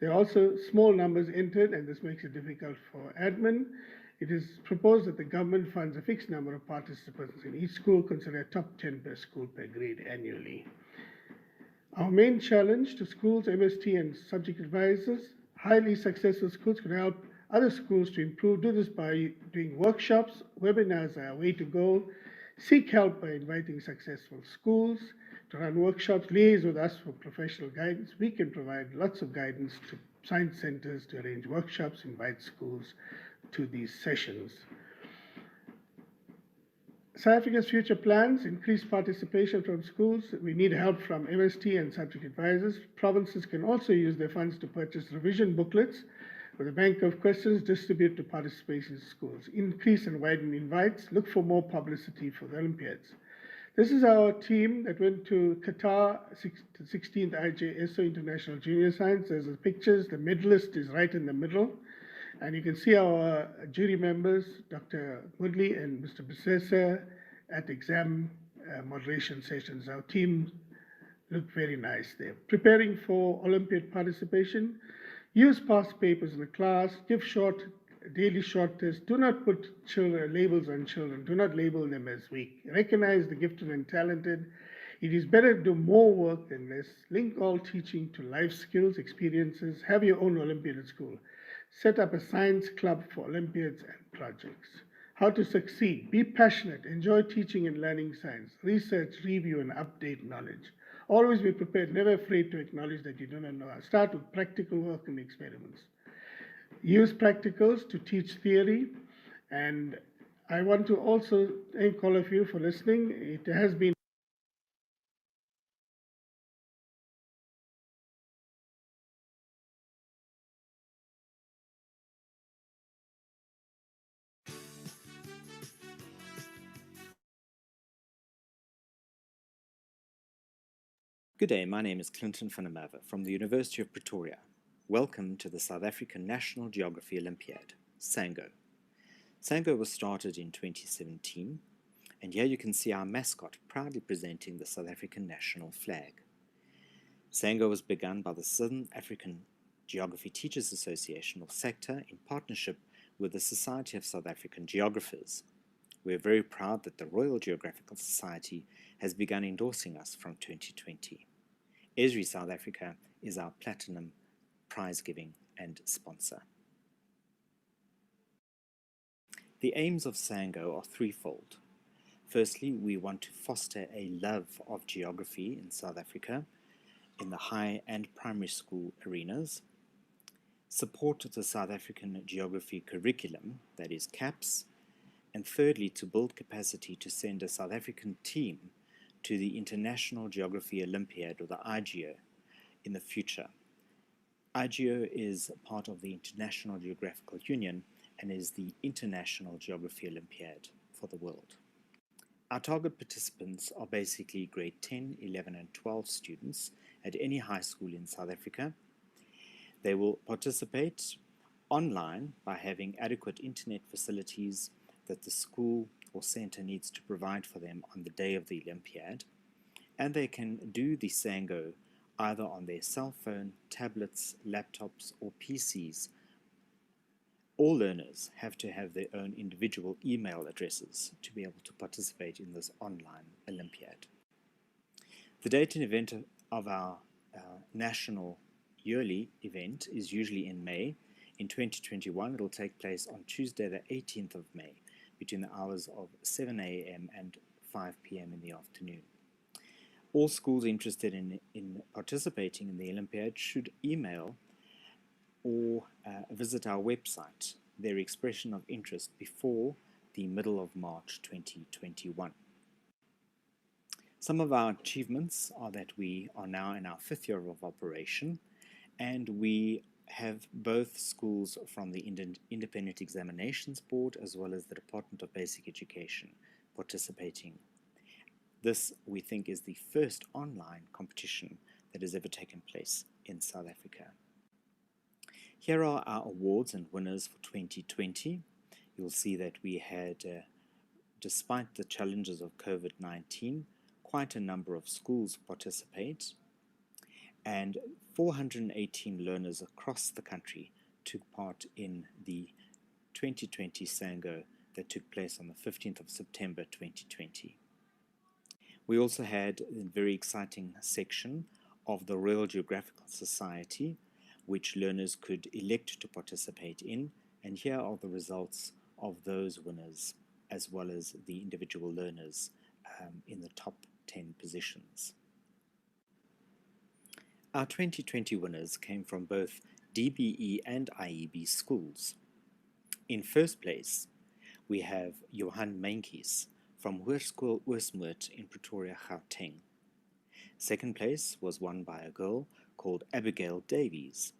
Speaker 5: There are also small numbers entered, and this makes it difficult for admin. It is proposed that the government funds a fixed number of participants in each school, consider a top 10 per school per grade annually. Our main challenge to schools, MST, and subject advisors, highly successful schools could help other schools to improve. Do this by doing workshops. Webinars are a way to go. Seek help by inviting successful schools to run workshops. Liaise with us for professional guidance. We can provide lots of guidance to science centers to arrange workshops, invite schools to these sessions. South Africa's future plans, increased participation from schools. We need help from MST and subject advisors. Provinces can also use their funds to purchase revision booklets with a bank of questions distributed to participation schools. Increase and widen invites. Look for more publicity for the Olympiads. This is our team that went to Qatar, 16th IJSO International Junior Science. There's the pictures. The medalist is right in the middle. And you can see our jury members, Dr. Woodley and Mr. Besesa, at exam moderation sessions. Our team looked very nice there. Preparing for Olympiad participation, use past papers in the class, give daily short tests. Do not put labels on children. Do not label them as weak. Recognize the gifted and talented. It is better to do more work than less. Link all teaching to life skills, experiences. Have your own Olympiad at school. Set up a science club for Olympiads and projects. How to succeed. Be passionate. Enjoy teaching and learning science. Research, review, and update knowledge. Always be prepared. Never afraid to acknowledge that you do not know. Start with practical work and experiments. Use practicals to teach theory. And I want to also thank all of you for listening. It has been
Speaker 7: Good day, my name is Clinton van der Merwe from the University of Pretoria. Welcome to the South African National Geography Olympiad, SANGO. SANGO was started in 2017, and here you can see our mascot proudly presenting the South African national flag. SANGO was begun by the Southern African Geography Teachers Association, or SACTA, in partnership with the Society of South African Geographers. We are very proud that the Royal Geographical Society has begun endorsing us from 2020. Esri South Africa is our platinum prize giving and sponsor. The aims of SANGO are threefold. Firstly, we want to foster a love of geography in South Africa in the high and primary school arenas, support the South African Geography Curriculum, that is CAPS, and thirdly, to build capacity to send a South African team to the International Geography Olympiad, or the IGO, in the future. IGO is part of the International Geographical Union and is the International Geography Olympiad for the world. Our target participants are basically grade 10, 11 and 12 students at any high school in South Africa. They will participate online by having adequate internet facilities that the school or center needs to provide for them on the day of the Olympiad, and they can do the SANGO either on their cell phone, tablets, laptops or PCs. All learners have to have their own individual email addresses to be able to participate in this online Olympiad. The date and event of our national yearly event is usually in May. In 2021, it will take place on Tuesday the 18th of May between the hours of 7 a.m. and 5 p.m. in the afternoon. All schools interested in participating in the Olympiad should email or visit our website their expression of interest before the middle of March 2021. Some of our achievements are that we are now in our 5th year of operation, and we have both schools from the Independent Examinations Board as well as the Department of Basic Education participating. This, we think, is the first online competition that has ever taken place in South Africa. Here are our awards and winners for 2020. You'll see that we had, despite the challenges of COVID-19, quite a number of schools participate, and 418 learners across the country took part in the 2020 SANGO that took place on the 15th of September 2020. We also had a very exciting section of the Royal Geographical Society, which learners could elect to participate in, and here are the results of those winners, as well as the individual learners in the top 10 positions. Our 2020 winners came from both DBE and IEB schools. In first place, we have Johan Meintjes from Hoërskool Oosmoed in Pretoria, Gauteng. Second place was won by a girl called Abigail Davies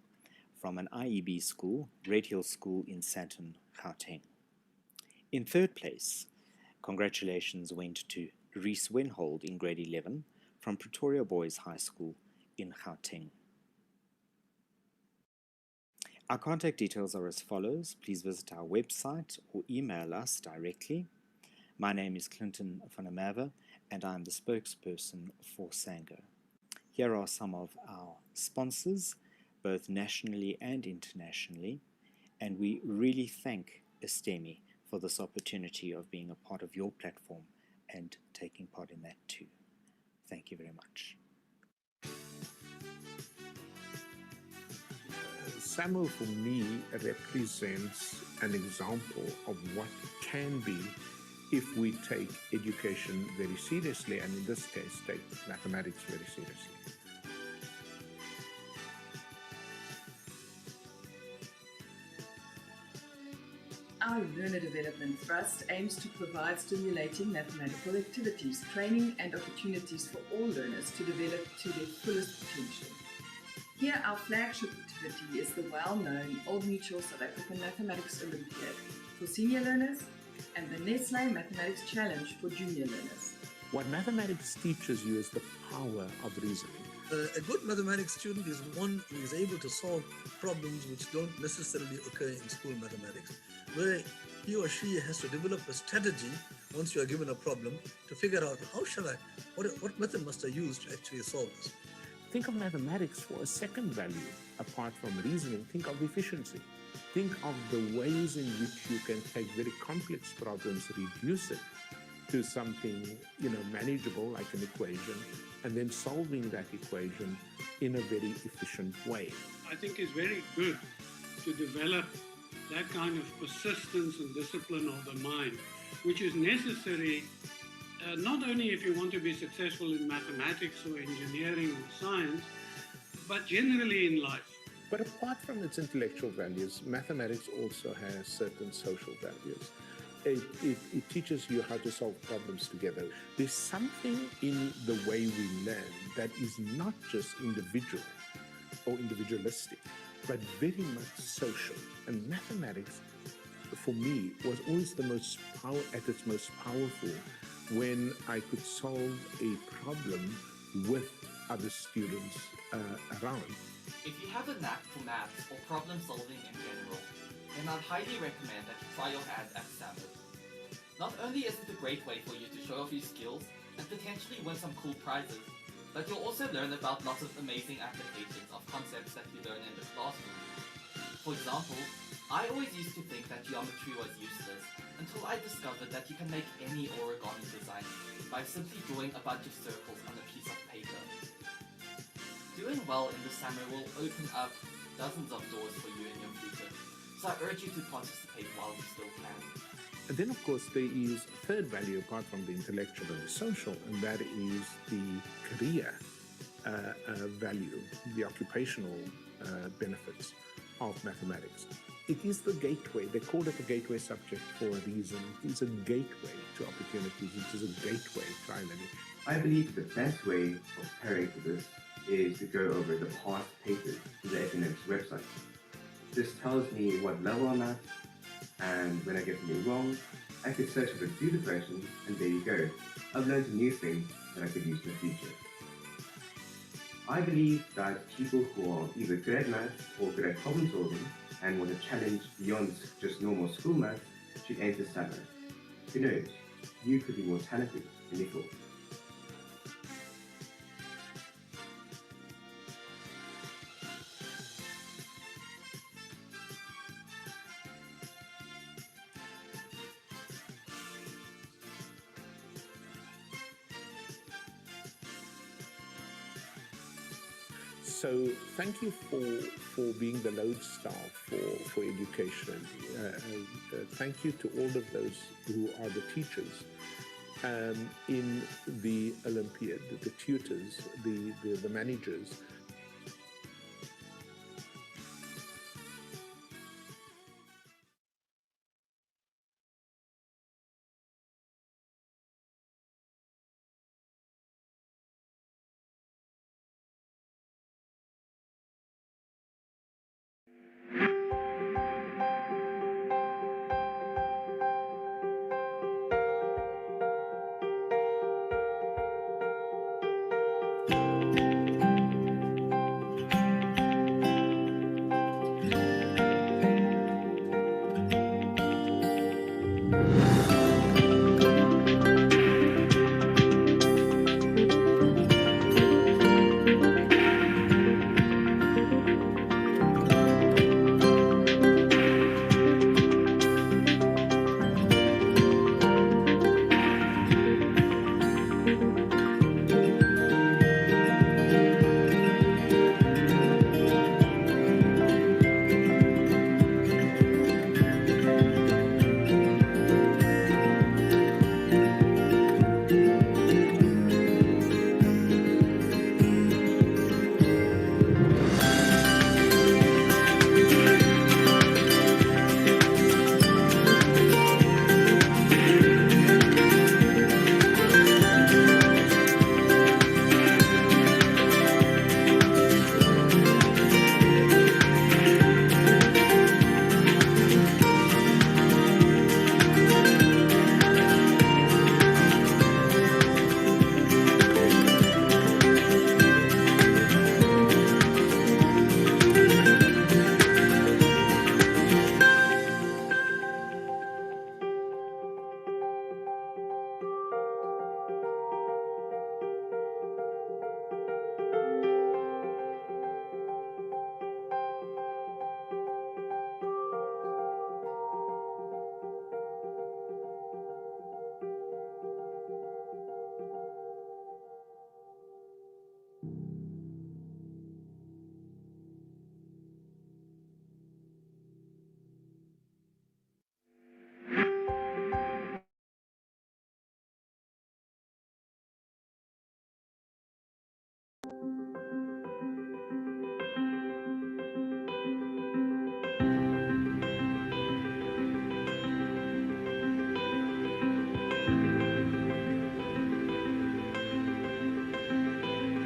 Speaker 7: from an IEB school, Red Hill School in Sandton, Gauteng. In third place, congratulations went to Reese Wenhold in grade 11 from Pretoria Boys High School in Gauteng. Our contact details are as follows. Please visit our website or email us directly. My name is Clinton van der Merwe, and I'm the spokesperson for SANGO. Here are some of our sponsors, both nationally and internationally, and we really thank STEMI for this opportunity of being a part of your platform and taking part in that too. Thank you very much.
Speaker 21: SAMO for me represents an example of what can be if we take education very seriously, and in this case, take mathematics very seriously.
Speaker 22: Our Learner Development Thrust aims to provide stimulating mathematical activities, training and opportunities for all learners to develop to their fullest potential. Here, our flagship activity is the well-known Old Mutual South African Mathematics Olympiad for senior learners and the Nestle Mathematics Challenge for junior learners.
Speaker 21: What mathematics teaches you is the power of reasoning.
Speaker 23: A good mathematics student is one who is able to solve problems which don't necessarily occur in school mathematics, where he or she has to develop a strategy once you are given a problem to figure out what method must I use to actually solve this.
Speaker 21: Think of mathematics for a second value. Apart from reasoning, think of efficiency. Think of the ways in which you can take very complex problems, reduce it to something manageable like an equation, and then solving that equation in a very efficient way.
Speaker 24: I think it's very good to develop that kind of persistence and discipline of the mind, which is necessary not only if you want to be successful in mathematics or engineering or science, but generally in life.
Speaker 21: But apart from its intellectual values, mathematics also has certain social values. It teaches you how to solve problems together. There's something in the way we learn that is not just individual or individualistic, but very much social. And mathematics, for me, was always at its most powerful when I could solve a problem with other students around.
Speaker 25: If you have a knack for maths or problem solving in general, then I'd highly recommend that you try your hand at SAMO. Not only is it a great way for you to show off your skills and potentially win some cool prizes, but you'll also learn about lots of amazing applications of concepts that you learn in the classroom. For example, I always used to think that geometry was useless until I discovered that you can make any origami design by simply drawing a bunch of circles on a piece of paper. Doing well in the SAMO will open up dozens of doors for you in your future, so I urge you to participate while you still can.
Speaker 21: And then, of course, there is a third value apart from the intellectual and the social, and that is the career value, the occupational benefits of mathematics. It is the gateway. They call it a gateway subject for a reason. It is a gateway to opportunities. It is a gateway to learning.
Speaker 26: I believe the best way of preparing for this is to go over the past papers to the academics website. This tells me what level I'm at, and when I get something wrong, I could search for the due questions, and there you go. I've learned a new thing that I could use in the future. I believe that people who are either good at maths or good at problem solving and want a challenge beyond just normal school maths should enter SAMO. Who knows, you could be more talented than you thought.
Speaker 21: So thank you for being the lodestar for education. Thank you to all of those who are the teachers in the Olympiad, the tutors, the managers.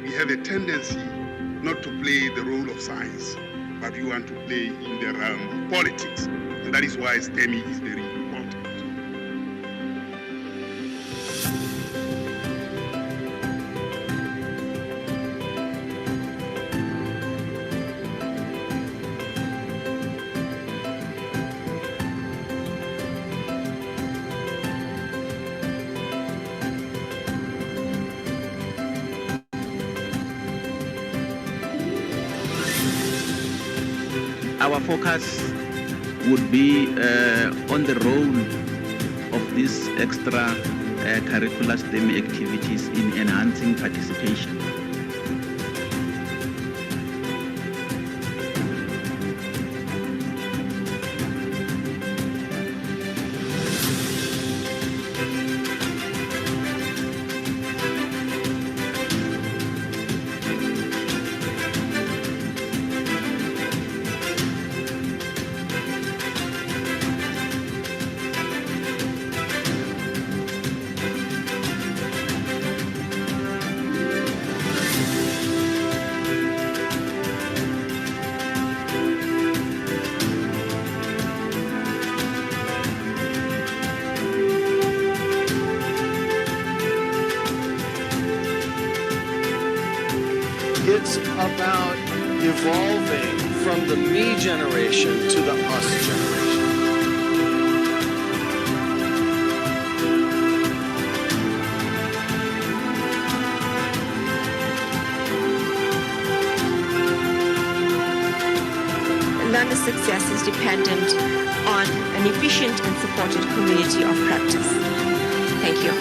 Speaker 1: We have a tendency not to play the role of science, but we want to play in the realm of politics. And that is why STEMI is very important.
Speaker 9: Our focus would be on the role of these extra curricular STEM activities in enhancing participation.
Speaker 2: It's about evolving from the me generation to the us generation.
Speaker 4: Learner success is dependent on an efficient and supported community of practice. Thank you.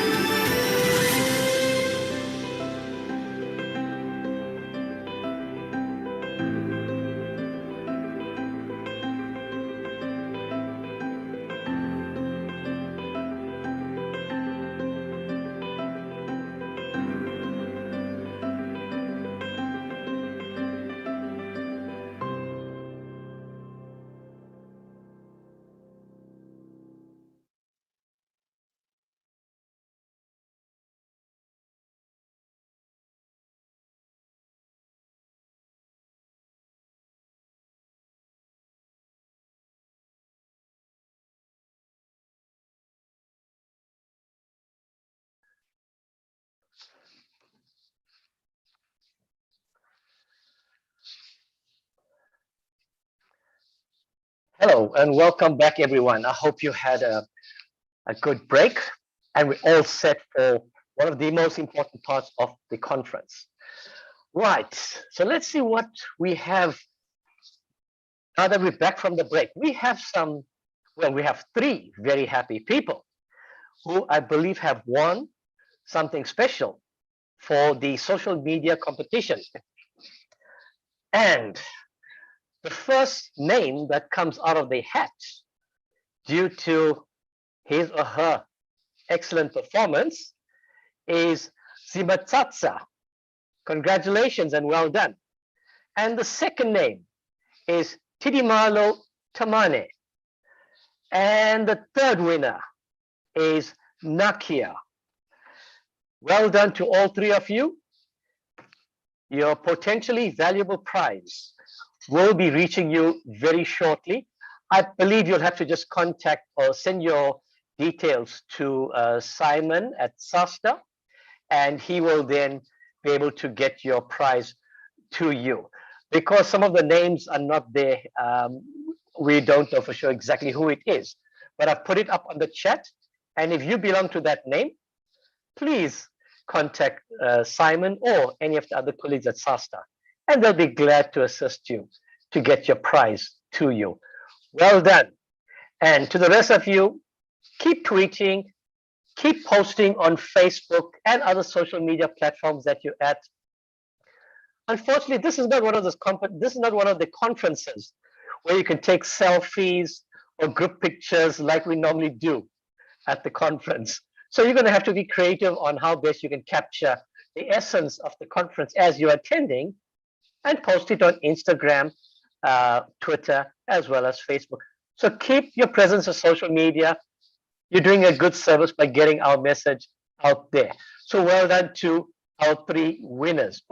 Speaker 3: Hello and welcome back, everyone. I hope you had a a good break, and we're all set for one of the most important parts of the conference. Right, so let's see what we have now that we're back from the break. We have we have 3 very happy people who I believe have won something special for the social media competition. And the first name that comes out of the hat due to his or her excellent performance is Zimatsatsa. Congratulations and well done. And the second name is Tidimalo Tamane. And the third winner is Nakia. Well done to all 3 of you. Your potentially valuable prize will be reaching you very shortly. I believe you'll have to just contact or send your details to Simon at SASTA, and he will then be able to get your prize to you. Because some of the names are not there, we don't know for sure exactly who it is. But I've put it up on the chat, and if you belong to that name, please contact Simon or any of the other colleagues at SASTA, and they'll be glad to assist you to get your prize to you. Well done. And to the rest of you, keep tweeting, keep posting on Facebook and other social media platforms that you're at. Unfortunately, this is not one of the conferences where you can take selfies or group pictures like we normally do at the conference. So you're going to have to be creative on how best you can capture the essence of the conference as you're attending and post it on Instagram, Twitter, as well as Facebook. So keep your presence on social media. You're doing a good service by getting our message out there. So well done to our 3 winners.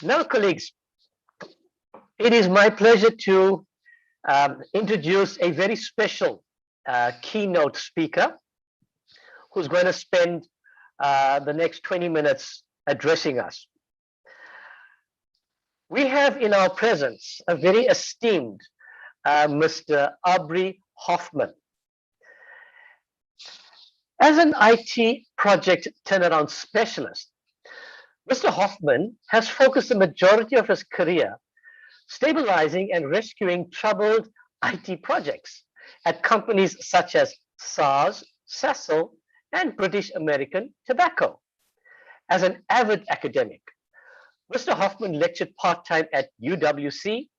Speaker 3: Now, colleagues, it is my pleasure to introduce a very special keynote speaker who's going to spend the next 20 minutes addressing us. We have in our presence a very esteemed Mr. Aubrey Hoffman. As an IT project turnaround specialist, Mr. Hoffman has focused the majority of his career stabilizing and rescuing troubled IT projects at companies such as SARS, Cecil, and British American Tobacco. As an avid academic, Mr. Hoffman lectured part-time at UWC,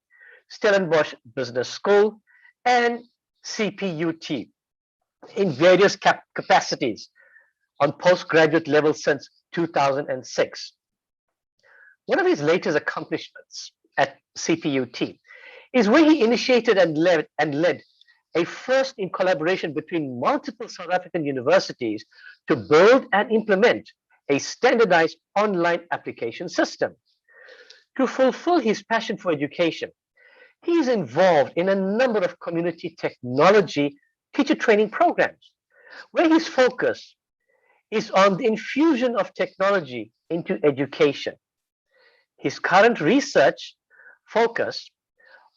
Speaker 3: Stellenbosch Business School, and CPUT in various capacities on postgraduate level since 2006. One of his latest accomplishments at CPUT is where he initiated and led a first in collaboration between multiple South African universities to build and implement a standardized online application system. To fulfill his passion for education, he is involved in a number of community technology teacher training programs, where his focus is on the infusion of technology into education. His current research focus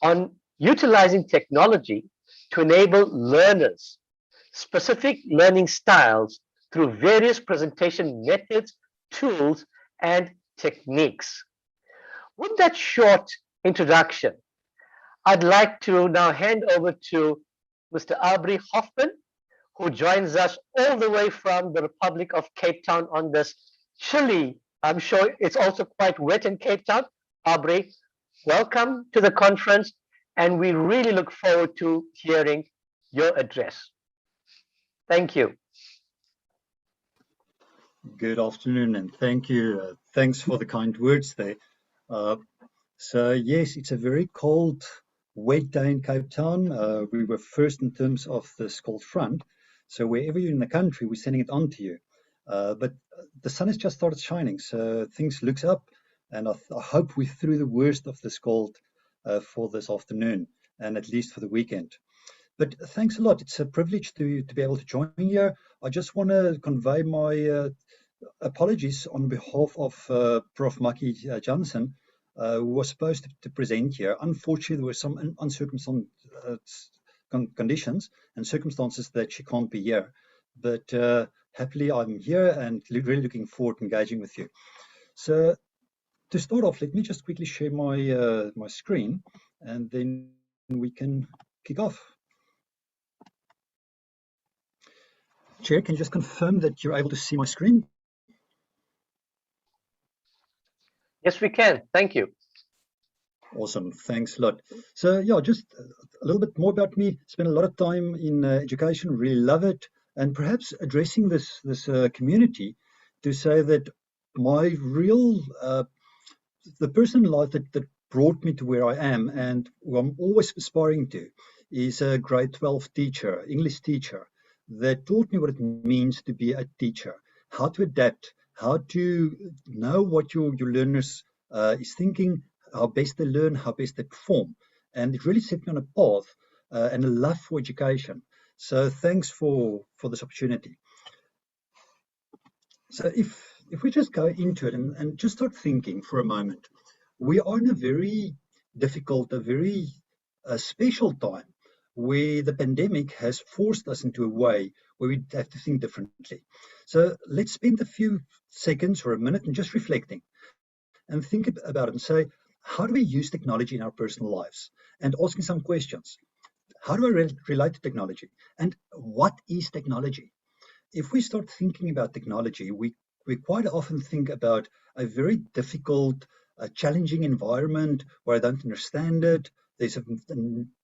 Speaker 3: on utilizing technology to enable learners specific learning styles through various presentation methods, tools, and techniques. With that short introduction, I'd like to now hand over to Mr. Aubrey Hoffman, who joins us all the way from the Republic of Cape Town on this chilly, I'm sure it's also quite wet in Cape Town. Aubrey, welcome to the conference, and we really look forward to hearing your address. Thank you.
Speaker 12: Good afternoon, and thank you. Thanks for the kind words there. So yes, it's a very cold, wet day in Cape Town. We were first in terms of this cold front. So wherever you're in the country, we're sending it on to you. But the sun has just started shining, so things looks up, and I hope we're through the worst of this cold for this afternoon, and at least for the weekend. But thanks a lot. It's a privilege to be able to join here. I just want to convey my apologies on behalf of Prof. Maki Johnson, who was supposed to present here. Unfortunately, there were some conditions and circumstances that she can't be here. But happily, I'm here and really looking forward to engaging with you. So to start off, let me just quickly share my my screen, and then we can kick off. Chair, can you just confirm that you're able to see my screen?
Speaker 3: Yes, we can. Thank you.
Speaker 12: Awesome. Thanks a lot. So yeah, just a little bit more about me. Spent a lot of time in education, really love it, and perhaps addressing this community to say that my real the person in life that brought me to where I am and who I'm always aspiring to is a grade 12 teacher, English teacher, that taught me what it means to be a teacher, how to adapt, how to know what your learners is thinking, how best they learn, how best they perform. And it really set me on a path and a love for education. So thanks for this opportunity. So if we just go into it and just start thinking for a moment, we are in a very difficult, a very special time where the pandemic has forced us into a way where we have to think differently. So let's spend a few seconds or a minute and just reflecting and think about it and say, how do we use technology in our personal lives? And asking some questions. How do I relate to technology? And what is technology? If we start thinking about technology, we quite often think about a very difficult, challenging environment where I don't understand it. There's a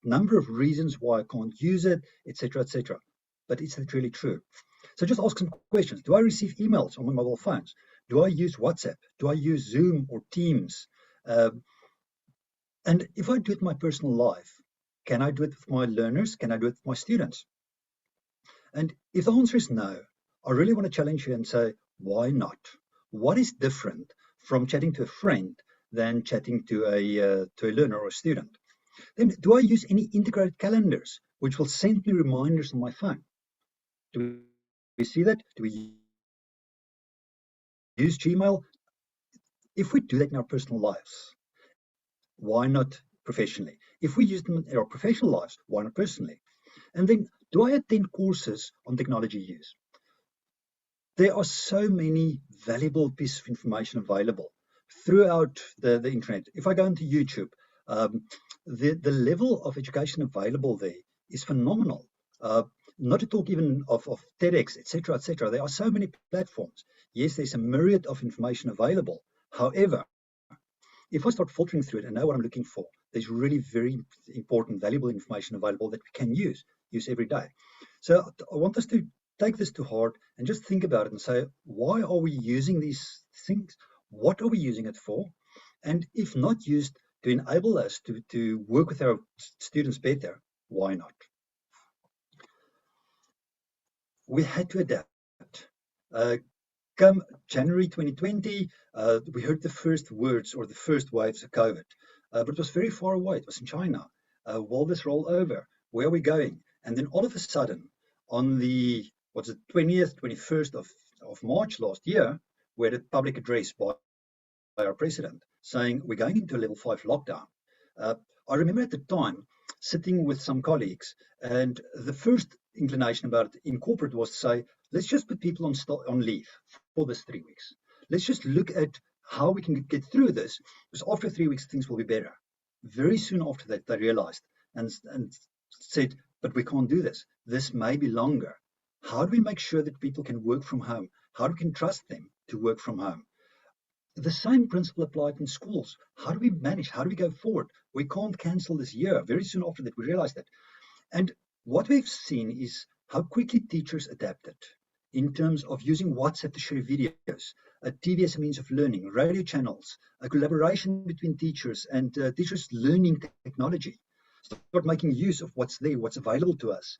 Speaker 12: number of reasons why I can't use it, etc., etc. But is that really true? So just ask some questions. Do I receive emails on my mobile phones? Do I use WhatsApp? Do I use Zoom or Teams? And if I do it in my personal life, can I do it with my learners? Can I do it with my students? And if the answer is no, I really want to challenge you and say, why not? What is different from chatting to a friend than chatting to a learner or a student? Then do I use any integrated calendars which will send me reminders on my phone? Do we see that? Do we use Gmail? If we do that in our personal lives, why not professionally? If we use them in our professional lives, why not personally? And then, do I attend courses on technology use? There are so many valuable pieces of information available throughout the internet. If I go into YouTube, the level of education available there is phenomenal. Not to talk even of TEDx, etc., etc. There are so many platforms. Yes, there's a myriad of information available. However, if I start filtering through it and know what I'm looking for, there's really very important, valuable information available that we can use every day. So I want us to take this to heart and just think about it and say, why are we using these things? What are we using it for? And if not used to enable us to work with our students better, why not? We had to adapt. Come January 2020, we heard the first words or the first waves of COVID, but it was very far away. It was in China. Will this roll over? Where are we going? And then all of a sudden, on the 20th, 21st of March last year, we had a public address by our president saying we're going into a level 5 lockdown. I remember at the time sitting with some colleagues, and the first inclination about it in corporate was to say, let's just put people on leave for this 3 weeks. Let's just look at how we can get through this, because after 3 weeks, things will be better. Very soon after that, they realized and said, but we can't do this. This may be longer. How do we make sure that people can work from home? How do we can trust them to work from home? The same principle applied in schools. How do we manage? How do we go forward? We can't cancel this year. Very soon after that, we realized that. And what we've seen is how quickly teachers adapted in terms of using WhatsApp to share videos, TV as a means of learning, radio channels, a collaboration between teachers and teachers learning technology. Start making use of what's there, what's available to us.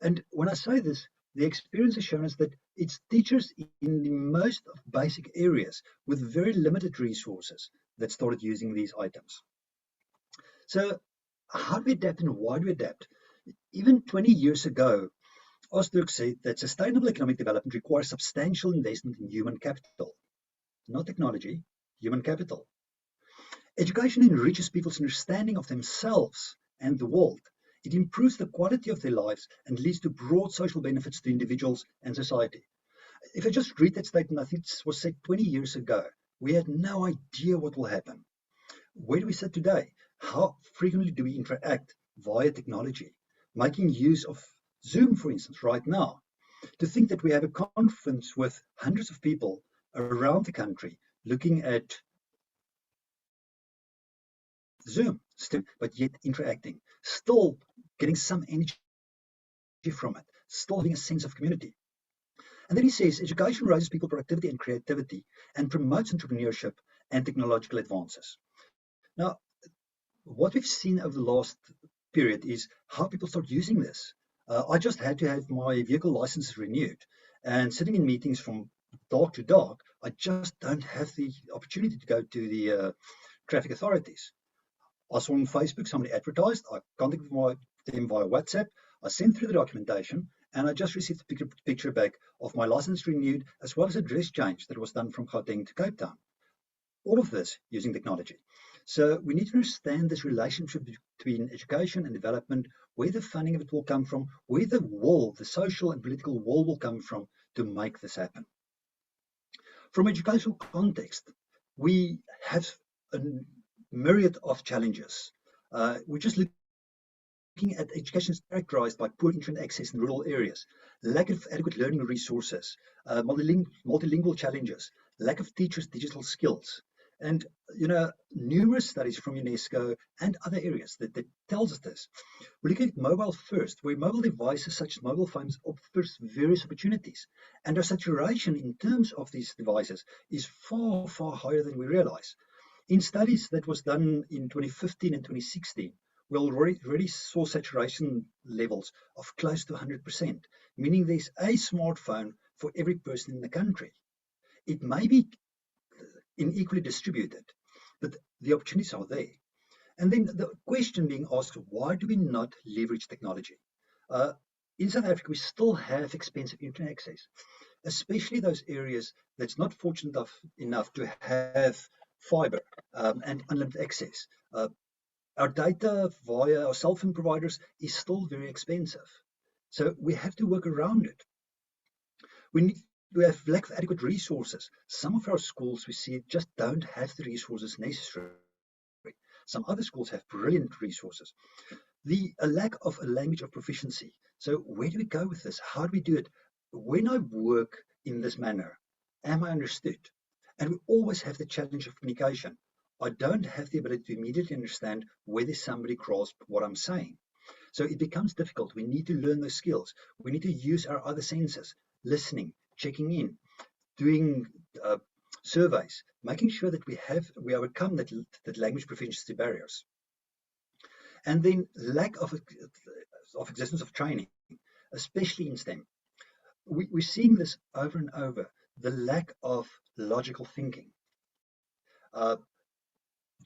Speaker 12: And when I say this, the experience has shown us that it's teachers in the most basic areas with very limited resources that started using these items. So how do we adapt and why do we adapt? Even 20 years ago, Osdurk said that sustainable economic development requires substantial investment in human capital, not technology, human capital. Education enriches people's understanding of themselves and the world. It improves the quality of their lives and leads to broad social benefits to individuals and society. If I just read that statement, I think it was said 20 years ago. We had no idea what will happen. Where do we sit today? How frequently do we interact via technology? Making use of Zoom, for instance, right now. To think that we have a conference with hundreds of people around the country looking at Zoom, but yet interacting, still getting some energy from it, still having a sense of community. And then he says, education raises people's productivity and creativity and promotes entrepreneurship and technological advances. Now, what we've seen over the last period is how people start using this. I just had to have my vehicle license renewed, and sitting in meetings from dark to dark, I just don't have the opportunity to go to the traffic authorities. I saw on Facebook somebody advertised. I contacted them via WhatsApp. I sent through the documentation, and I just received a picture back of my license renewed, as well as a dress change that was done from Gauteng to Cape Town. All of this using technology. So we need to understand this relationship between education and development, where the funding of it will come from, where the will, the social and political will come from to make this happen. From educational context, we have a myriad of challenges. We're just looking at education is characterized by poor internet access in rural areas, lack of adequate learning resources, multilingual challenges, lack of teachers' digital skills. And, numerous studies from UNESCO and other areas that tells us this. We're looking at mobile first, where mobile devices such as mobile phones offers various opportunities. And our saturation in terms of these devices is far, far higher than we realize. In studies that was done in 2015 and 2016, we already saw saturation levels of close to 100%, meaning there's a smartphone for every person in the country. It may be unequally distributed, but the opportunities are there. And then the question being asked, why do we not leverage technology? In South Africa, we still have expensive internet access, especially those areas that's not fortunate enough to have fiber and unlimited access. Our data via our cell phone providers is still very expensive. So we have to work around it. We have lack of adequate resources. Some of our schools we see just don't have the resources necessary. Some other schools have brilliant resources. The lack of a language of proficiency. So where do we go with this? How do we do it? When I work in this manner, am I understood? And we always have the challenge of communication. I don't have the ability to immediately understand whether somebody grasps what I'm saying. So it becomes difficult. We need to learn those skills. We need to use our other senses, listening, checking in, doing surveys, making sure that we overcome that language proficiency barriers. And then lack of existence of training, especially in STEM. We're seeing this over and over, the lack of logical thinking.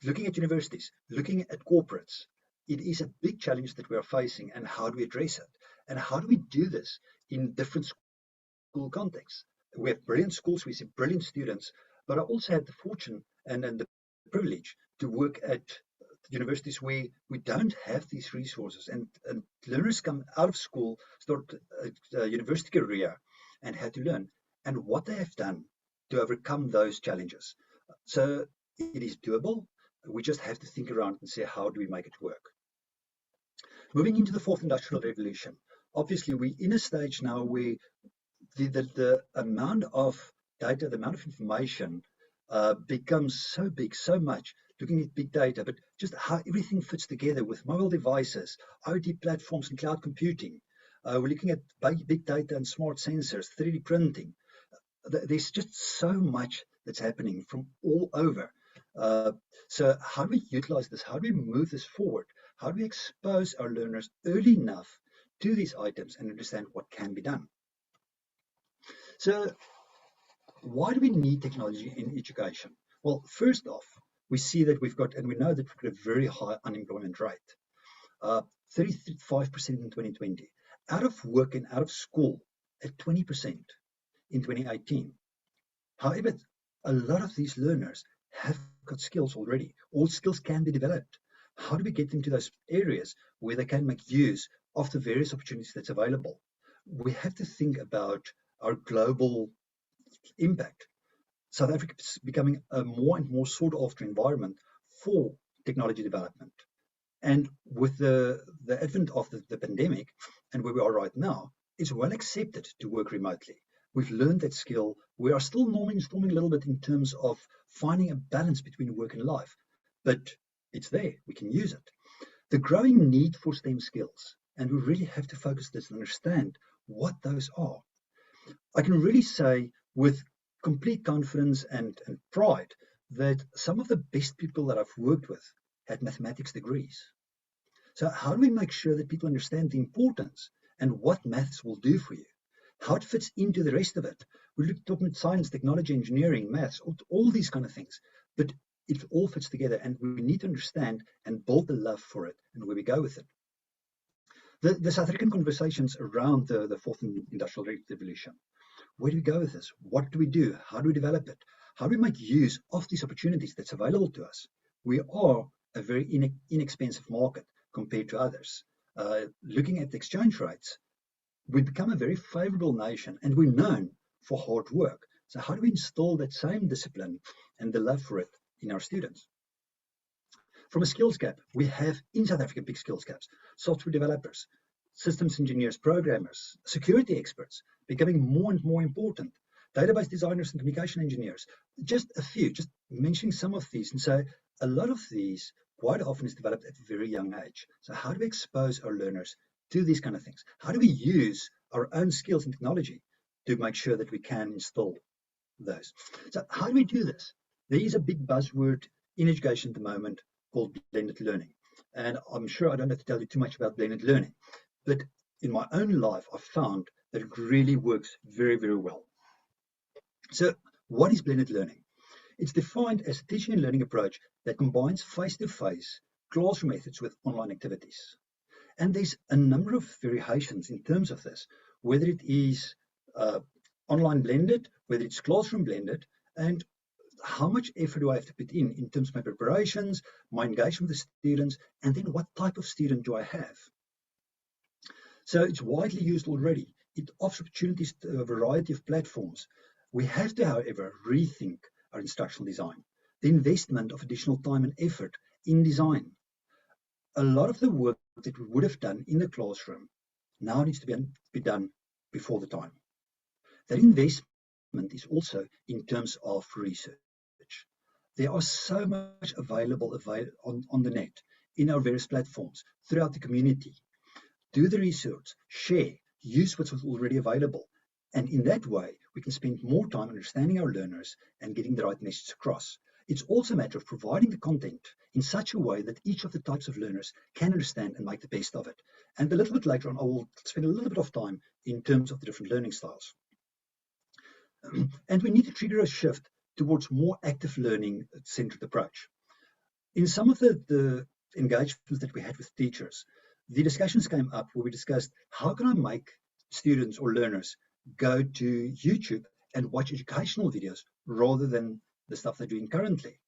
Speaker 12: Looking at universities, looking at corporates, it is a big challenge that we are facing, and how do we address it? And how do we do this in different school contexts? We have brilliant schools, we see brilliant students, but I also had the fortune and the privilege to work at universities where we don't have these resources, and learners come out of school, start a university career, and have to learn, and what they have done to overcome those challenges. So it is doable. We just have to think around and say, how do we make it work? Moving into the fourth industrial revolution, obviously we're in a stage now where the amount of data, the amount of information becomes so big, so much, looking at big data, but just how everything fits together with mobile devices, IoT platforms and cloud computing. We're looking at big data and smart sensors, 3D printing. There's just so much that's happening from all over. So how do we utilize this? How do we move this forward? How do we expose our learners early enough to these items and understand what can be done? So why do we need technology in education? Well, first off, we see that we've got, and we know that we've got a very high unemployment rate, 35% in 2020, out of work and out of school at 20% in 2018. However, a lot of these learners have got skills already. All skills can be developed. How do we get into those areas where they can make use of the various opportunities that's available? We have to think about our global impact. South Africa is becoming a more and more sought after environment for technology development. And with the advent of the pandemic and where we are right now, it's well accepted to work remotely. We've learned that skill. We are still storming a little bit in terms of finding a balance between work and life, but it's there. We can use it. The growing need for STEM skills, and we really have to focus this and understand what those are. I can really say with complete confidence and pride that some of the best people that I've worked with had mathematics degrees. So how do we make sure that people understand the importance and what maths will do for you, how it fits into the rest of it? We're talking about science, technology, engineering, maths, all these kind of things, but it all fits together, and we need to understand and build the love for it and where we go with it. The South African conversations around the fourth industrial revolution. Where do we go with this? What do we do? How do we develop it? How do we make use of these opportunities that's available to us? We are a very inexpensive market compared to others. Looking at the exchange rates, we've become a very favorable nation, and we're known for hard work. So how do we install that same discipline and the love for it in our students? From a skills gap, we have in South Africa big skills gaps. Software developers, systems engineers, programmers, security experts becoming more and more important. Database designers and communication engineers, just a few, just mentioning some of these. And so a lot of these quite often is developed at a very young age. So how do we expose our learners to these kind of things? How do we use our own skills and technology to make sure that we can install those? So how do we do this? There is a big buzzword in education at the moment called blended learning. And I'm sure I don't have to tell you too much about blended learning, but in my own life, I've found that it really works very, very well. So what is blended learning? It's defined as a teaching and learning approach that combines face-to-face classroom methods with online activities. And there's a number of variations in terms of this, whether it is online blended, whether it's classroom blended, and how much effort do I have to put in terms of my preparations, my engagement with the students, and then what type of student do I have? So it's widely used already. It offers opportunities to a variety of platforms. We have to, however, rethink our instructional design, the investment of additional time and effort in design. A lot of the work that we would have done in the classroom now needs to be done before the time. That investment is also in terms of research. There are so much available on the net, in our various platforms, throughout the community. Do the research, share, use what's already available. And in that way, we can spend more time understanding our learners and getting the right message across. It's also a matter of providing the content in such a way that each of the types of learners can understand and make the best of it. And a little bit later on, I will spend a little bit of time in terms of the different learning styles. And we need to trigger a shift towards more active learning-centered approach. In some of the engagements that we had with teachers, the discussions came up where we discussed how can I make students or learners go to YouTube and watch educational videos rather than the stuff they're doing currently.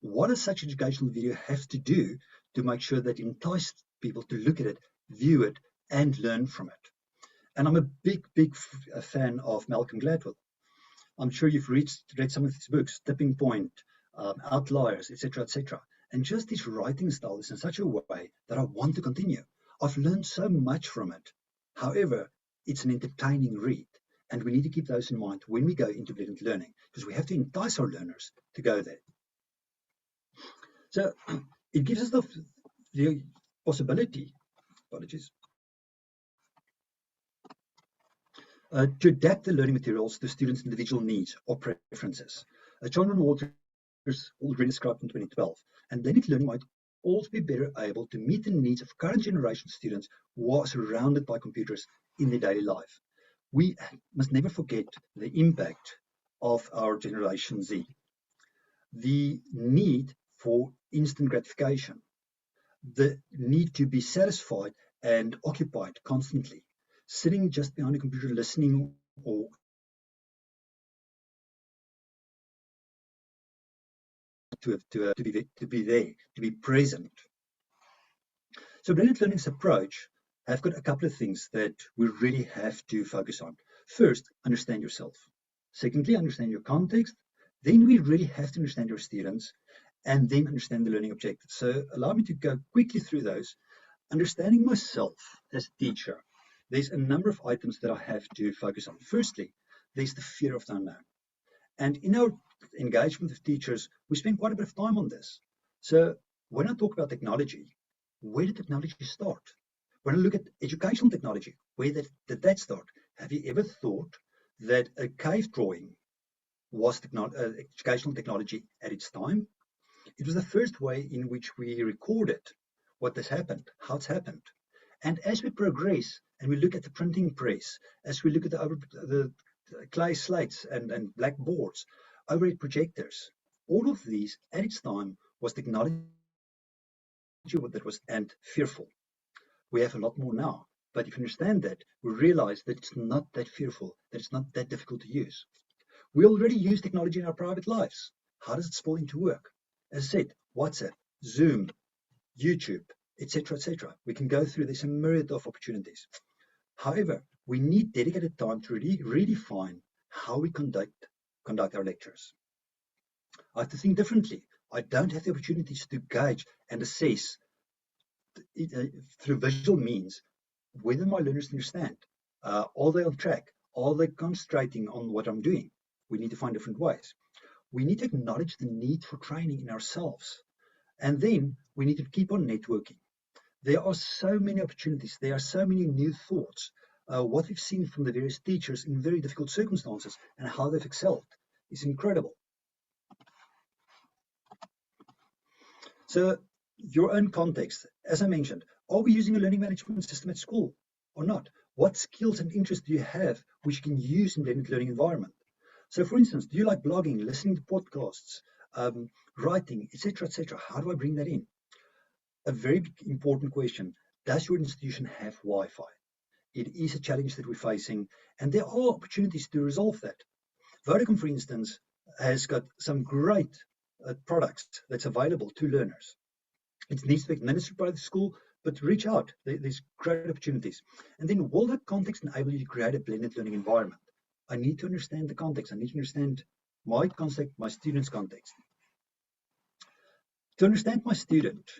Speaker 12: What does such educational video have to do to make sure that it entices people to look at it, view it, and learn from it? And I'm a big fan of Malcolm Gladwell. I'm sure you've read some of his books, Tipping Point, Outliers, etc., etc. And just his writing style is in such a way that I want to continue. I've learned so much from it. However, it's an entertaining read, and we need to keep those in mind when we go into blended learning, because we have to entice our learners to go there. So it gives us the possibility, to adapt the learning materials to students' individual needs or preferences. John and Walters already described in 2012, and blended learning might also be better able to meet the needs of current generation students who are surrounded by computers in their daily life. We must never forget the impact of our Generation Z. The need for instant gratification, the need to be satisfied and occupied constantly, sitting just behind a computer listening or to be there, to be present. So blended learning's approach have got a couple of things that we really have to focus on. First, understand yourself. Secondly, understand your context. Then we really have to understand your students, and then understand the learning objectives. So allow me to go quickly through those. Understanding myself as a teacher, there's a number of items that I have to focus on. Firstly, there's the fear of the unknown. And in our engagement with teachers, we spend quite a bit of time on this. So when I talk about technology, where did technology start? When I look at educational technology, where did that start? Have you ever thought that a cave drawing was educational technology at its time? It was the first way in which we recorded what has happened, how it's happened. And as we progress and we look at the printing press, as we look at the clay slates and blackboards, overhead projectors, all of these at its time was technology that was and fearful. We have a lot more now, but if you understand that, we realize that it's not that fearful, that it's not that difficult to use. We already use technology in our private lives. How does it spill into work? As I said, WhatsApp, Zoom, YouTube, etc., etc. We can go through this a myriad of opportunities. However, we need dedicated time to really redefine how we conduct our lectures. I have to think differently. I don't have the opportunities to gauge and assess through visual means whether my learners understand. Are they on track? Are they concentrating on what I'm doing? We need to find different ways. We need to acknowledge the need for training in ourselves. And then we need to keep on networking. There are so many opportunities. There are so many new thoughts. What we've seen from the various teachers in very difficult circumstances and how they've excelled is incredible. So your own context, as I mentioned, are we using a learning management system at school or not? What skills and interests do you have which you can use in blended learning environment? So for instance, do you like blogging, listening to podcasts, writing, etc., etc.? How do I bring that in? A very important question, does your institution have Wi-Fi? It is a challenge that we're facing, and there are opportunities to resolve that. Vodacom, for instance, has got some great products that's available to learners. It needs to be administered by the school, but reach out. There's great opportunities. And then will that context enable you to create a blended learning environment? I need to understand the context. I need to understand my context, my student's context. To understand my student,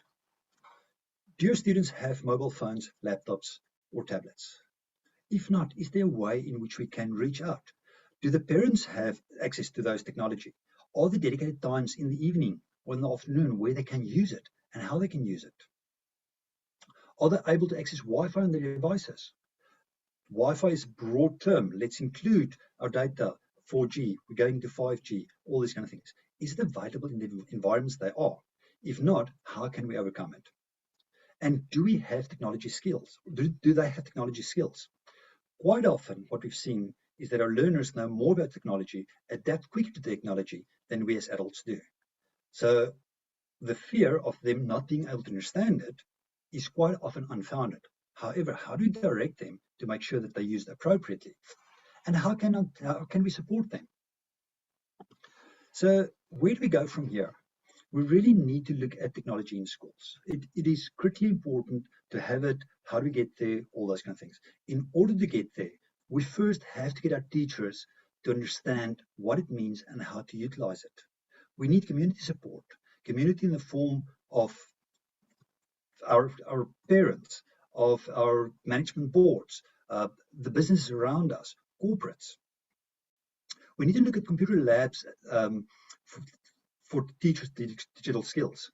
Speaker 12: do your students have mobile phones, laptops, or tablets? If not, is there a way in which we can reach out? Do the parents have access to those technology? Are there dedicated times in the evening or in the afternoon where they can use it and how they can use it? Are they able to access Wi-Fi on their devices? Wi-Fi is a broad term. Let's include our data, 4G, we're going to 5G, all these kind of things. Is it available in the environments they are? If not, how can we overcome it? And do we have technology skills? Do they have technology skills? Quite often, what we've seen is that our learners know more about technology, adapt quicker to technology than we as adults do. So the fear of them not being able to understand it is quite often unfounded. However, how do we direct them to make sure that they use it appropriately? And how can we support them? So where do we go from here? We really need to look at technology in schools. It is critically important to have it. How do we get there? All those kind of things. In order to get there, we first have to get our teachers to understand what it means and how to utilize it. We need community support, community in the form of our parents, of our management boards, the businesses around us, corporates. We need to look at computer labs for teachers' digital skills.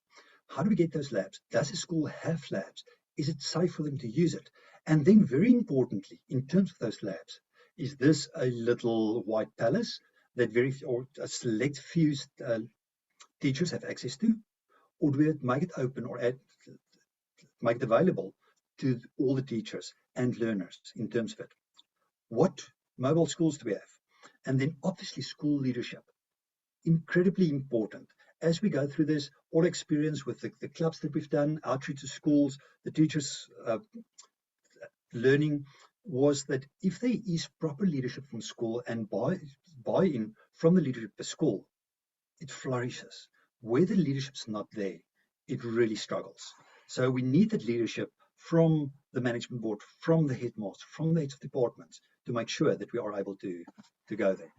Speaker 12: How do we get those labs? Does the school have labs? Is it safe for them to use it? And then very importantly, in terms of those labs, is this a little white palace that or a select few teachers have access to? Or do we make it open or make it available to all the teachers and learners in terms of it? What mobile schools do we have? And then obviously school leadership. Incredibly important. As we go through this, all experience with the clubs that we've done, outreach to schools, the teachers learning was that if there is proper leadership from school and buy-in from the leadership of school, it flourishes. Where the leadership's not there, it really struggles. So we need that leadership from the management board, from the headmaster, from the heads of departments, to make sure that we are able to go there.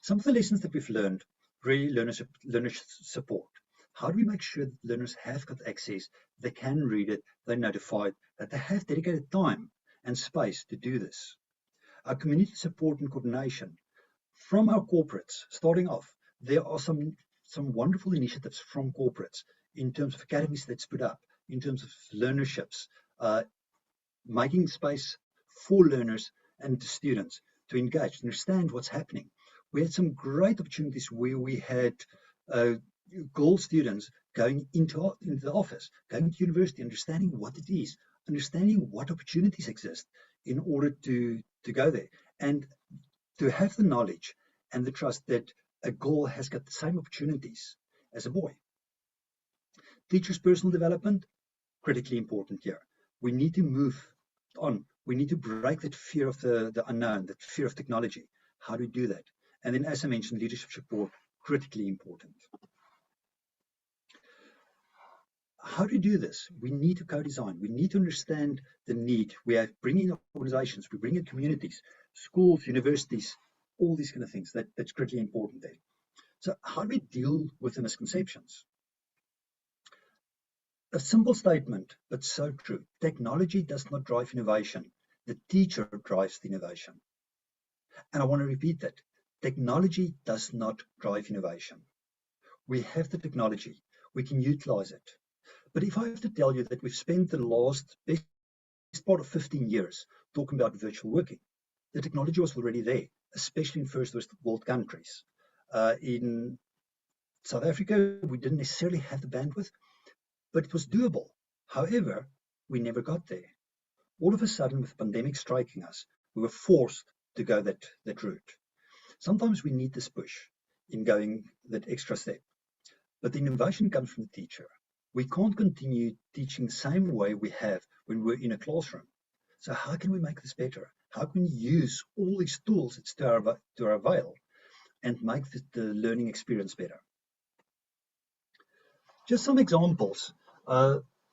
Speaker 12: Some of the lessons that we've learned, really learner support. How do we make sure that learners have got access, they can read it, they're notified, that they have dedicated time and space to do this? Our community support and coordination. From our corporates, starting off, there are some wonderful initiatives from corporates in terms of academies that's put up, in terms of learnerships, making space for learners and students to engage, to understand what's happening. We had some great opportunities where we had girl students going into the office, going to university, understanding what it is, understanding what opportunities exist in order to go there, and to have the knowledge and the trust that a girl has got the same opportunities as a boy. Teachers' personal development, critically important here. We need to move on. We need to break that fear of the unknown, that fear of technology. How do we do that? And then, as I mentioned, leadership support, critically important. How do we do this? We need to co-design. We need to understand the need. We have bring in organizations, we bring in communities, schools, universities, all these kind of things. That's critically important there. So how do we deal with the misconceptions? A simple statement, but so true. Technology does not drive innovation. The teacher drives the innovation. And I want to repeat that. Technology does not drive innovation. We have the technology. We can utilize it. But if I have to tell you that we've spent the best part of 15 years talking about virtual working, the technology was already there, especially in first world countries. In South Africa, we didn't necessarily have the bandwidth, but it was doable. However, we never got there. All of a sudden, with the pandemic striking us, we were forced to go that route. Sometimes we need this push in going that extra step. But the innovation comes from the teacher. We can't continue teaching the same way we have when we're in a classroom. So how can we make this better? How can we use all these tools that's to our avail and make the learning experience better? Just some examples.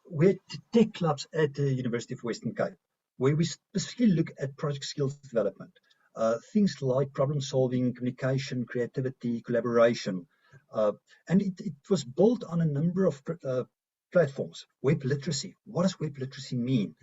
Speaker 12: We had tech clubs at the University of Western Cape, where we specifically look at project skills development. Things like problem solving, communication, creativity, collaboration. And it was built on a number of platforms. Web literacy. What does web literacy mean?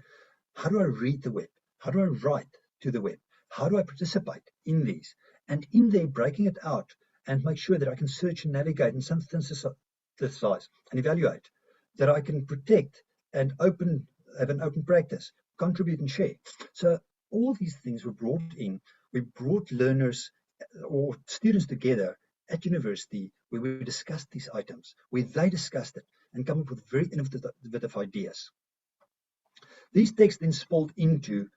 Speaker 12: How do I read the web? How do I write to the web? How do I participate in these? And in there, breaking it out and make sure that I can search and navigate and synthesize and evaluate, that I can protect and have an open practice, contribute and share. So all these things were brought in. We brought learners or students together at university where we discussed these items, where they discussed it and come up with very innovative ideas. These techs then spilled into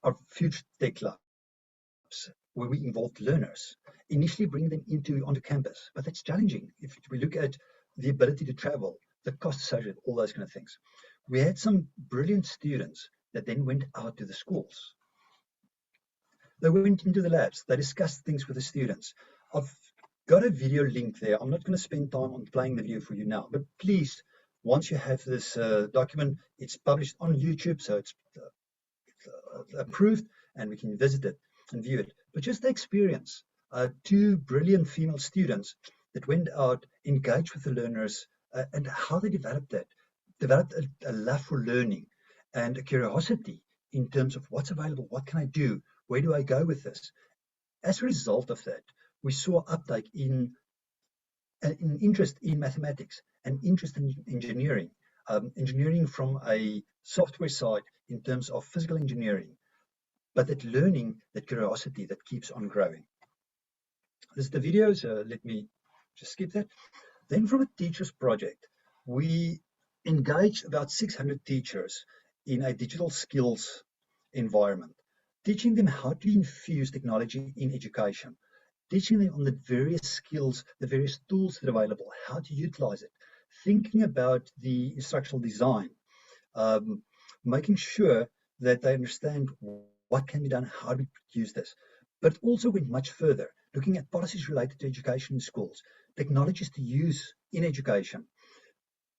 Speaker 12: our future tech clubs, where we involved learners, initially bring them onto campus, but that's challenging. If we look at the ability to travel, the cost associated, all those kind of things. We had some brilliant students that then went out to the schools. They went into the labs, they discussed things with the students. I've got a video link there. I'm not going to spend time on playing the video for you now, but please, once you have this document, it's published on YouTube, so it's approved, and we can visit it and view it. But just the experience, two brilliant female students that went out, engaged with the learners, and how they developed a love for learning and a curiosity in terms of what's available, what can I do, where do I go with this? As a result of that, we saw uptake in interest in mathematics and interest in engineering, engineering from a software side in terms of physical engineering, but that learning, that curiosity that keeps on growing. This is the video, so let me just skip that. Then from a teacher's project, we engaged about 600 teachers in a digital skills environment, teaching them how to infuse technology in education, teaching them on the various skills, the various tools that are available, how to utilize it, thinking about the instructional design, making sure that they understand what can be done, how to use this. But also went much further, looking at policies related to education in schools, technologies to use in education.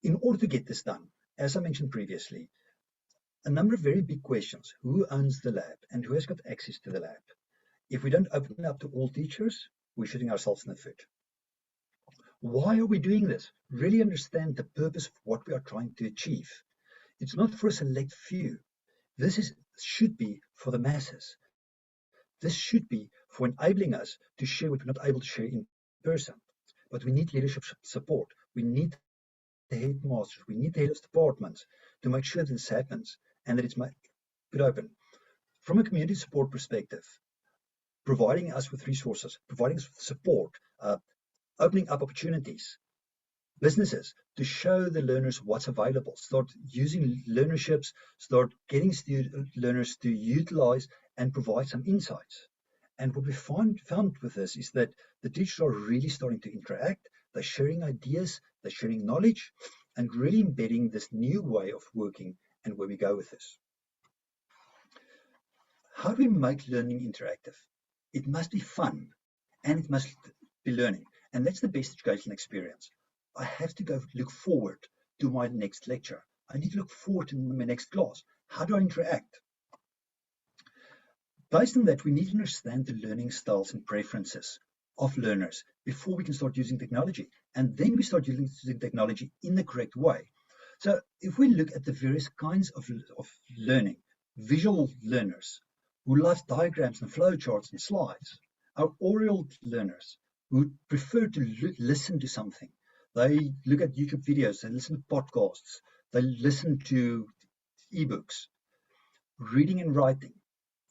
Speaker 12: In order to get this done, as I mentioned previously, a number of very big questions. Who owns the lab and who has got access to the lab? If we don't open up to all teachers, we're shooting ourselves in the foot. Why are we doing this? Really understand the purpose of what we are trying to achieve. It's not for a select few. This should be for the masses. This should be for enabling us to share what we're not able to share in person. But we need leadership support. We need the headmasters. We need the heads of departments to make sure that this happens and that it's put open. From a community support perspective, providing us with resources, providing us with support, opening up opportunities, businesses to show the learners what's available, start using learnerships, start getting learners to utilize and provide some insights. And what we found with this is that the teachers are really starting to interact, they're sharing ideas, they're sharing knowledge, and really embedding this new way of working and where we go with this. How do we make learning interactive? It must be fun and it must be learning. And that's the best educational experience. I have to go look forward to my next lecture. I need to look forward to my next class. How do I interact? Based on that, we need to understand the learning styles and preferences of learners before we can start using technology. And then we start using technology in the correct way. So if we look at the various kinds of learning, visual learners who love diagrams and flowcharts and slides, our oral learners who prefer to listen to something. They look at YouTube videos, they listen to podcasts, they listen to ebooks. Reading and writing.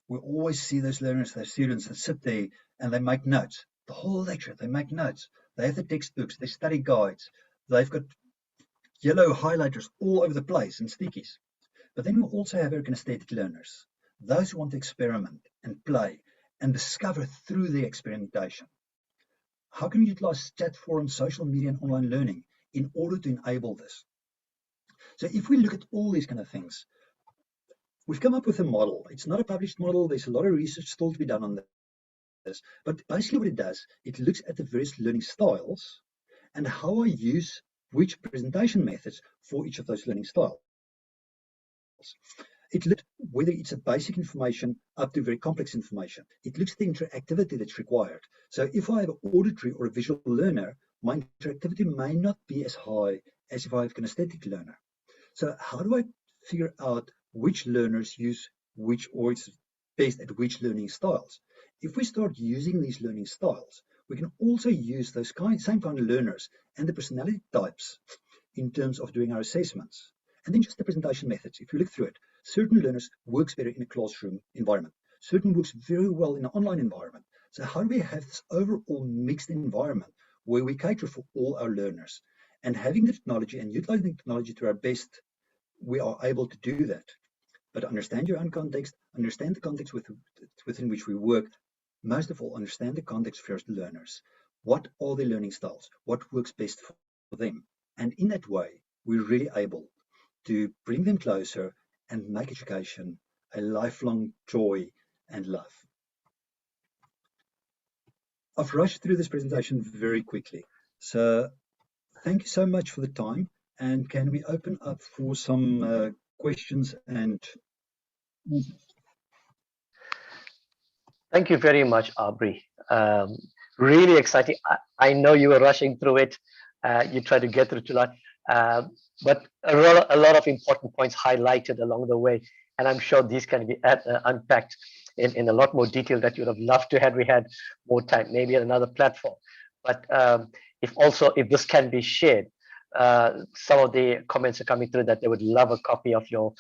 Speaker 12: We always see those learners, those students that sit there and they make notes. The whole lecture, they make notes. They have the textbooks, they study guides. They've got yellow highlighters all over the place and stickies. But then we also have our kinesthetic learners, those who want to experiment and play and discover through their experimentation. How can we utilize chat forums, social media, and online learning in order to enable this? So if we look at all these kind of things, we've come up with a model. It's not a published model. There's a lot of research still to be done on this. But basically what it does, it looks at the various learning styles and how I use which presentation methods for each of those learning styles. It looks at whether it's a basic information up to very complex information. It looks at the interactivity that's required. So if I have an auditory or a visual learner, my interactivity may not be as high as if I have a kinesthetic learner. So how do I figure out which learners use which, or it's based at which learning styles? If we start using these learning styles, we can also use those same kind of learners and the personality types in terms of doing our assessments. And then just the presentation methods. If you look through it, certain learners works better in a classroom environment. Certain works very well in an online environment. So how do we have this overall mixed environment where we cater for all our learners? And having the technology and utilizing technology to our best, we are able to do that. But understand your own context, understand the context within which we work. Most of all, understand the context for your learners. What are their learning styles? What works best for them? And in that way, we're really able to bring them closer and make education a lifelong joy and love. I've rushed through this presentation very quickly. So thank you so much for the time. And can we open up for some questions and answers?
Speaker 3: Thank you very much, Aubrey. Really exciting. I know you were rushing through it. You tried to get through tonight, but a lot of important points highlighted along the way. And I'm sure these can be unpacked in a lot more detail that you would have loved to have. We had more time, maybe at another platform. But if this can be shared, some of the comments are coming through that they would love a copy of your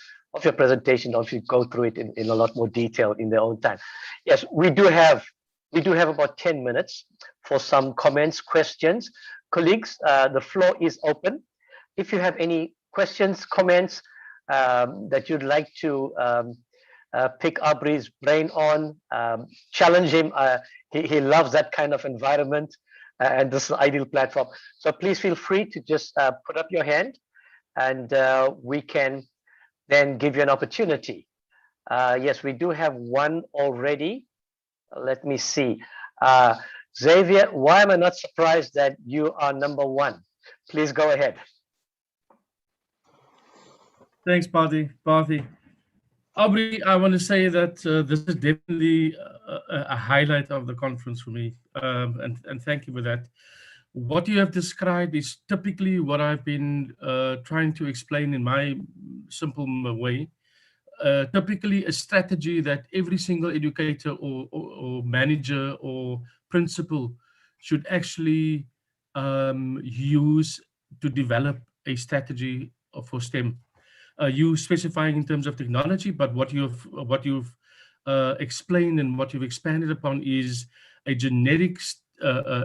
Speaker 3: presentation, or if you go through it in a lot more detail in their own time. Yes, we do have about 10 minutes for some comments, questions. Colleagues, the floor is open. If you have any questions, comments that you'd like to pick Aubrey's brain on, challenge him. He loves that kind of environment, and this is an ideal platform. So please feel free to just put up your hand, and we can then give you an opportunity. Yes, we do have one already. Let me see. Xavier, why am I not surprised that you are number one? Please go ahead.
Speaker 14: Thanks, Bharti. Aubrey, I want to say that this is definitely a highlight of the conference for me, and thank you for that. What you have described is typically what I've been trying to explain in my simple way. Typically a strategy that every single educator or manager or principal should actually use to develop a strategy for STEM. You specifying in terms of technology, but what you've explained and what you've expanded upon is a generic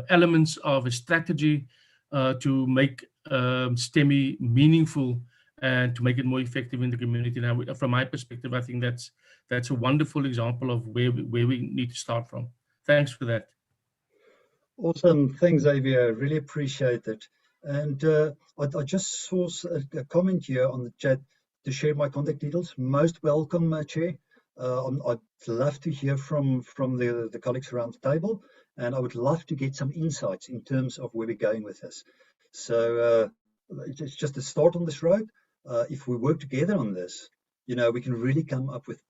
Speaker 14: elements of a strategy to make STEMI meaningful and to make it more effective in the community. Now, from my perspective, I think that's a wonderful example of where we need to start from. Thanks for that.
Speaker 12: Awesome. Thanks, Xavier. Really appreciate it. And I just saw a comment here on the chat to share my contact details. Most welcome, Chair. I'd love to hear from the colleagues around the table, and I would love to get some insights in terms of where we're going with this. So it's just a start on this road. If we work together on this, we can really come up with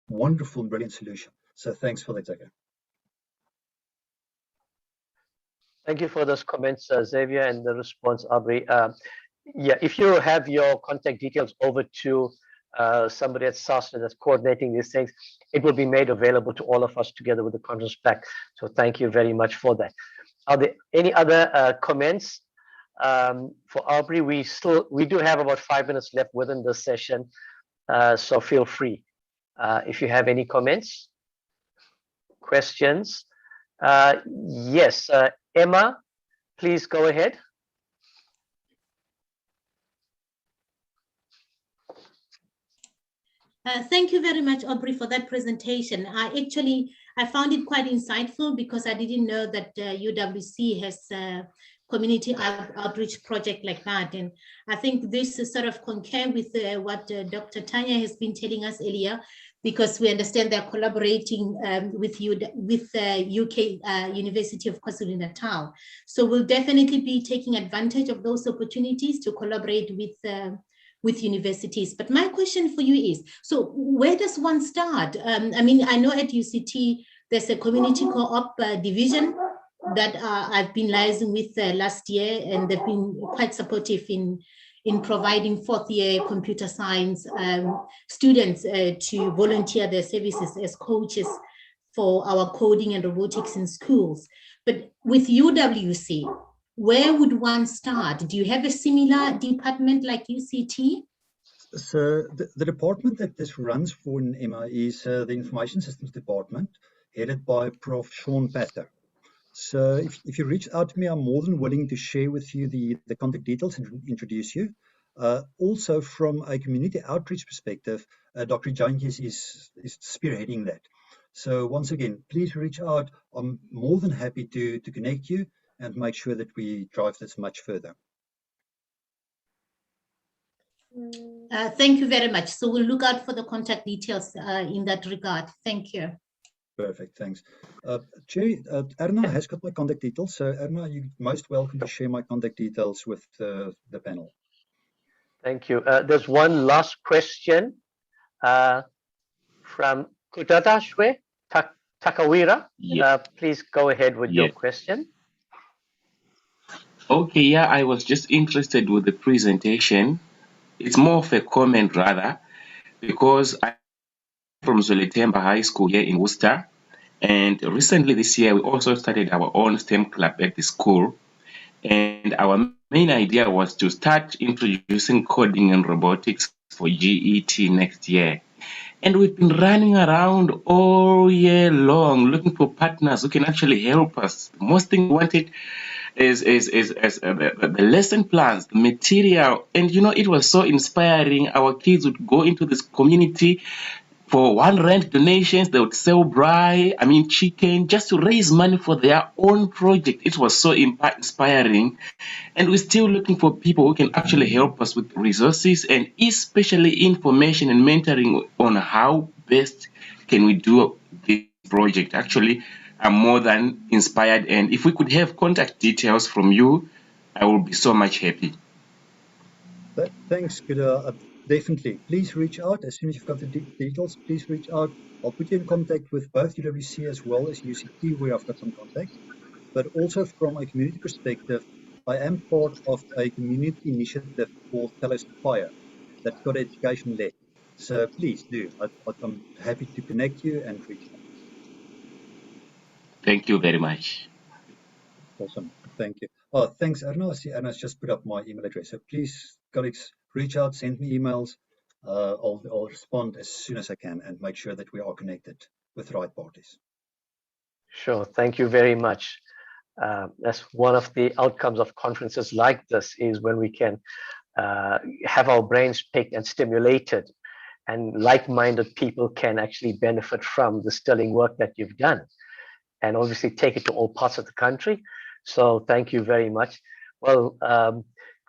Speaker 12: wonderful and brilliant solution. So thanks for that, Zaka.
Speaker 3: Thank you for those comments, Xavier, and the response, Aubrey. Yeah, if you have your contact details over to somebody at SASTA that's coordinating these things, it will be made available to all of us together with the conference pack. So thank you very much for that. Are there any other comments for Aubrey? We do have about 5 minutes left within this session, so feel free if you have any comments, questions. Yes, Emma, please go ahead.
Speaker 15: Thank you very much, Aubrey, for that presentation. I found it quite insightful because I didn't know that UWC has a community outreach project like that. And I think this is sort of concur with what Dr. Tanya has been telling us earlier, because we understand they're collaborating with UK University of KwaZulu-Natal. So we'll definitely be taking advantage of those opportunities to collaborate with universities. But my question for you is, so where does one start? I mean, I know at UCT, there's a community co-op division that I've been liaising with last year, and they've been quite supportive in providing fourth-year computer science students to volunteer their services as coaches for our coding and robotics in schools. But with UWC, where would one start? Do you have a similar department like UCT?
Speaker 12: So the department that this runs for in MI is the Information Systems Department, headed by Prof. Sean Patter. So if you reach out to me, I'm more than willing to share with you the contact details and introduce you. Also, from a community outreach perspective, Dr. Jantjes is spearheading that. So once again, please reach out. I'm more than happy to connect you and make sure that we drive this much further.
Speaker 15: Thank you very much. So we'll look out for the contact details in that regard. Thank you.
Speaker 12: Perfect, thanks. Chair, Erna has got my contact details. So Erna, you're most welcome to share my contact details with the panel.
Speaker 3: Thank you. There's one last question from Kutadashwe Takawira.
Speaker 16: Yeah.
Speaker 3: Please go ahead with your question.
Speaker 16: Okay, yeah, I was just interested with the presentation. It's more of a comment rather, because I'm from Zoletemba High School here in Worcester, and recently this year we also started our own STEM club at the school, and our main idea was to start introducing coding and robotics for GET next year. And we've been running around all year long looking for partners who can actually help us. The most thing we wanted is the lesson plans, the material, and it was so inspiring. Our kids would go into this community for R1 donations. They would sell chicken, just to raise money for their own project. It was so inspiring, and we're still looking for people who can actually help us with resources and especially information and mentoring on how best can we do this project. Actually, I'm more than inspired, and if we could have contact details from you, I will be so much happy.
Speaker 12: Thanks, Kuda. definitely. Please reach out as soon as you've got the details. Please reach out. I'll put you in contact with both UWC as well as UCT, where I've got some contacts. But also from a community perspective, I am part of a community initiative called Fellows to Fire that's got education led. So please do. I'm happy to connect you and reach out.
Speaker 16: Thank you very much.
Speaker 12: Awesome. Thank you. Oh, thanks, Erna. I see Erna's just put up my email address. So please, colleagues, reach out, send me emails. I'll respond as soon as I can and make sure that we are connected with the right parties.
Speaker 3: Sure. Thank you very much. That's one of the outcomes of conferences like this, is when we can have our brains picked and stimulated, and like-minded people can actually benefit from the sterling work that you've done, and obviously take it to all parts of the country. So thank you very much. Well,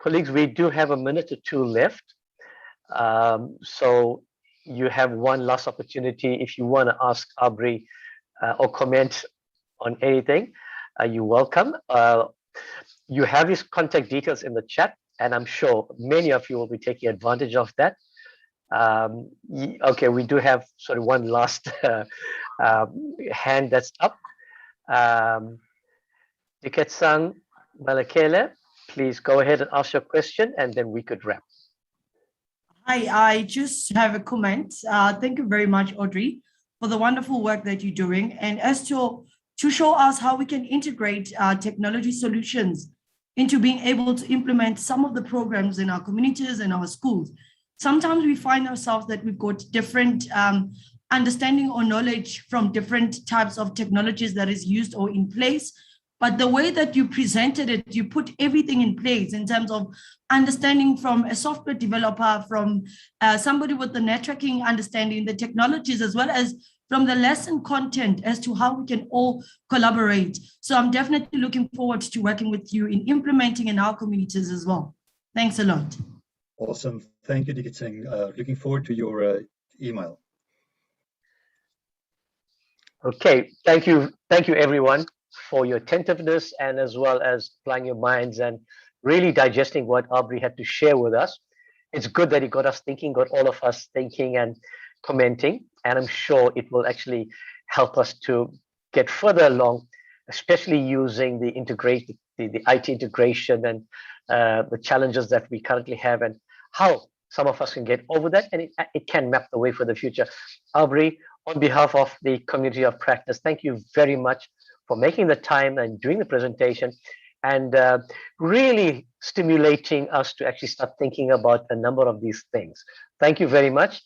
Speaker 3: colleagues, we do have a minute or two left. So you have one last opportunity. If you want to ask Aubrey or comment on anything, you're welcome. You have his contact details in the chat, and I'm sure many of you will be taking advantage of that. Okay, we do have sort of one last hand that's up. Diketsang Malakele, please go ahead and ask your question, and then we could wrap.
Speaker 6: Hi, I just have a comment. Thank you very much, Audrey, for the wonderful work that you're doing, and as to show us how we can integrate technology solutions into being able to implement some of the programs in our communities and our schools. Sometimes we find ourselves that we've got different understanding or knowledge from different types of technologies that is used or in place. But the way that you presented it, you put everything in place in terms of understanding from a software developer, from somebody with the networking understanding, the technologies, as well as from the lesson content as to how we can all collaborate. So I'm definitely looking forward to working with you in implementing in our communities as well. Thanks a lot.
Speaker 12: Awesome. Thank you, Diketsang. Looking forward to your email.
Speaker 3: Okay, thank you everyone for your attentiveness, and as well as applying your minds and really digesting what Aubrey had to share with us. It's good that it got us thinking, got all of us thinking and commenting, and I'm sure it will actually help us to get further along, especially using the IT integration and the challenges that we currently have, and how some of us can get over that, and it can map the way for the future. Aubrey, on behalf of the community of practice, thank you very much for making the time and doing the presentation, and really stimulating us to actually start thinking about a number of these things. Thank you very much.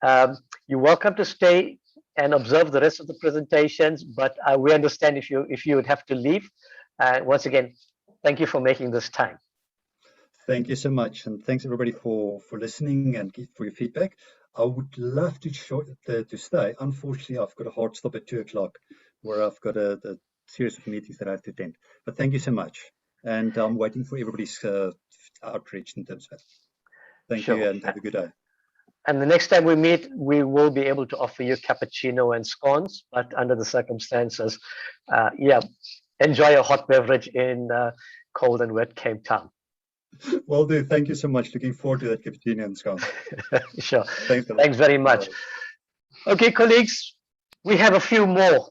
Speaker 3: You're welcome to stay and observe the rest of the presentations, but we understand if you would have to leave. Once again, thank you for making this time.
Speaker 12: Thank you so much, and thanks everybody for listening and for your feedback. I would love to stay. Unfortunately, I've got a hard stop at 2 o'clock, where I've got a series of meetings that I have to attend. But thank you so much, and I'm waiting for everybody's outreach in terms of that. Thank you, and have a good day.
Speaker 3: And the next time we meet, we will be able to offer you cappuccino and scones, but under the circumstances, yeah, enjoy a hot beverage in cold and wet Cape Town.
Speaker 12: Will do. Thank you so much. Looking forward to that cappuccino and scones.
Speaker 3: Sure. Thanks very much. Okay, colleagues, we have a few more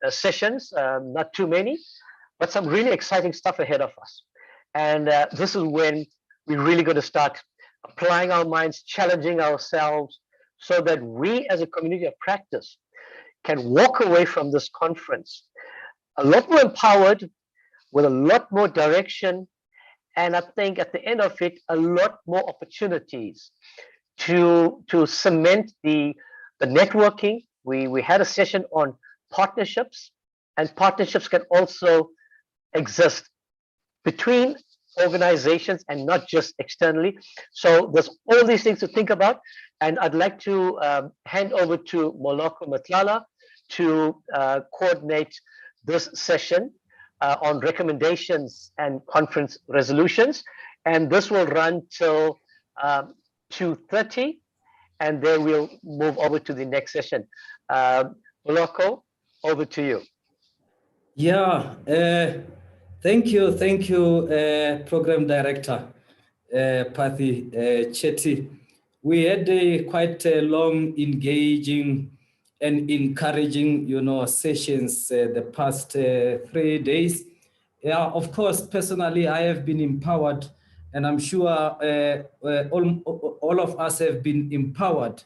Speaker 3: sessions, not too many, but some really exciting stuff ahead of us. And this is when we're really going to start applying our minds, challenging ourselves, so that we as a community of practice can walk away from this conference a lot more empowered, with a lot more direction, and I think at the end of it, a lot more opportunities to cement the networking. We had a session on partnerships, and partnerships can also exist between organizations and not just externally. So there's all these things to think about, and I'd like to hand over to Moloko Matlala to coordinate this session on recommendations and conference resolutions, and this will run till 2:30, and then we'll move over to the next session. Moloko, over to you.
Speaker 13: Yeah, thank you, Program Director Pathy Chetty. we had quite a long, engaging and encouraging, sessions the past 3 days. Yeah, of course, personally, I have been empowered, and I'm sure all of us have been empowered.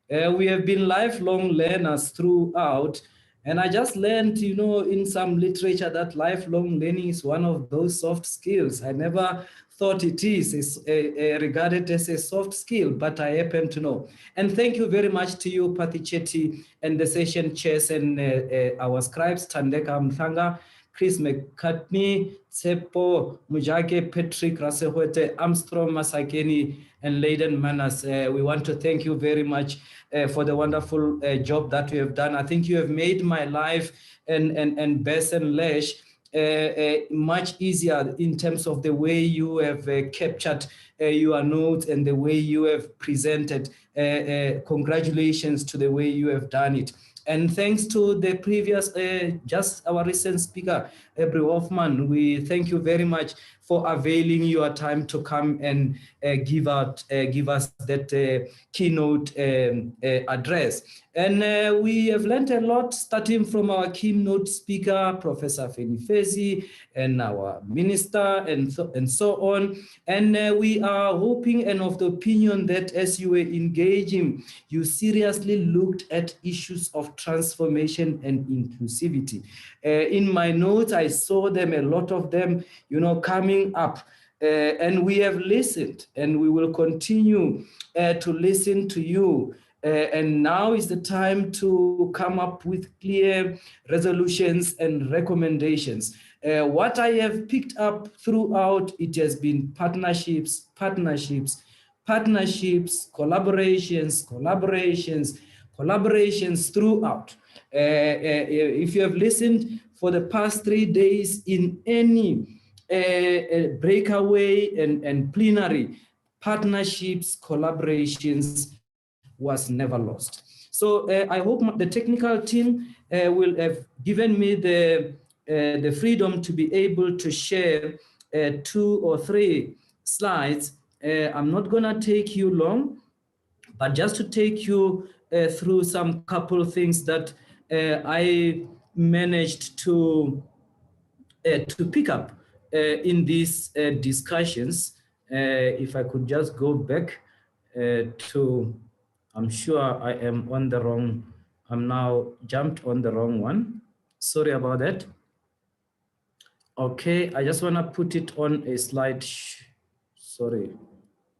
Speaker 13: We have been lifelong learners throughout, and I just learned, in some literature that lifelong learning is one of those soft skills. I never thought it is regarded as a soft skill, but I happen to know. And thank you very much to you, Pathy Chetty, and the session chairs and our scribes, Tandeka Mthanga, Chris McCartney, Tsepo Mujake, Patrick Rasehwete, Armstrong Masakeni, and Leiden Manas. We want to thank you very much for the wonderful job that you have done. I think you have made my life and Bess and Lesh much easier in terms of the way you have captured your notes and the way you have presented. Congratulations to the way you have done it. And thanks to the previous, just our recent speaker, Ebru Hoffman, we thank you very much for availing your time to come and give us that keynote address. And we have learned a lot, starting from our keynote speaker, Professor Feni and our minister, and so on. And we are hoping and of the opinion that as you were engaging, you seriously looked at issues of transformation and inclusivity. In my notes, I saw them, a lot of them, coming up. And we have listened, and we will continue to listen to you. And now is the time to come up with clear resolutions and recommendations. What I have picked up throughout, it has been partnerships, collaborations throughout. If you have listened for the past 3 days in any breakaway and plenary, partnerships, collaborations was never lost. So I hope the technical team will have given me the freedom to be able to share 2 or 3 slides. I'm not gonna take you long, but just to take you through some couple things that I managed to pick up in these discussions. If I could just go back to, I'm sure I am on the wrong, I'm now jumped on the wrong one. Sorry about that. Okay, I just want to put it on a slide. Sorry,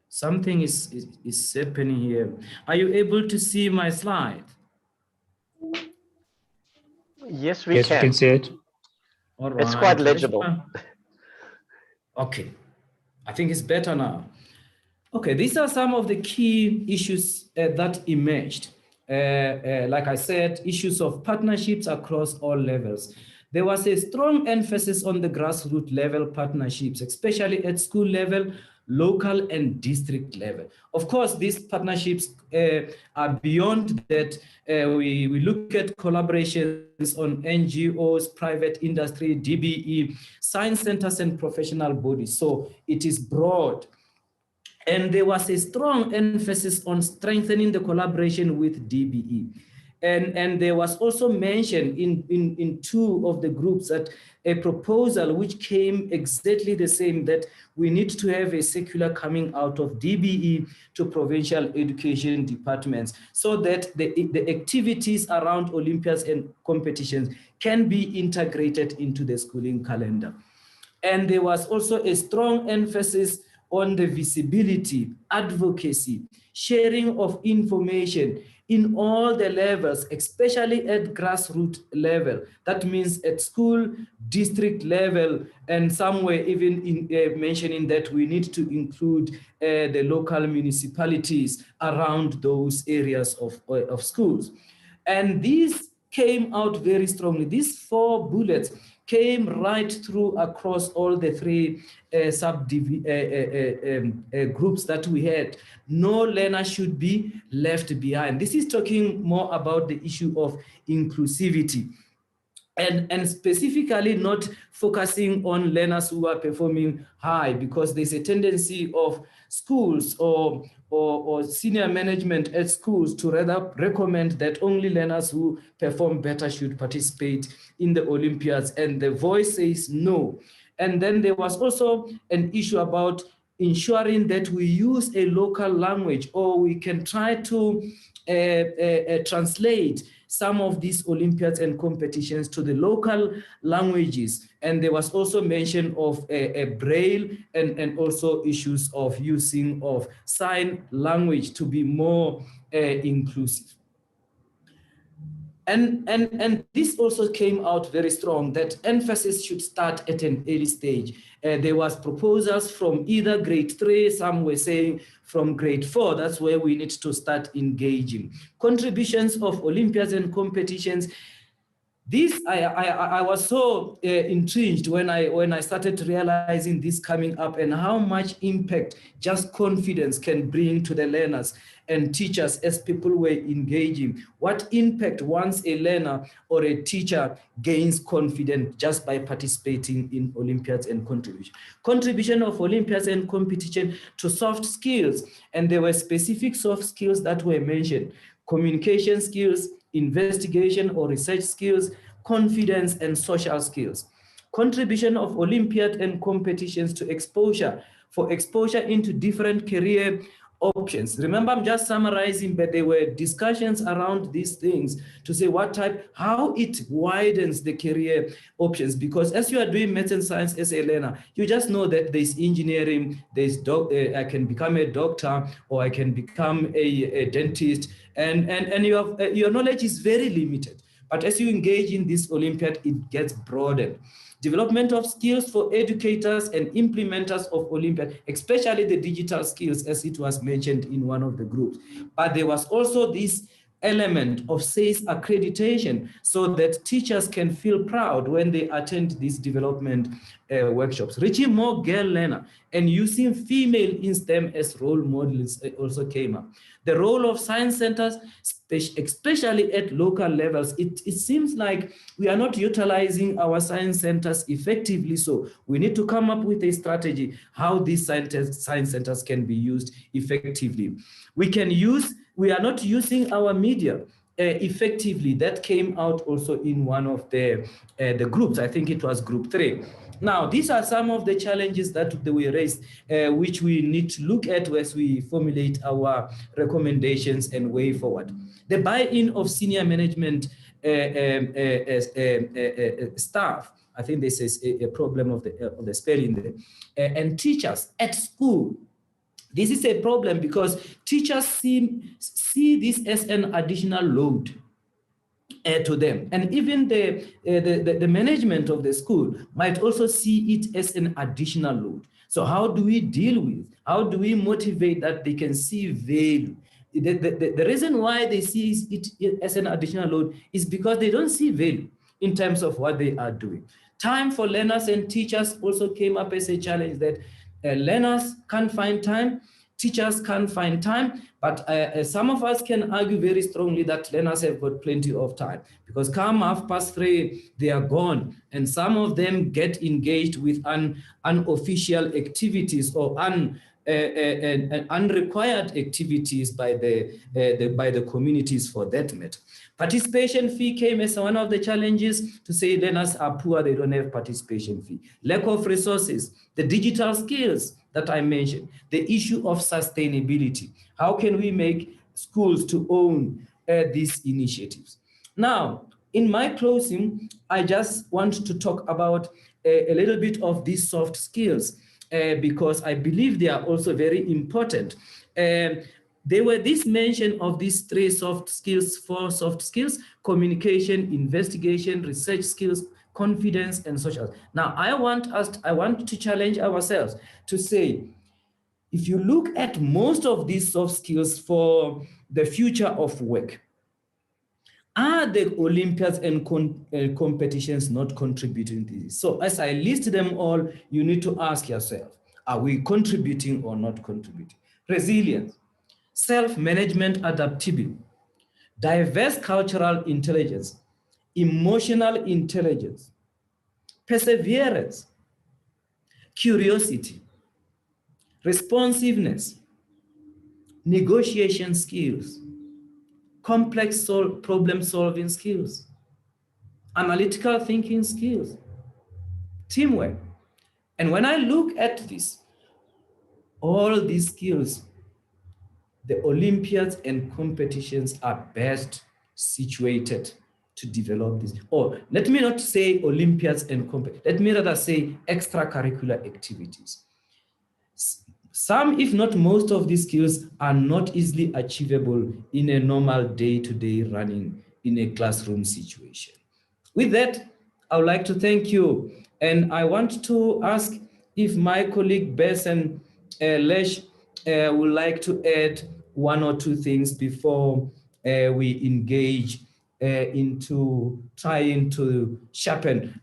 Speaker 13: something is happening here. Are you able to see my slide?
Speaker 3: Yes, we can.
Speaker 13: We can see it. All right.
Speaker 3: It's quite legible.
Speaker 13: Okay, I think it's better now. Okay, these are some of the key issues that emerged. Like I said, issues of partnerships across all levels. There was a strong emphasis on the grassroots level partnerships, especially at school level, local and district level. Of course, these partnerships are beyond that. We look at collaborations on NGOs, private industry, DBE, science centers and professional bodies. So it is broad. And there was a strong emphasis on strengthening the collaboration with DBE. And there was also mentioned in 2 of the groups that a proposal which came exactly the same, that we need to have a circular coming out of DBE to provincial education departments so that the activities around Olympiads and competitions can be integrated into the schooling calendar. And there was also a strong emphasis on the visibility, advocacy, sharing of information in all the levels, especially at grassroots level. That means at school, district level, and somewhere even in mentioning that we need to include the local municipalities around those areas of schools. And these came out very strongly. These 4 bullets came right through across all the 3 groups that we had. No learner should be left behind. This is talking more about the issue of inclusivity. and specifically not focusing on learners who are performing high, because there's a tendency of schools or senior management at schools to rather recommend that only learners who perform better should participate in the Olympiads, and the voice says no. And then there was also an issue about ensuring that we use a local language, or we can try to translate some of these Olympiads and competitions to the local languages. And there was also mention of a Braille and also issues of using of sign language to be more inclusive. And this also came out very strong, that emphasis should start at an early stage. There was proposals from either grade 3, some were saying from grade 4, that's where we need to start engaging. Contributions of Olympiads and competitions. This, I was so intrigued when I started realizing this coming up, and how much impact just confidence can bring to the learners and teachers as people were engaging. What impact once a learner or a teacher gains confidence just by participating in Olympiads and contribution. Contribution of Olympiads and competition to soft skills, and there were specific soft skills that were mentioned: communication skills, investigation or research skills, confidence, and social skills. Contribution of Olympiad and competitions to exposure, for exposure into different career options. Remember, I'm just summarizing, but there were discussions around these things to say what type, how it widens the career options. Because as you are doing math and science as a learner, you just know that there's engineering, there's I can become a doctor, or I can become a dentist, and your knowledge is very limited. But as you engage in this Olympiad, it gets broadened. Development of skills for educators and implementers of Olympiad, especially the digital skills, as it was mentioned in one of the groups. But there was also this element of SACE accreditation, so that teachers can feel proud when they attend these development workshops. Reaching more girl learner and using female in STEM as role models also came up. The role of science centers, especially at local levels, it seems like we are not utilizing our science centers effectively. So we need to come up with a strategy how these science centers can be used effectively. We are not using our media effectively. That came out also in one of the groups. I think it was group 3. Now, these are some of the challenges that we raised, which we need to look at as we formulate our recommendations and way forward. The buy-in of senior management staff. I think this is a problem of the spelling there. And teachers at school. This is a problem because teachers see this as an additional load to them. And even the management of the school might also see it as an additional load. So how do we deal with, how do we motivate that they can see value? The reason why they see it as an additional load is because they don't see value in terms of what they are doing. Time for learners and teachers also came up as a challenge, that learners can't find time, teachers can't find time, but some of us can argue very strongly that learners have got plenty of time, because come 3:30, they are gone, and some of them get engaged with unofficial activities or unrequired activities by the communities for that matter. Participation fee came as one of the challenges, to say learners are poor, they don't have participation fee. Lack of resources, the digital skills that I mentioned, the issue of sustainability. How can we make schools to own these initiatives? Now, in my closing, I just want to talk about a little bit of these soft skills, because I believe they are also very important. There were this mention of these 3 soft skills, 4 soft skills: communication, investigation, research skills, confidence, and social. Now, I want to challenge ourselves to say, if you look at most of these soft skills for the future of work, are the Olympiads and competitions not contributing to this? So as I list them all, you need to ask yourself, are we contributing or not contributing? Resilience, self-management adaptability, diverse cultural intelligence, emotional intelligence, perseverance, curiosity, responsiveness, negotiation skills, complex problem-solving skills, analytical thinking skills, teamwork. And when I look at this, all these skills, the Olympiads and competitions are best situated to develop this. Or let me not say Olympiads and competitions, let me rather say extracurricular activities. Some, if not most of these skills are not easily achievable in a normal day-to-day running in a classroom situation. With that, I would like to thank you. And I want to ask if my colleague Bess and Lesh would like to add one or two things before we engage into trying to sharpen.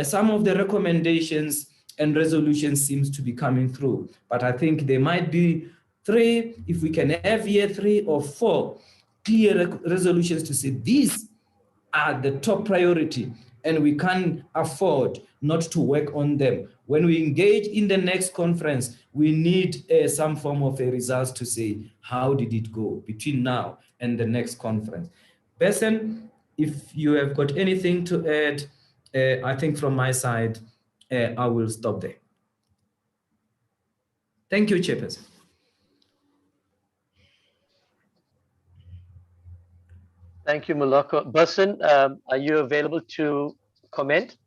Speaker 13: Some of the recommendations and resolutions seems to be coming through, but I think there might be three, if we can have here 3 or 4 clear resolutions to say these are the top priority and we can't afford not to work on them. When we engage in the next conference, we need some form of a results to say, how did it go between now and the next conference? Bessen, if you have got anything to add, I think from my side, I will stop there. Thank you, Chairperson.
Speaker 3: Thank you, Moloko. Bessen, are you available to comment?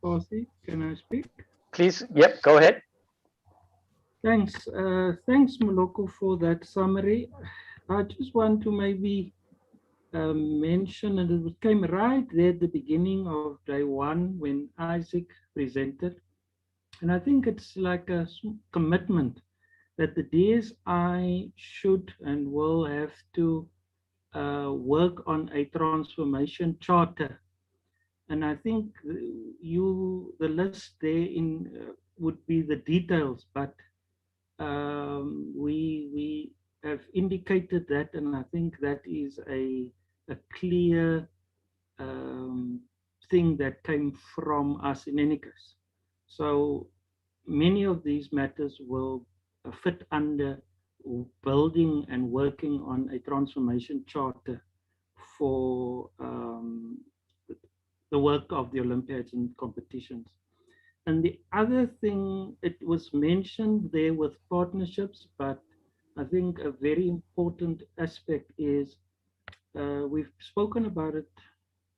Speaker 8: Percy, can I speak?
Speaker 3: Please, yep, go ahead.
Speaker 8: Thanks. Thanks, Moloko, for that summary. I just want to maybe mention, and it came right there at the beginning of day 1 when Isaac presented. And I think it's like a commitment that the DSI should and will have to work on a transformation charter. And I think the list there would be the details, but we have indicated that, and I think that is a clear thing that came from us in any case. So many of these matters will fit under building and working on a transformation charter for the work of the Olympiads and competitions. And the other thing, it was mentioned there with partnerships, but I think a very important aspect is we've spoken about it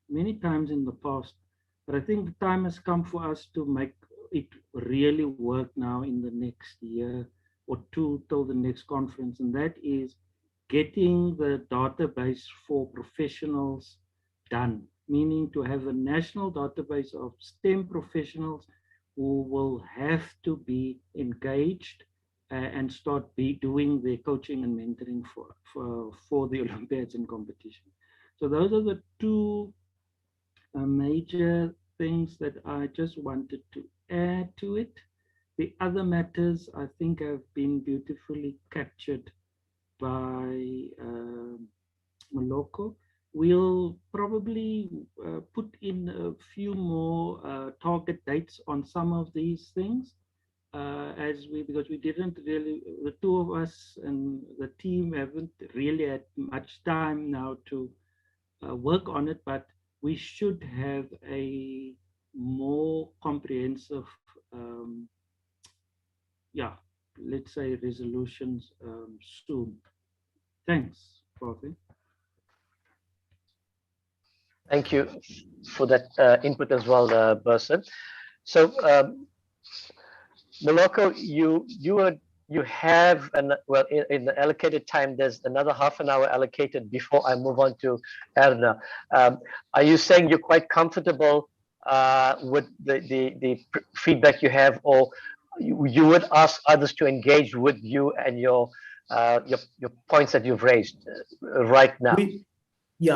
Speaker 8: many times in the past, but I think the time has come for us to make it really work now in the next year or 2 till the next conference, and that is getting the database for professionals done, meaning to have a national database of STEM professionals who will have to be engaged and start doing their coaching and mentoring for the Olympiads and competition. So those are the 2 major things that I just wanted to add to it. The other matters I think have been beautifully captured by Moloko. We'll probably put in a few more target dates on some of these things because we didn't really, the 2 of us and the team haven't really had much time now to work on it, but we should have a more comprehensive, let's say resolutions soon. Thanks, Profi.
Speaker 3: Thank you for that input as well, Bessen. So, Moloko, you have, in the allocated time, there's another half an hour allocated before I move on to Erna. Are you saying you're quite comfortable with the feedback you have, or you would ask others to engage with you and your points that you've raised right now?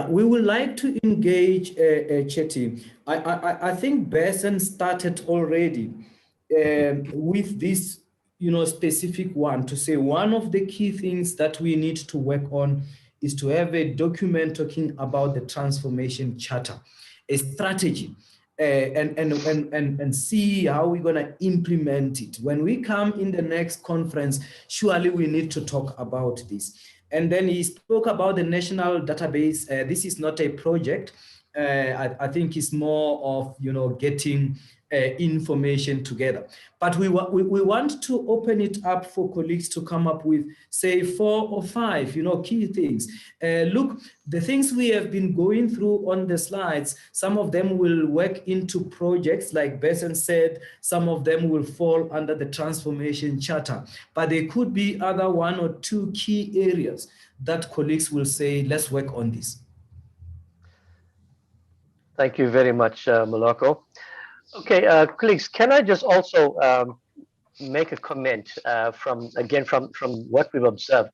Speaker 13: We would like to engage Chetty. I think Bessen started already with this specific one to say one of the key things that we need to work on is to have a document talking about the transformation charter, a strategy, and see how we're going to implement it. When we come in the next conference, surely we need to talk about this. And then he spoke about the national database. This is not a project. I think it's more of, getting information together. But we want to open it up for colleagues to come up with, say, 4 or 5, key things. Look, the things we have been going through on the slides, some of them will work into projects, like Besson said, some of them will fall under the transformation charter, but there could be other 1 or 2 key areas that colleagues will say, let's work on this.
Speaker 3: Thank you very much, Moloko. Okay, colleagues, can I just also make a comment from what we've observed?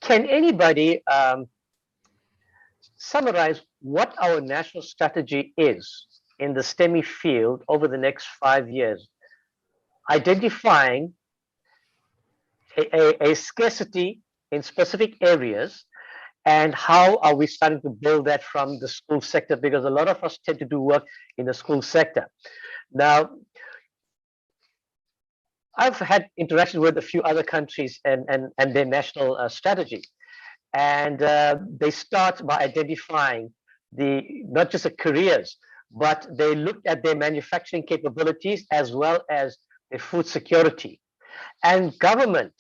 Speaker 3: Can anybody summarize what our national strategy is in the STEMI field over the next 5 years, identifying a scarcity in specific areas, and how are we starting to build that from the school sector? Because a lot of us tend to do work in the school sector. Now, I've had interaction with a few other countries and their national strategy. And they start by identifying not just the careers, but they looked at their manufacturing capabilities as well as their food security. And government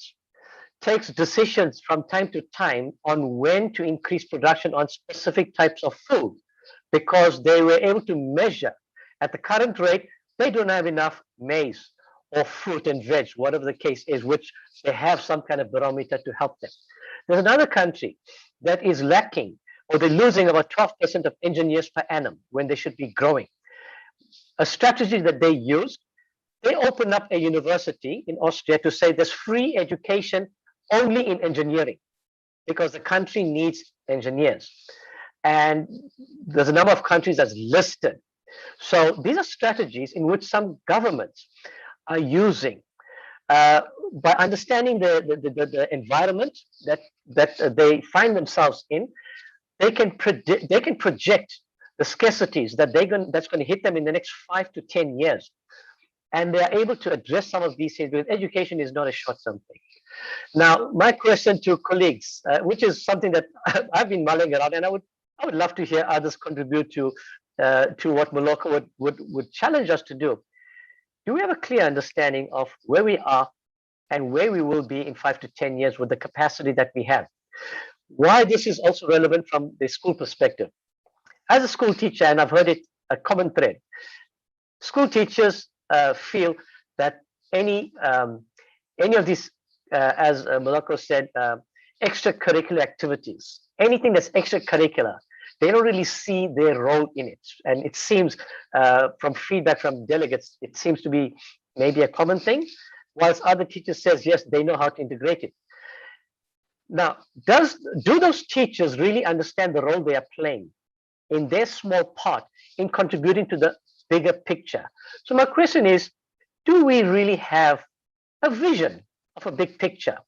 Speaker 3: takes decisions from time to time on when to increase production on specific types of food, because they were able to measure at the current rate, they don't have enough maize or fruit and veg, whatever the case is, which they have some kind of barometer to help them. There's another country that is lacking, or they're losing about 12% of engineers per annum when they should be growing. A strategy that they used, they opened up a university in Austria to say there's free education only in engineering, because the country needs engineers. And there's a number of countries that's listed. So these are strategies in which some governments are using by understanding the environment that they find themselves in. They can project the scarcities that's going to hit them in the next 5 to 10 years. And they are able to address some of these things, because education is not a short-term thing. Now, my question to colleagues, which is something that I've been mulling around, and I would love to hear others contribute to what Moloko would challenge us to do. Do we have a clear understanding of where we are and where we will be in 5 to 10 years with the capacity that we have? Why this is also relevant from the school perspective. As a school teacher, and I've heard it a common thread, school teachers feel that any of these, as Moloko said, extracurricular activities, anything that's extracurricular, they don't really see their role in it. And it seems, from feedback from delegates, it seems to be maybe a common thing, whilst other teachers says, yes, they know how to integrate it. Now, do those teachers really understand the role they are playing in their small part in contributing to the bigger picture? So my question is, do we really have a vision of a big picture?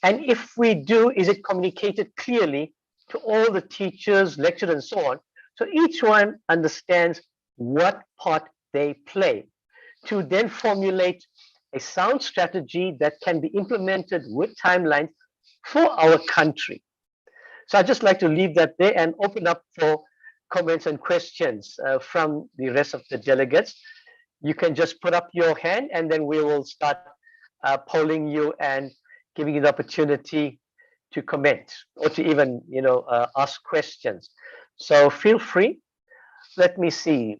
Speaker 3: And if we do, is it communicated clearly to all the teachers, lecturers, and so on, so each one understands what part they play, to then formulate a sound strategy that can be implemented with timelines for our country? So I'd just like to leave that there and open up for comments and questions from the rest of the delegates. You can just put up your hand, and then we will start polling you and giving you the opportunity to comment or to even, ask questions. So feel free. Let me see.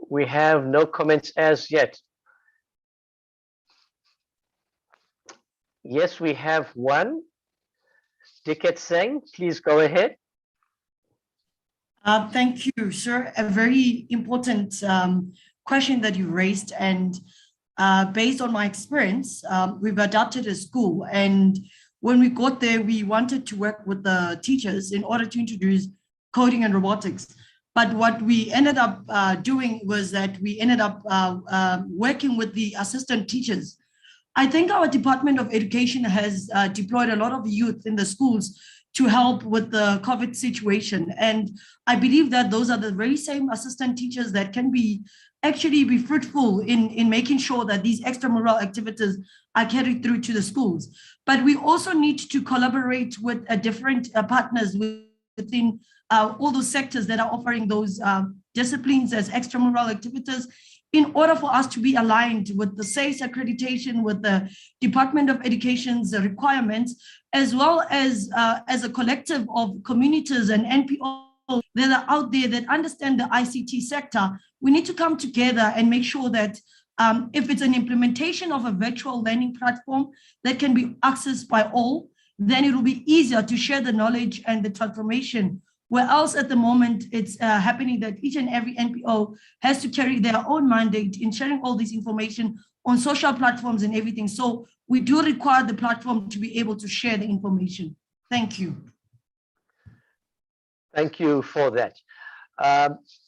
Speaker 3: We have no comments as yet. Yes, we have one. Diket Singh, please go ahead.
Speaker 6: Thank you, sir. A very important question that you raised, and based on my experience, we've adopted a school, and when we got there, we wanted to work with the teachers in order to introduce coding and robotics. But what we ended up doing was that we ended up working with the assistant teachers. I think our Department of Education has deployed a lot of youth in the schools to help with the COVID situation. And I believe that those are the very same assistant teachers that can actually be fruitful in making sure that these extramural activities are carried through to the schools. But we also need to collaborate with different partners within all those sectors that are offering those disciplines as extramural activities, in order for us to be aligned with the SACE accreditation, with the Department of Education's requirements, as well as a collective of communities and NPOs that are out there that understand the ICT sector. We need to come together and make sure that if it's an implementation of a virtual learning platform that can be accessed by all, then it will be easier to share the knowledge and the transformation. Where else at the moment it's happening that each and every NPO has to carry their own mandate in sharing all this information on social platforms and everything. So we do require the platform to be able to share the information. Thank you.
Speaker 3: Thank you for that.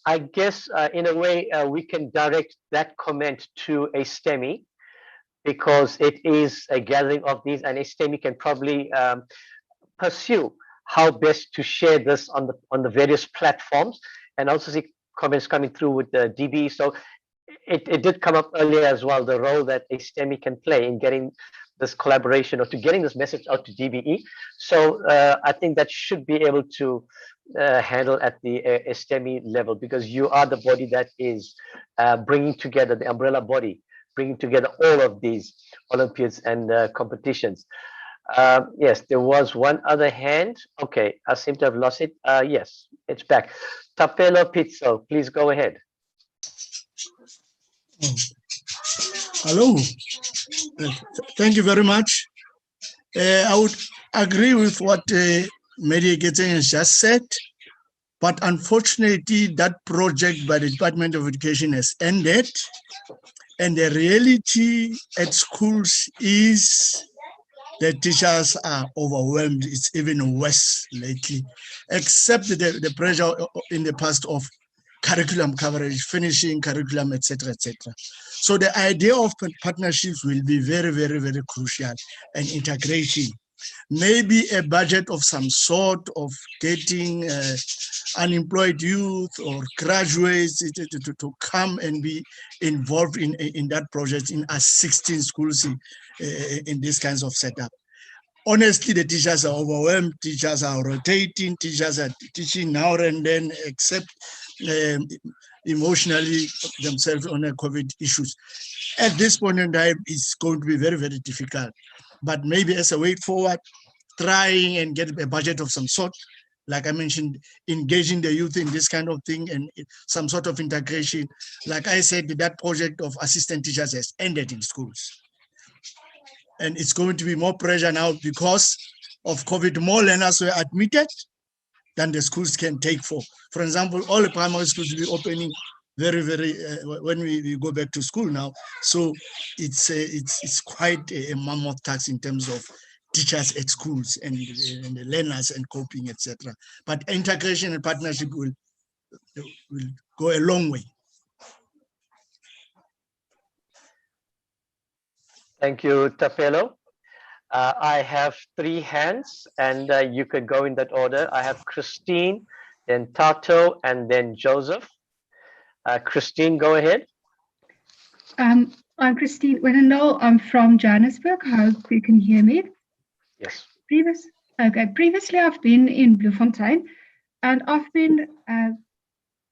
Speaker 3: I guess in a way we can direct that comment to a STEMI, because it is a gathering of these, and a STEMI can probably pursue how best to share this on the various platforms, and also see comments coming through with the DB. So it did come up earlier as well, the role that a STEMI can play in getting this collaboration or to getting this message out to DBE. So I think that should be able to handle at the STEMI level, because you are the body that is bringing together, the umbrella body, bringing together all of these Olympiads and competitions. Yes, there was one other hand. Okay, I seem to have lost it. Yes, it's back. Tapelo Pizzo, please go ahead.
Speaker 10: Hello. Thank you very much. I would agree with what Mary Getting has just said, but unfortunately that project by the Department of Education has ended, and the reality at schools is the teachers are overwhelmed. It's even worse lately, except the pressure in the past of curriculum coverage, finishing curriculum, etc., etc. So the idea of partnerships will be very, very, very crucial, and integration. Maybe a budget of some sort of getting unemployed youth or graduates to come and be involved in that project in 16 schools in these kinds of setup. Honestly, the teachers are overwhelmed, teachers are rotating, teachers are teaching now and then, except emotionally themselves on the COVID issues. At this point in time, it's going to be very, very difficult. But maybe as a way forward, trying and get a budget of some sort, like I mentioned, engaging the youth in this kind of thing and some sort of integration. Like I said, that project of assistant teachers has ended in schools. And it's going to be more pressure now because of COVID. More learners were admitted than the schools can take for. For example, all the primary schools will be opening very, very, when we go back to school now. So it's quite a mammoth task in terms of teachers at schools and the learners and coping, etc. But integration and partnership will go a long way.
Speaker 3: Thank you, Tapelo. I have 3 hands, and you could go in that order. I have Christine, then Tato, and then Joseph. Christine, go ahead.
Speaker 11: I'm Christine Winnendal. I'm from Johannesburg. I hope you can hear me.
Speaker 3: Yes.
Speaker 11: Previously, I've been in Bloemfontein, and I've been,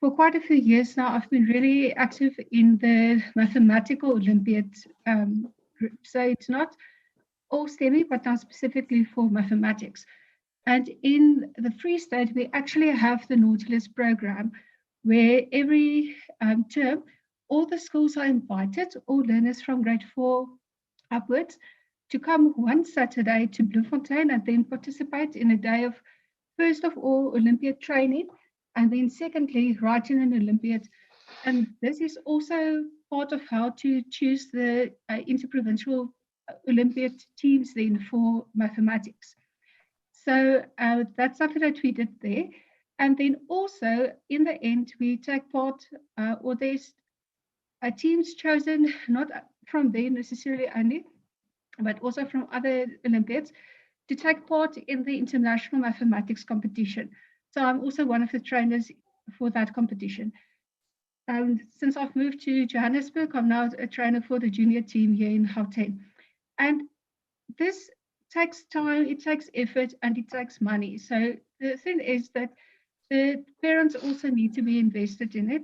Speaker 11: for quite a few years now, I've been really active in the mathematical Olympiad group. So it's not all STEMI, but now specifically for mathematics. And in the Free State, we actually have the Nautilus program, where every term, all the schools are invited, all learners from grade 4 upwards, to come one Saturday to Bloemfontein and then participate in a day of, first of all, Olympiad training, and then secondly, writing an Olympiad. And this is also part of how to choose the interprovincial Olympiad teams then for mathematics. So that's something that we did there. And then also in the end, we take part, or there's teams chosen not from there necessarily only, but also from other Olympiads to take part in the international mathematics competition. So I'm also one of the trainers for that competition. Since I've moved to Johannesburg, I'm now a trainer for the junior team here in Gauteng. And this takes time, it takes effort, and it takes money. So the thing is that the parents also need to be invested in it.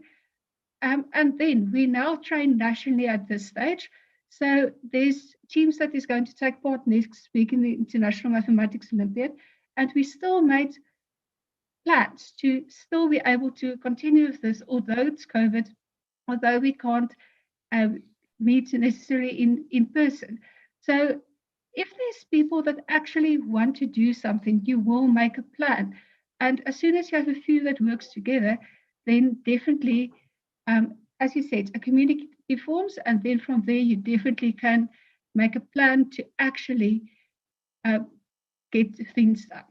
Speaker 11: And then we now train nationally at this stage. So there's teams that is going to take part next week in the International Mathematics Olympiad. And we still made plans to still be able to continue with this, although it's COVID, although we can't meet necessarily in person. So if there's people that actually want to do something, you will make a plan. And as soon as you have a few that works together, then definitely, as you said, a community forms, and then from there you definitely can make a plan to actually get things done.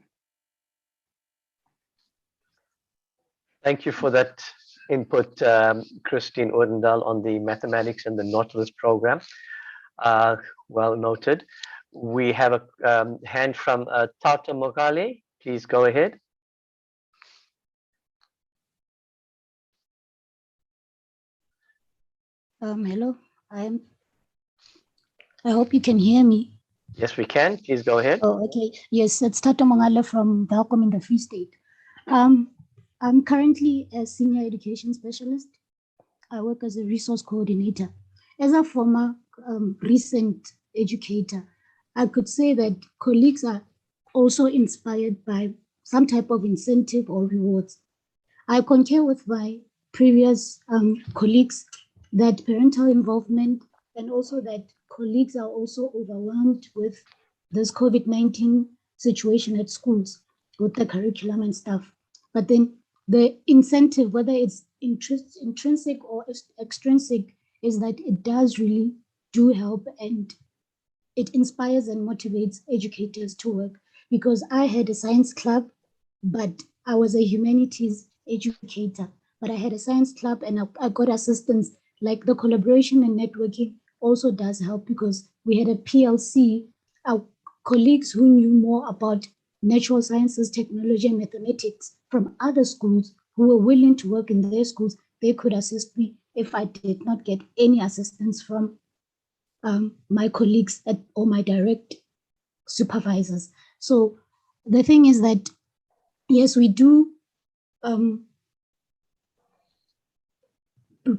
Speaker 3: Thank you for that input, Christine Odendaal, on the mathematics and the Nautilus program. Well noted. We have a hand from Tata Mogale. Please go ahead.
Speaker 5: Hello, I hope you can hear me.
Speaker 3: Yes, we can. Please go ahead.
Speaker 5: Oh, okay. Yes, it's Tato Mongala from Belcom in the Free State. I'm currently a senior education specialist. I work as a resource coordinator. As a former recent educator, I could say that colleagues are also inspired by some type of incentive or rewards. I concur with my previous colleagues that parental involvement, and also that colleagues are also overwhelmed with this COVID-19 situation at schools with the curriculum and stuff. But then the incentive, whether it's intrinsic or extrinsic, is that it does really do help, and it inspires and motivates educators to work. Because I had a science club, but I was a humanities educator, but I had a science club and I got assistance. Like the collaboration and networking also does help, because we had a PLC, our colleagues who knew more about natural sciences, technology, and mathematics from other schools who were willing to work in their schools. They could assist me if I did not get any assistance from my colleagues or my direct supervisors. So the thing is that, yes, we do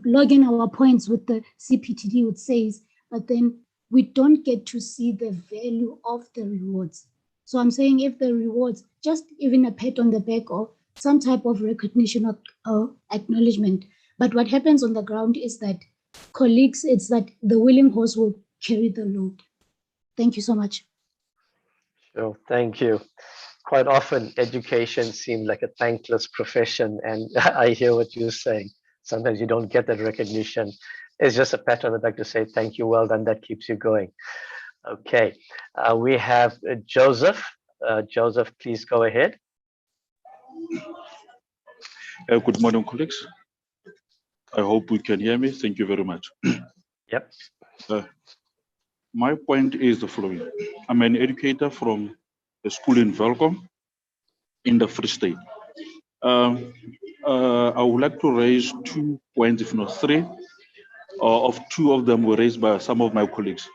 Speaker 5: log in our points with the CPTD, which says, but then we don't get to see the value of the rewards. So I'm saying, if the rewards, just even a pat on the back or some type of recognition or acknowledgement, but what happens on the ground is that colleagues, it's that the willing horse will carry the load. Thank you so much.
Speaker 3: Sure, thank you. Quite often education seems like a thankless profession, and I hear what you're saying. Sometimes you don't get that recognition. It's just a pat on the back to say thank you, well done, that keeps you going. Okay, we have Joseph. Joseph, please go ahead.
Speaker 7: Good morning, colleagues. I hope you can hear me. Thank you very much.
Speaker 3: Yep.
Speaker 7: My point is the following. I'm an educator from a school in Welkom in the Free State. I would like to raise 2 points, if not 3. Of 2 of them were raised by some of my colleagues.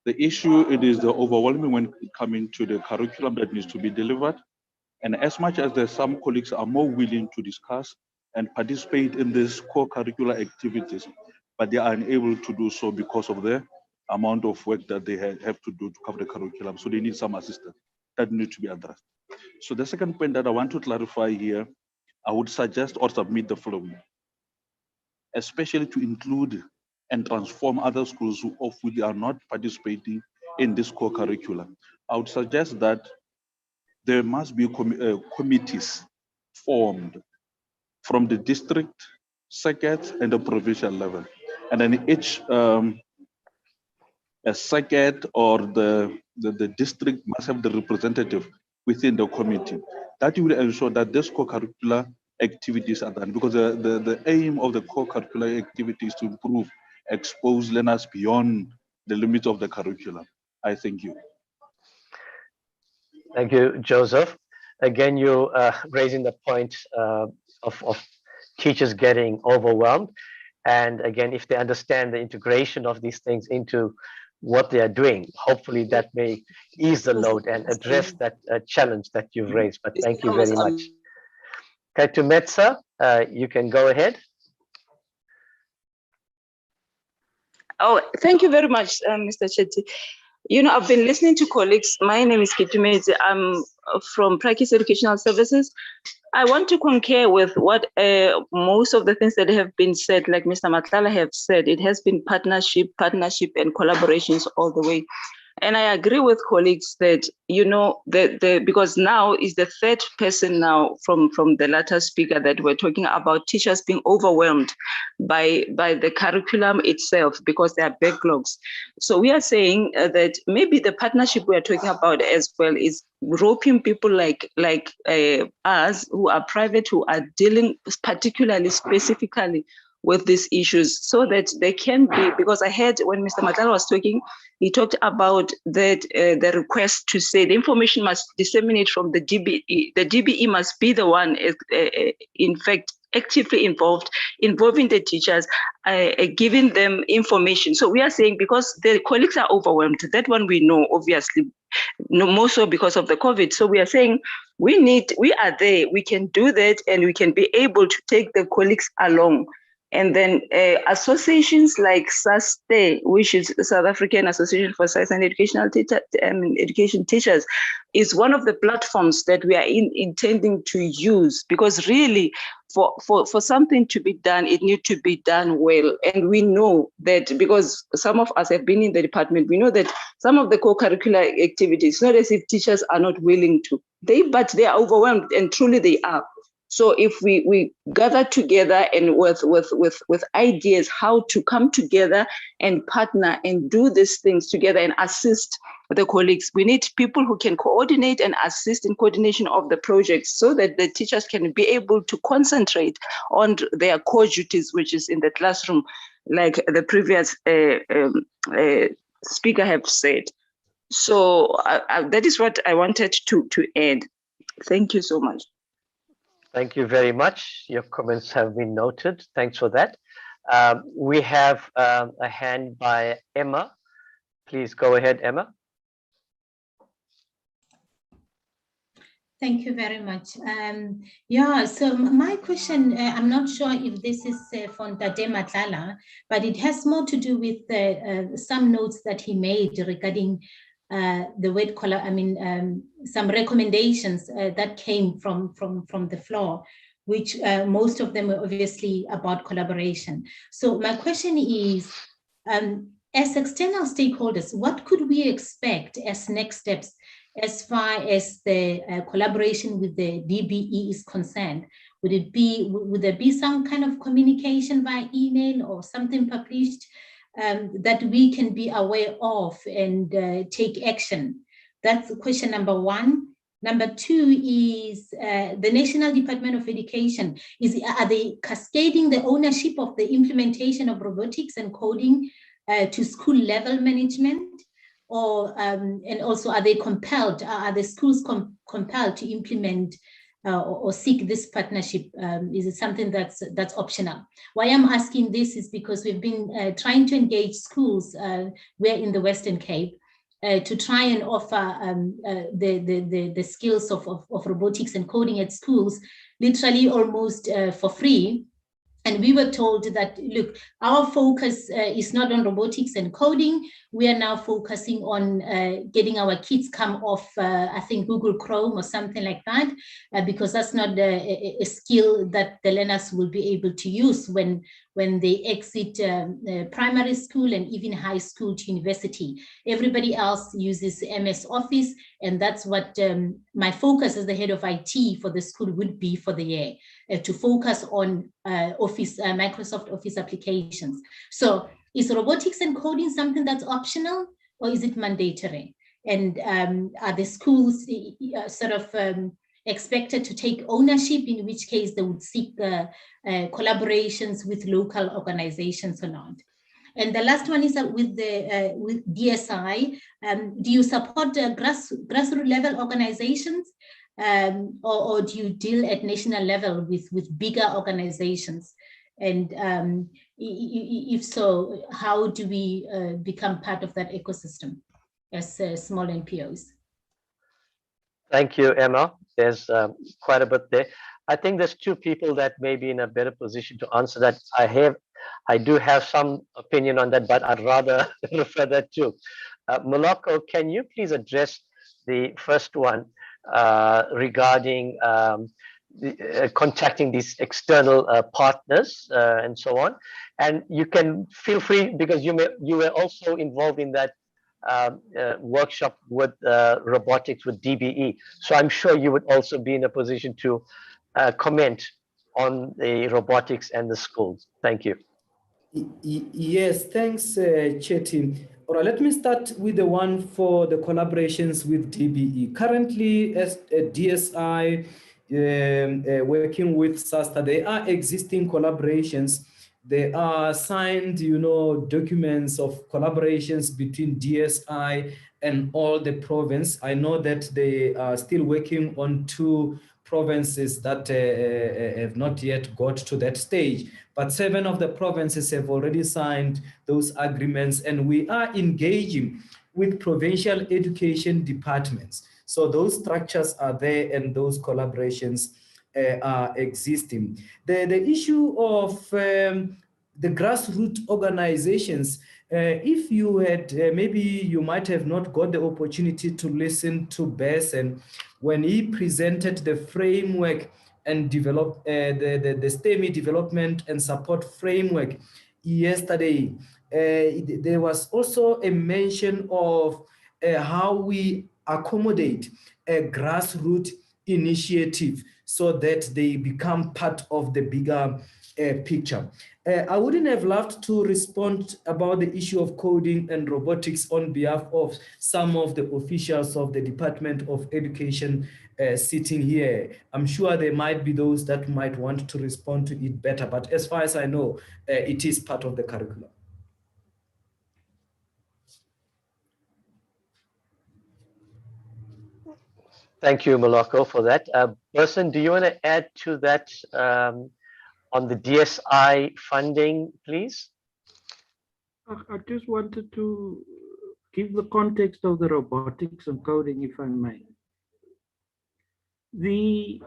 Speaker 7: The issue, it is the overwhelming when coming to the curriculum that needs to be delivered. And as much as there's some colleagues are more willing to discuss and participate in these co-curricular activities, but they are unable to do so because of the amount of work that they have to do to cover the curriculum. So they need some assistance that need to be addressed. So the second point that I want to clarify here, I would suggest or submit the following, especially to include and transform other schools who of which are not participating in this co-curriculum. I would suggest that there must be committees formed from the district, circuit, and the provincial level. And then each a circuit or the district must have the representative within the committee. That will ensure that these co-curricular activities are done, because the aim of the co-curricular activity is to improve, expose learners beyond the limits of the curriculum. I thank you.
Speaker 3: Thank you, Joseph. Again, you raising the point of teachers getting overwhelmed. And again, if they understand the integration of these things into what they are doing, hopefully that may ease the load and address that challenge that you've raised. But thank you very much. Okay, to Metsa, you can go ahead.
Speaker 17: Oh, thank you very much, Mr. Chetty. You know, I've been listening to colleagues. My name is Kitumezi. I'm from Practice Educational Services. I want to concur with what most of the things that have been said, like Mr. Matlala have said. It has been partnership, and collaborations all the way. And I agree with colleagues that, you know, because now is the third person now from the latter speaker that we're talking about teachers being overwhelmed by the curriculum itself because there are backlogs. So we are saying that maybe the partnership we are talking about as well is roping people like us who are private, who are dealing particularly specifically with these issues, so that they can be, because I heard when Mr. Matala was talking, he talked about that the request to say the information must disseminate from the DBE. The DBE must be the one, in fact, actively involving the teachers, giving them information. So we are saying, because the colleagues are overwhelmed, that one we know, obviously, no more so because of the COVID. So we are saying we are there, we can do that, and we can be able to take the colleagues along. And then associations like SASTE, which is South African Association for Science and Education Teachers, is one of the platforms that we are intending to use, because really for something to be done, it needs to be done well. And we know that, because some of us have been in the department, we know that some of the co-curricular activities, not as if teachers are not willing to, but they are overwhelmed, and truly they are. So if we gather together and with ideas how to come together and partner and do these things together and assist the colleagues, we need people who can coordinate and assist in coordination of the projects, so that the teachers can be able to concentrate on their core duties, which is in the classroom, like the previous speaker have said. So that is what I wanted to add. Thank you so much.
Speaker 3: Thank you very much. Your comments have been noted. Thanks for that. We have a hand by Emma. Please go ahead, Emma.
Speaker 15: Thank you very much. Yeah, so my question, I'm not sure if this is for Ndade Matlala, but it has more to do with some notes that he made regarding the word color. I mean, some recommendations that came from the floor, which most of them were obviously about collaboration. So my question is, as external stakeholders, what could we expect as next steps as far as the collaboration with the DBE is concerned? Would there be some kind of communication by email or something published that we can be aware of and take action? That's question number one. Number two is the National Department of Education. Are they cascading the ownership of the implementation of robotics and coding to school level management? Or and also, are they compelled? Are the schools compelled to implement or seek this partnership? Is it something that's optional? Why I'm asking this is because we've been trying to engage schools. We're in the Western Cape to try and offer the skills of robotics and coding at schools, literally almost for free. And we were told that, look, our focus is not on robotics and coding. We are now focusing on getting our kids come off, I think, Google Chrome or something like that, because that's not a skill that the learners will be able to use when they exit primary school and even high school to university. Everybody else uses MS Office, and that's what my focus as the head of IT for the school would be for the year, to focus on Microsoft Office applications. So is robotics and coding something that's optional, or is it mandatory? And are the schools expected to take ownership, in which case they would seek collaborations with local organizations or not? And the last one is with DSI. Do you support grassroots level organizations, or do you deal at national level with bigger organizations? And if so, how do we become part of that ecosystem as small NPOs?
Speaker 3: Thank you, Emma. There's quite a bit there. I think there's two people that may be in a better position to answer that. I do have some opinion on that, but I'd rather refer that to Moloko. Can you please address the first one regarding contacting these external partners and so on? And you can feel free, because you were also involved in that workshop with robotics with DBE. So I'm sure you would also be in a position to comment on the robotics and the schools. Thank you.
Speaker 13: Yes, thanks, Chetty. All right, let me start with the one for the collaborations with DBE. Currently, as DSI working with SASTA, there are existing collaborations. There are signed, documents of collaborations between DSI and all the province. I know that they are still working on 2 provinces that have not yet got to that stage, but 7 of the provinces have already signed those agreements, and we are engaging with provincial education departments. So those structures are there and those collaborations are existing. The issue of the grassroots organizations, if you had, maybe you might have not got the opportunity to listen to Besson when he presented the framework and develop the STEMI development and support framework yesterday. There was also a mention of how we accommodate a grassroots initiative so that they become part of the bigger picture. I wouldn't have loved to respond about the issue of coding and robotics on behalf of some of the officials of the Department of Education sitting here. I'm sure there might be those that might want to respond to it better, but as far as I know, it is part of the curriculum.
Speaker 3: Thank you, Moloko, for that. Berson, do you want to add to that on the DSI funding, please?
Speaker 8: I just wanted to give the context of the robotics and coding, if I may. The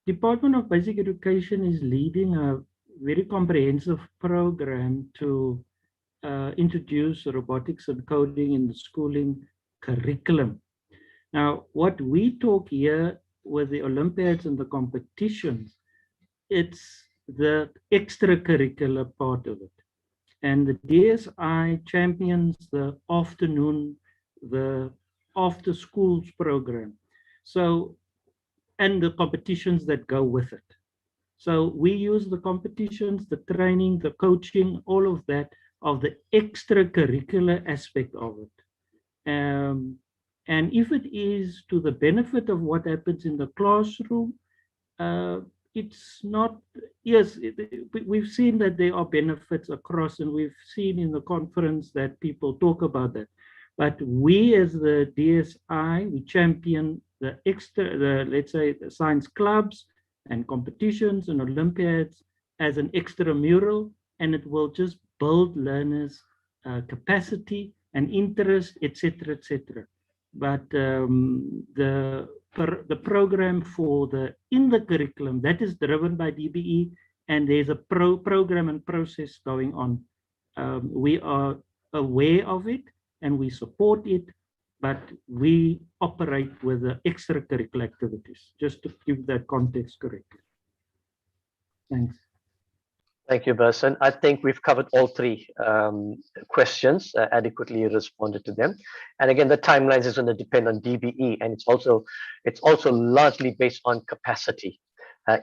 Speaker 8: Department of Basic Education is leading a very comprehensive program to introduce robotics and coding in the schooling curriculum. Now, what we talk here with the Olympiads and the competitions, it's the extracurricular part of it. And the DSI champions the afternoon, the after schools program. So, and the competitions that go with it. So we use the competitions, the training, the coaching, all of that, of the extracurricular aspect of it. And if it is to the benefit of what happens in the classroom, it's not, yes, we've seen that there are benefits across, and we've seen in the conference that people talk about that. But we as the DSI, we champion the let's say, the science clubs and competitions and Olympiads as an extramural, and it will just build learners' capacity and interest, etc., etc. But the program for in the curriculum, that is driven by DBE, and there's a program and process going on. We are aware of it and we support it, but we operate with the extracurricular activities, just to give that context correctly. Thanks.
Speaker 3: Thank you, Berson. I think we've covered all 3 questions, adequately responded to them. And again, the timelines is going to depend on DBE, and it's also largely based on capacity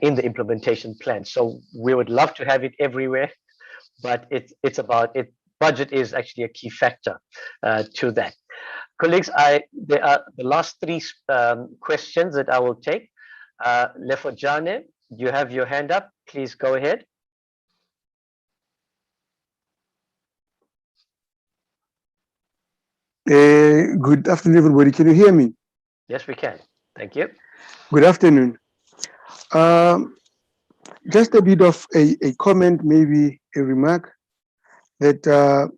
Speaker 3: in the implementation plan. So we would love to have it everywhere, but it's about it. Budget is actually a key factor to that. Colleagues, there are the last three questions that I will take. Lefojane, you have your hand up. Please go ahead.
Speaker 18: Good afternoon, everybody. Can you hear me?
Speaker 3: Yes, we can. Thank you.
Speaker 18: Good afternoon. Just a bit of a comment, maybe a remark, that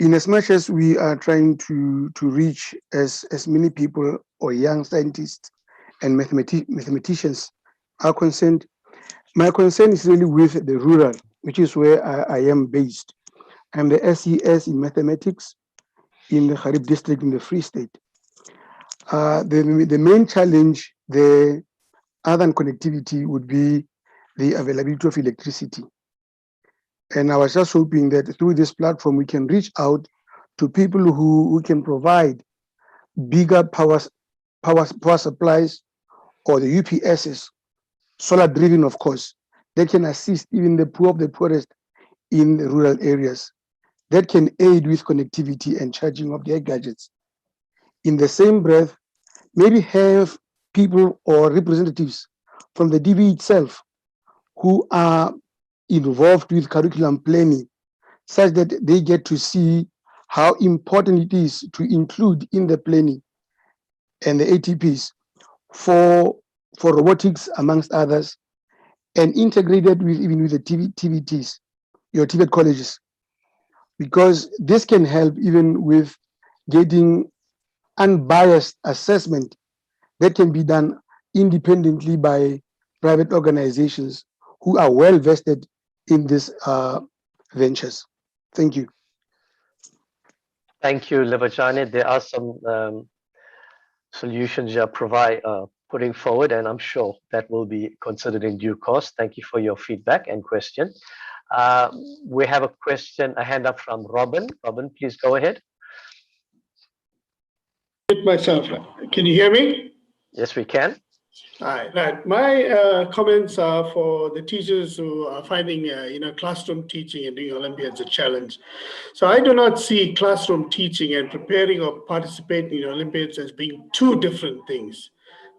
Speaker 18: in as much as we are trying to reach as many people or young scientists and mathematicians are concerned, my concern is really with the rural, which is where I am based. I'm the SES in mathematics in the Harib district in the Free State. The main challenge there, other than connectivity, would be the availability of electricity. And I was just hoping that through this platform, we can reach out to people who can provide bigger power supplies, or the UPSs, solar driven, of course, that can assist even the poor of the poorest in the rural areas, that can aid with connectivity and charging of their gadgets. In the same breath, maybe have people or representatives from the DB itself who are involved with curriculum planning, such that they get to see how important it is to include in the planning and the ATPs for robotics, amongst others, and integrated with even with the TVTs, your TVET colleges, because this can help even with getting unbiased assessment that can be done independently by private organizations who are well vested in these ventures. Thank you.
Speaker 3: Thank you, Levajane. There are some solutions you are putting forward, and I'm sure that will be considered in due course. Thank you for your feedback and question. We have a question, a hand up from Robin. Robin, please go ahead.
Speaker 19: Myself, can you hear me?
Speaker 3: Yes, we can.
Speaker 19: Right. My comments are for the teachers who are finding, classroom teaching and doing Olympiads a challenge. So I do not see classroom teaching and preparing or participating in Olympiads as being two different things.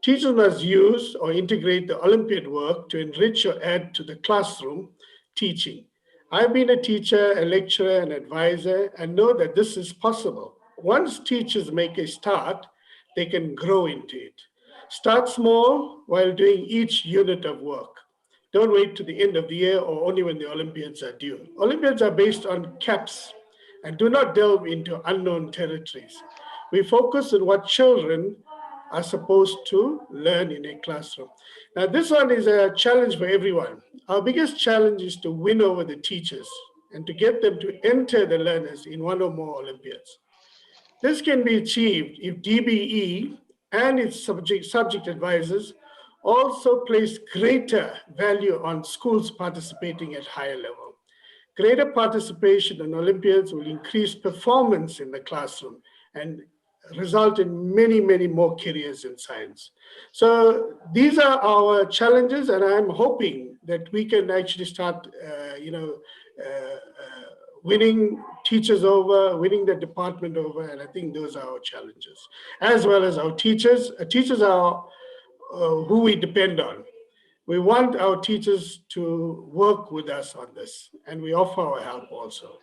Speaker 19: Teachers must use or integrate the Olympiad work to enrich or add to the classroom teaching. I've been a teacher, a lecturer, an advisor, and know that this is possible. Once teachers make a start, they can grow into it. Start small while doing each unit of work. Don't wait to the end of the year or only when the Olympiads are due. Olympiads are based on caps and do not delve into unknown territories. We focus on what children are supposed to learn in a classroom. Now, this one is a challenge for everyone. Our biggest challenge is to win over the teachers and to get them to enter the learners in one or more Olympiads. This can be achieved if DBE and its subject advisors also place greater value on schools participating at higher level. Greater participation in Olympiads will increase performance in the classroom and result in many, many more careers in science. So these are our challenges, and I'm hoping that we can actually start, winning teachers over, winning the department over, and I think those are our challenges, as well as our teachers. Teachers are who we depend on. We want our teachers to work with us on this, and we offer our help also.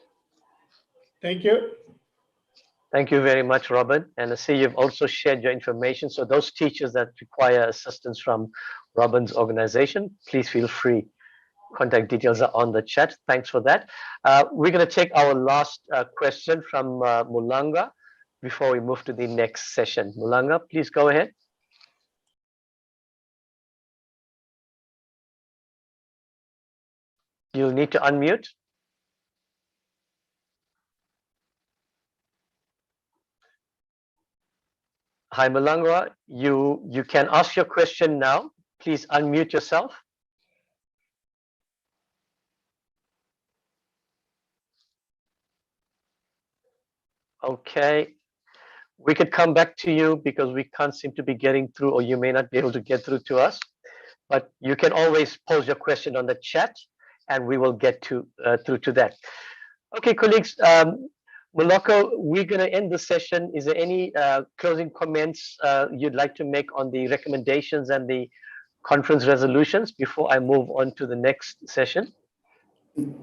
Speaker 19: Thank you.
Speaker 3: Thank you very much, Robin. And I see you've also shared your information. So those teachers that require assistance from Robin's organization, please feel free. Contact details are on the chat. Thanks for that. We're going to take our last question from Mulanga before we move to the next session. Mulanga, please go ahead. You'll need to unmute. Hi, Mulanga. You can ask your question now. Please unmute yourself. Okay, we could come back to you because we can't seem to be getting through, or you may not be able to get through to us, but you can always pose your question on the chat and we will get to through to that. Okay, colleagues, Moloko, we're going to end the session. Is there any closing comments you'd like to make on the recommendations and the conference resolutions before I move on to the next session?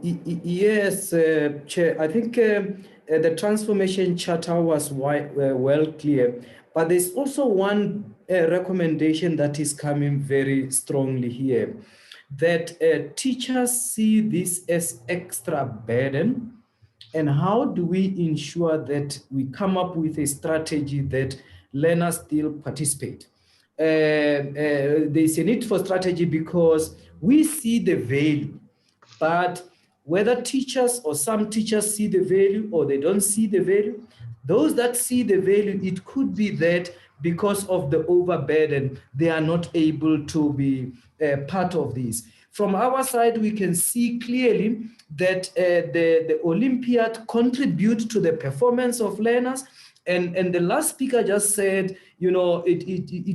Speaker 13: Yes, Chair. I think the transformation charter was well clear, but there's also one recommendation that is coming very strongly here, that teachers see this as extra burden. And how do we ensure that we come up with a strategy that learners still participate? There's a need for strategy because we see the value, but whether teachers or some teachers see the value or they don't see the value, those that see the value, it could be that because of the overburden, they are not able to be part of this. From our side, we can see clearly that the Olympiad contribute to the performance of learners. And the last speaker just said, you know, it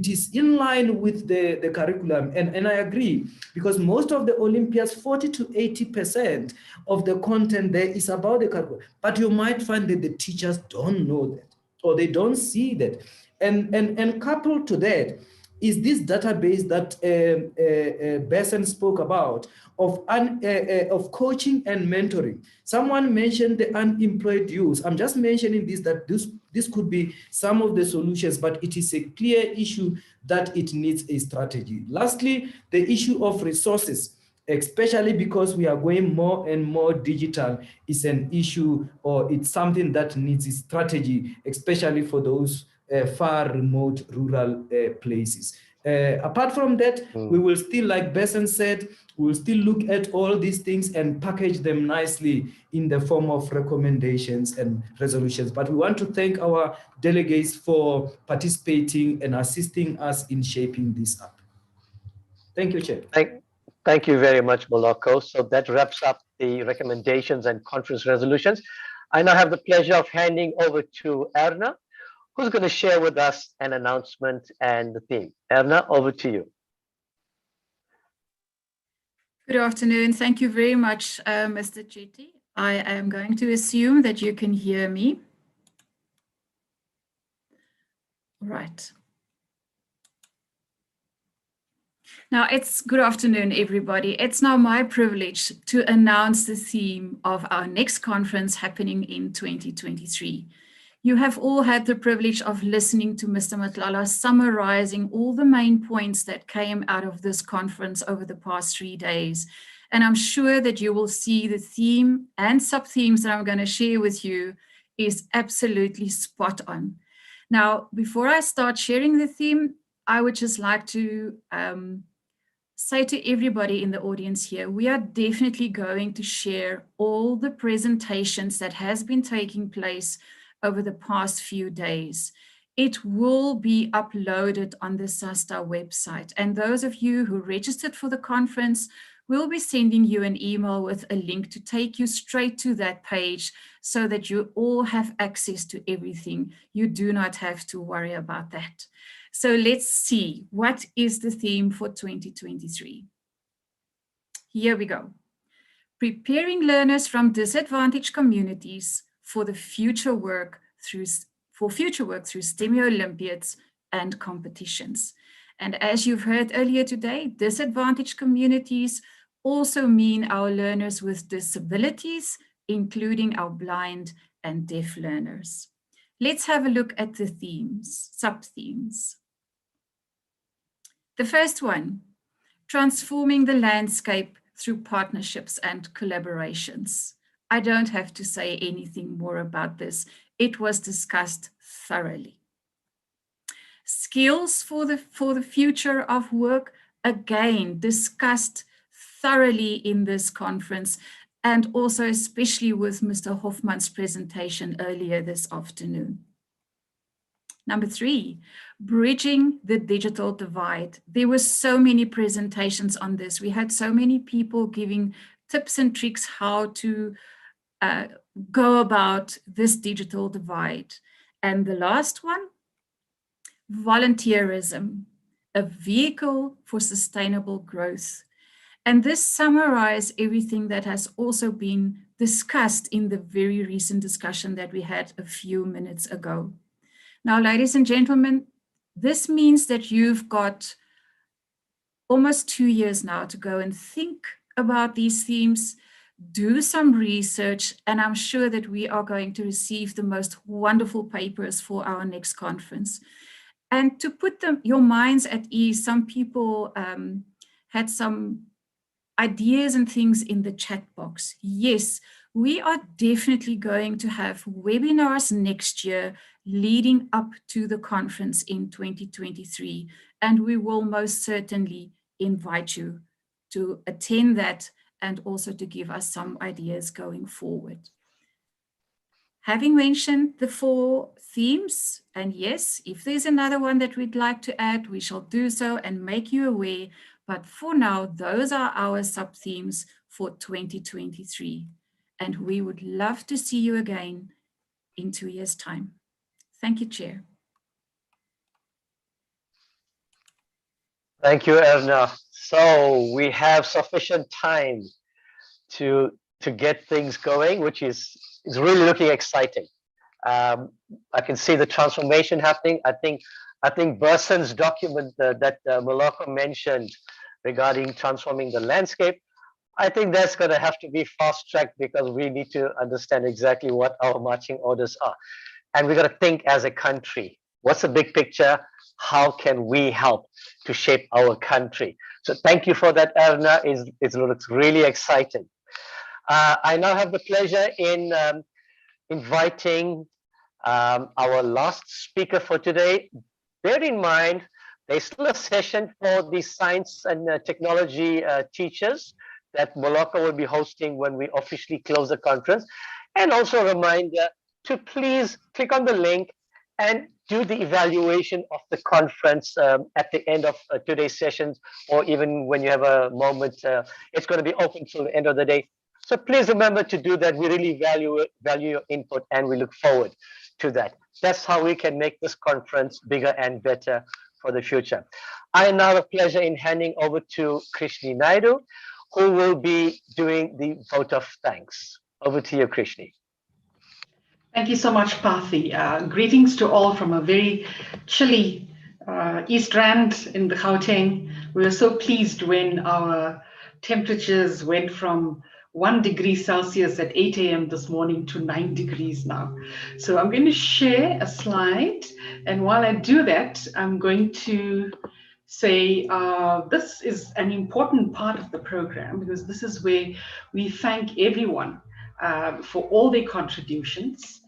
Speaker 13: is in line with the curriculum. And I agree, because most of the Olympiads, 40 to 80% of the content there is about the curriculum. But you might find that the teachers don't know that, or they don't see that. And coupled to that is this database that Besson spoke about of coaching and mentoring. Someone mentioned the unemployed youth. I'm just mentioning this, that this could be some of the solutions, but it is a clear issue that it needs a strategy. Lastly, the issue of resources, especially because we are going more and more digital, is an issue, or it's something that needs a strategy, especially for those far remote rural places. Apart from that, we will still, like Besson said, we will still look at all these things and package them nicely in the form of recommendations and resolutions. But we want to thank our delegates for participating and assisting us in shaping this up. Thank you, Chair.
Speaker 3: Thank you very much, Moloko. So that wraps up the recommendations and conference resolutions. I now have the pleasure of handing over to Erna, who's going to share with us an announcement and the theme. Erna, over to you.
Speaker 20: Good afternoon. Thank you very much, Mr. Chetty. I am going to assume that you can hear me. Right. Now, it's good afternoon, everybody. It's now my privilege to announce the theme of our next conference happening in 2023. You have all had the privilege of listening to Mr. Matlala summarizing all the main points that came out of this conference over the past 3 days. And I'm sure that you will see the theme and sub-themes that I'm going to share with you is absolutely spot on. Now, before I start sharing the theme, I would just like to say to everybody in the audience here, we are definitely going to share all the presentations that has been taking place over the past few days. It will be uploaded on the SASTA website. And those of you who registered for the conference, we'll be sending you an email with a link to take you straight to that page so that you all have access to everything. You do not have to worry about that. So let's see, what is the theme for 2023? Here we go. Preparing learners from disadvantaged communities for future work through STEMI Olympiads and competitions. And as you've heard earlier today, disadvantaged communities also mean our learners with disabilities, including our blind and deaf learners. Let's have a look at the themes, sub-themes. The first one, transforming the landscape through partnerships and collaborations. I don't have to say anything more about this. It was discussed thoroughly. Skills for the future of work, again, discussed thoroughly in this conference, and also especially with Mr. Hoffman's presentation earlier this afternoon. Number 3, bridging the digital divide. There were so many presentations on this. We had so many people giving tips and tricks how to go about this digital divide. And the last one, volunteerism, a vehicle for sustainable growth. And this summarizes everything that has also been discussed in the very recent discussion that we had a few minutes ago. Now, ladies and gentlemen, this means that you've got almost 2 years now to go and think about these themes, do some research, and I'm sure that we are going to receive the most wonderful papers for our next conference. And to put your minds at ease, some people had some ideas and things in the chat box. Yes, we are definitely going to have webinars next year leading up to the conference in 2023, and we will most certainly invite you to attend that and also to give us some ideas going forward. Having mentioned the 4 themes, and yes, if there's another one that we'd like to add, we shall do so and make you aware. But for now, those are our sub-themes for 2023. And we would love to see you again in 2 years' time. Thank you, Chair.
Speaker 3: Thank you, Erna. So we have sufficient time to get things going, which is really looking exciting. I can see the transformation happening. I think Berson's document that Moloko mentioned regarding transforming the landscape, I think that's going to have to be fast-tracked because we need to understand exactly what our marching orders are. And we've got to think as a country. What's the big picture? How can we help to shape our country? So thank you for that, Erna. It looks really exciting. I now have the pleasure in inviting our last speaker for today. Bear in mind, there's still a session for the science and technology teachers that Moloko will be hosting when we officially close the conference. And also a reminder to please click on the link and do the evaluation of the conference at the end of today's sessions, or even when you have a moment. It's going to be open till the end of the day. So please remember to do that. We really value your input, and we look forward to that. That's how we can make this conference bigger and better for the future. I now have a pleasure in handing over to Krishni Naidu, who will be doing the vote of thanks. Over to you, Krishni.
Speaker 21: Thank you so much, Pathi. Greetings to all from a very chilly East Rand in the Gauteng. We were so pleased when our temperatures went from 1 degree Celsius at 8 a.m. this morning to 9 degrees now. So I'm going to share a slide. And while I do that, I'm going to say this is an important part of the program because this is where we thank everyone for all their contributions,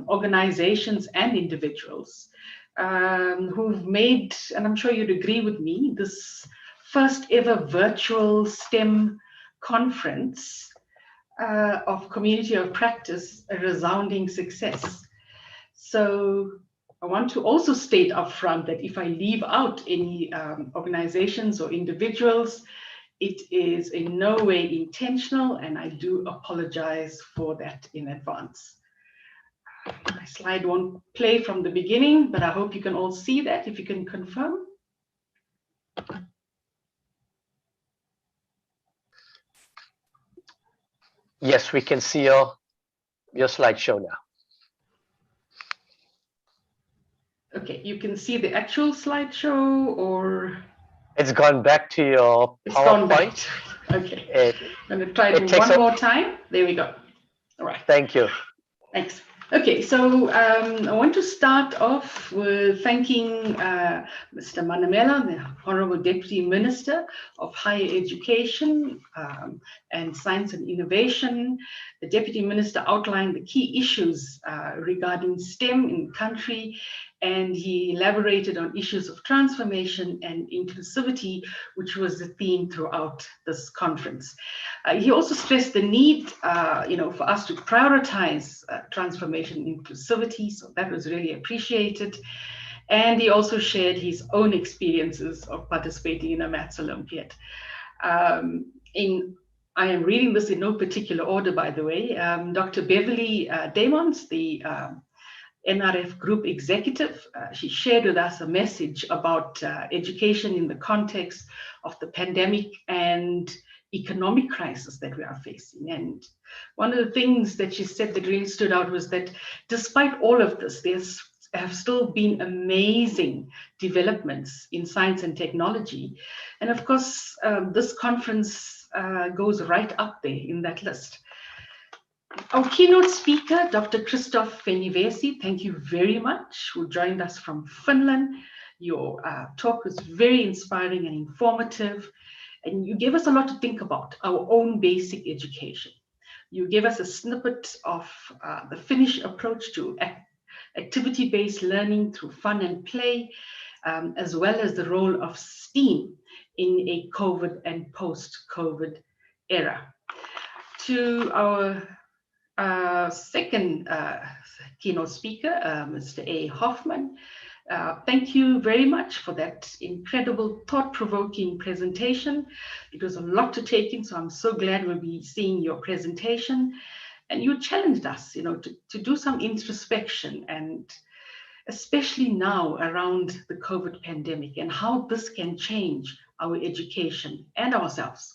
Speaker 21: organizations and individuals who've made, and I'm sure you'd agree with me, this first ever virtual STEM conference of community of practice a resounding success. So I want to also state upfront that if I leave out any organizations or individuals, it is in no way intentional, and I do apologize for that in advance. My slide won't play from the beginning, but I hope you can all see that, if you can confirm.
Speaker 3: Yes, we can see your slideshow now.
Speaker 21: Okay, you can see the actual slideshow, or?
Speaker 3: It's gone back to your PowerPoint.
Speaker 21: Gone back. Okay, I'm going to try it one more time. There we go. All right.
Speaker 3: Thank you.
Speaker 21: Thanks. Okay, so I want to start off with thanking Mr. Manamela, the Honorable Deputy Minister of Higher Education and Science and Innovation. The Deputy Minister outlined the key issues regarding STEM in the country, and he elaborated on issues of transformation and inclusivity, which was the theme throughout this conference. He also stressed the need, for us to prioritize transformation and inclusivity, so that was really appreciated. And he also shared his own experiences of participating in a Maths Olympiad. I am reading this in no particular order, by the way. Dr. Beverly Damons, the NRF Group Executive. She shared with us a message about education in the context of the pandemic and economic crisis that we are facing. And one of the things that she said that really stood out was that despite all of this, there's have still been amazing developments in science and technology. And of course, this conference goes right up there in that list. Our keynote speaker, Dr. Christoph Fenivesi, thank you very much, who joined us from Finland. Your talk was very inspiring and informative, and you gave us a lot to think about, our own basic education. You gave us a snippet of the Finnish approach to activity-based learning through fun and play, as well as the role of STEAM in a COVID and post-COVID era. To our second keynote speaker, Mr. A. Hoffman, thank you very much for that incredible, thought-provoking presentation. It was a lot to take in, so I'm so glad we'll be seeing your presentation. And you challenged us, to do some introspection, and especially now around the COVID pandemic and how this can change our education and ourselves.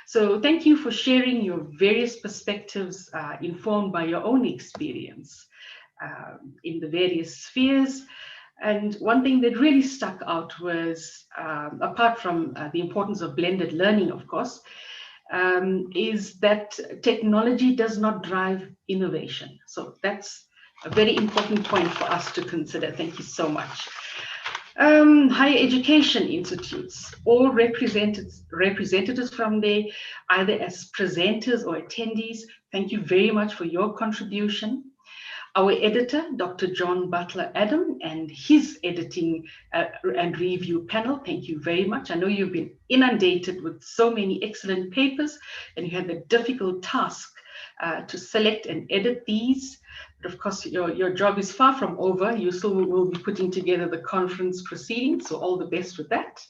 Speaker 21: So thank you for sharing your various perspectives informed by your own experience in the various spheres. And one thing that really stuck out was, apart from the importance of blended learning, of course, is that technology does not drive innovation. So that's a very important point for us to consider. Thank you so much. Higher education institutes, all representatives from there, either as presenters or attendees, thank you very much for your contribution. Our editor, Dr. John Butler Adam, and his editing and review panel, thank you very much. I know you've been inundated with so many excellent papers, and you had the difficult task to select and edit these. But of course, your job is far from over. You still will be putting together the conference proceedings, so all the best with that.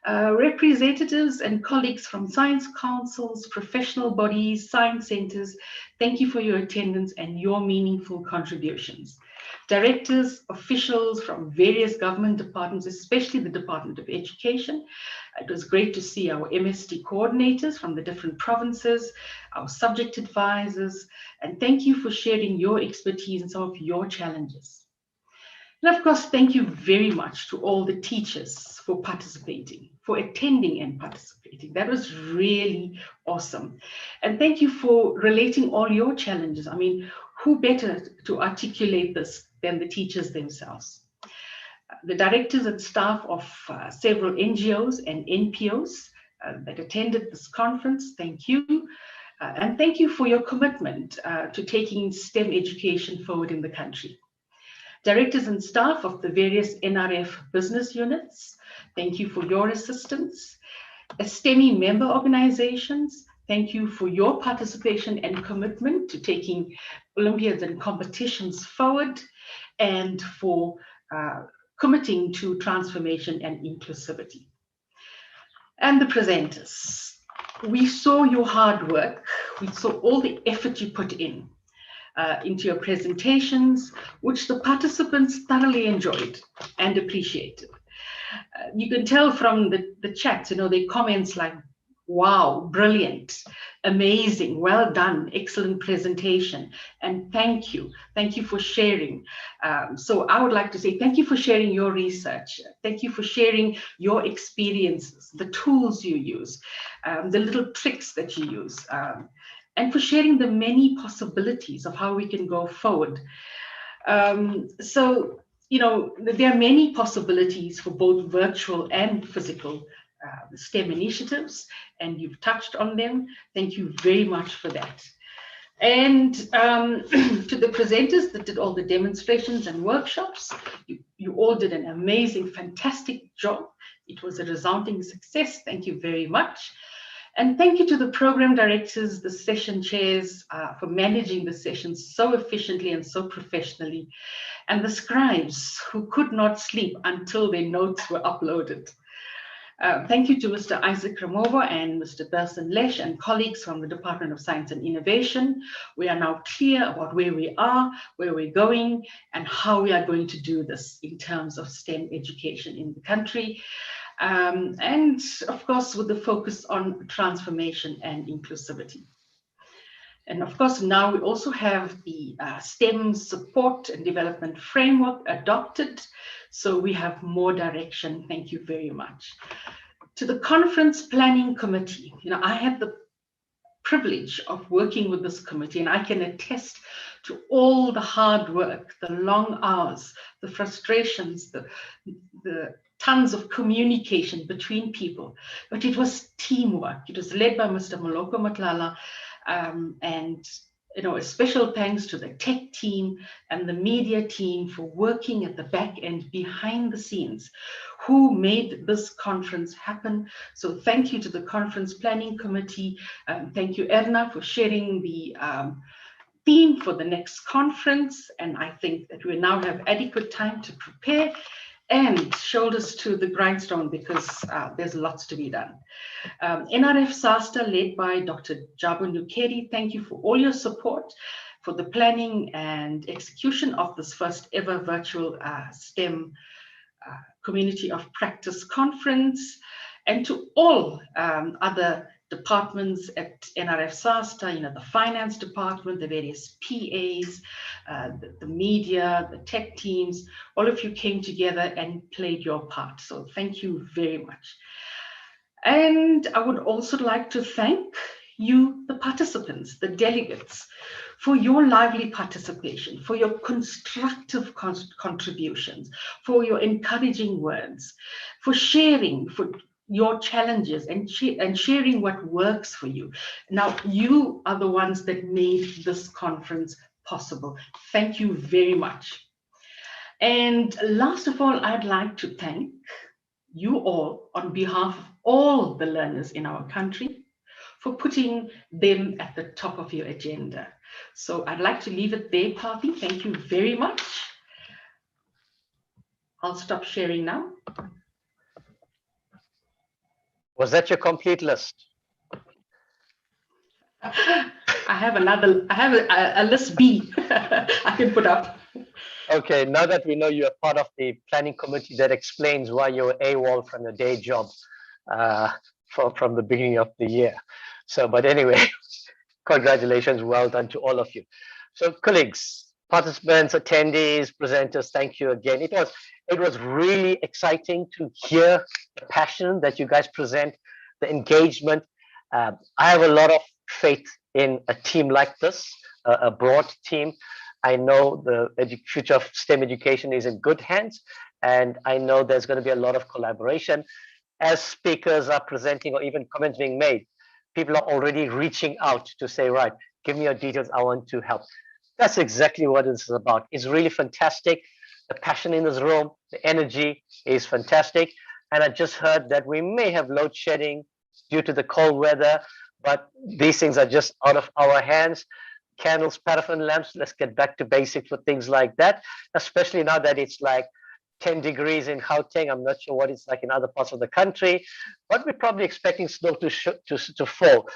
Speaker 21: Representatives and colleagues from science councils, professional bodies, science centers, thank you for your attendance and your meaningful contributions. Directors, officials from various government departments, especially the Department of Education. It was great to see our MST coordinators from the different provinces, our subject advisors, and thank you for sharing your expertise and some of your challenges. And of course, thank you very much to all the teachers for participating, for attending and participating. That was really awesome. And thank you for relating all your challenges. I mean, who better to articulate this than the teachers themselves? The directors and staff of several NGOs and NPOs that attended this conference, thank you. And thank you for your commitment to taking STEM education forward in the country. Directors and staff of the various NRF business units, thank you for your assistance. STEMI member organizations, thank you for your participation and commitment to taking Olympiads and competitions forward, and for committing to transformation and inclusivity. And the presenters, we saw your hard work, we saw all the effort you put in into your presentations, which the participants thoroughly enjoyed and appreciated. You can tell from the chats, their comments like, wow, brilliant, amazing, well done, excellent presentation, and thank you for sharing. So I would like to say thank you for sharing your research, thank you for sharing your experiences, the tools you use, the little tricks that you use, and for sharing the many possibilities of how we can go forward. So, there are many possibilities for both virtual and physical STEM initiatives, and you've touched on them. Thank you very much for that. And to the presenters that did all the demonstrations and workshops, you all did an amazing, fantastic job. It was a resounding success. Thank you very much. And thank you to the program directors, the session chairs for managing the sessions so efficiently and so professionally, and the scribes who could not sleep until their notes were uploaded. Thank you to Mr. Isaac Ramova and Mr. Berson Lesh and colleagues from the Department of Science and Innovation. We are now clear about where we are, where we're going, and how we are going to do this in terms of STEM education in the country. And of course, with the focus on transformation and inclusivity. And of course, now we also have the STEM support and development framework adopted. So we have more direction. Thank you very much. To the conference planning committee, I had the privilege of working with this committee, and I can attest to all the hard work, the long hours, the frustrations, the tons of communication between people. But it was teamwork. It was led by Mr. Moloko Matlala. And a special thanks to the tech team and the media team for working at the back end behind the scenes, who made this conference happen. So thank you to the conference planning committee. Thank you, Erna, for sharing the theme for the next conference. And I think that we now have adequate time to prepare and shoulders to the grindstone, because there's lots to be done. NRF SASTA, led by Dr. Jabu Nukeri, thank you for all your support for the planning and execution of this first ever virtual STEM Community of Practice Conference, and to all other departments at NRF SASTA, the finance department, the various PAs, the media, the tech teams, all of you came together and played your part. So thank you very much. And I would also like to thank you, the participants, the delegates, for your lively participation, for your constructive contributions, for your encouraging words, for sharing, for your challenges and sharing what works for you. Now, you are the ones that made this conference possible. Thank you very much. And last of all, I'd like to thank you all on behalf of all the learners in our country for putting them at the top of your agenda. So I'd like to leave it there, Pathy. Thank you very much. I'll stop sharing now.
Speaker 3: Was that your complete list?
Speaker 21: I have a list B I can put up.
Speaker 3: Okay, now that we know you're part of the planning committee, that explains why you're AWOL from your day job from the beginning of the year. So, but anyway, congratulations, well done to all of you. So colleagues, participants, attendees, presenters, thank you again. It was really exciting to hear the passion that you guys present, the engagement. I have a lot of faith in a team like this, a broad team. I know the future of STEM education is in good hands, and I know there's going to be a lot of collaboration. As speakers are presenting or even comments being made, people are already reaching out to say, right, give me your details, I want to help. That's exactly what this is about. It's really fantastic. The passion in this room, the energy is fantastic. And I just heard that we may have load shedding due to the cold weather, but these things are just out of our hands. Candles, paraffin lamps, let's get back to basics for things like that, especially now that it's like 10 degrees in Gauteng. I'm not sure what it's like in other parts of the country, but we're probably expecting snow to fall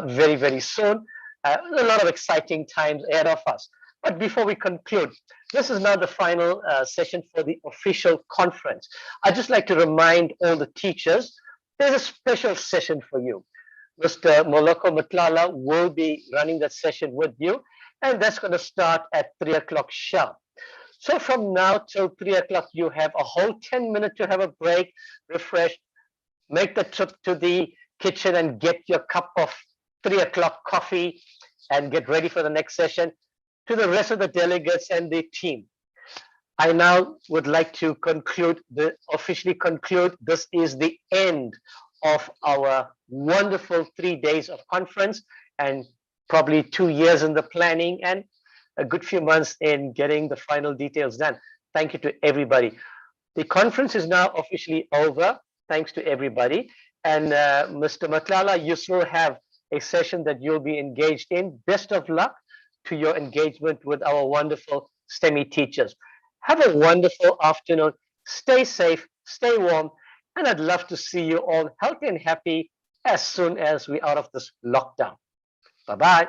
Speaker 3: very, very soon. A lot of exciting times ahead of us. But before we conclude, this is now the final session for the official conference. I'd just like to remind all the teachers, there's a special session for you. Mr. Moloko Matlala will be running that session with you, and that's going to start at 3 o'clock sharp. So from now till 3 o'clock, you have a whole 10 minutes to have a break, refresh, make the trip to the kitchen and get your cup of 3 o'clock coffee and get ready for the next session. To the rest of the delegates and the team, I now would like to officially conclude this is the end of our wonderful 3 days of conference, and probably 2 years in the planning and a good few months in getting the final details done. Thank you to everybody. The conference is now officially over. Thanks to everybody. And Mr. Matlala, you still have a session that you'll be engaged in. Best of luck to your engagement with our wonderful STEMI teachers. Have a wonderful afternoon. Stay safe, stay warm, And I'd love to see you all healthy and happy as soon as we're out of this lockdown. Bye-bye.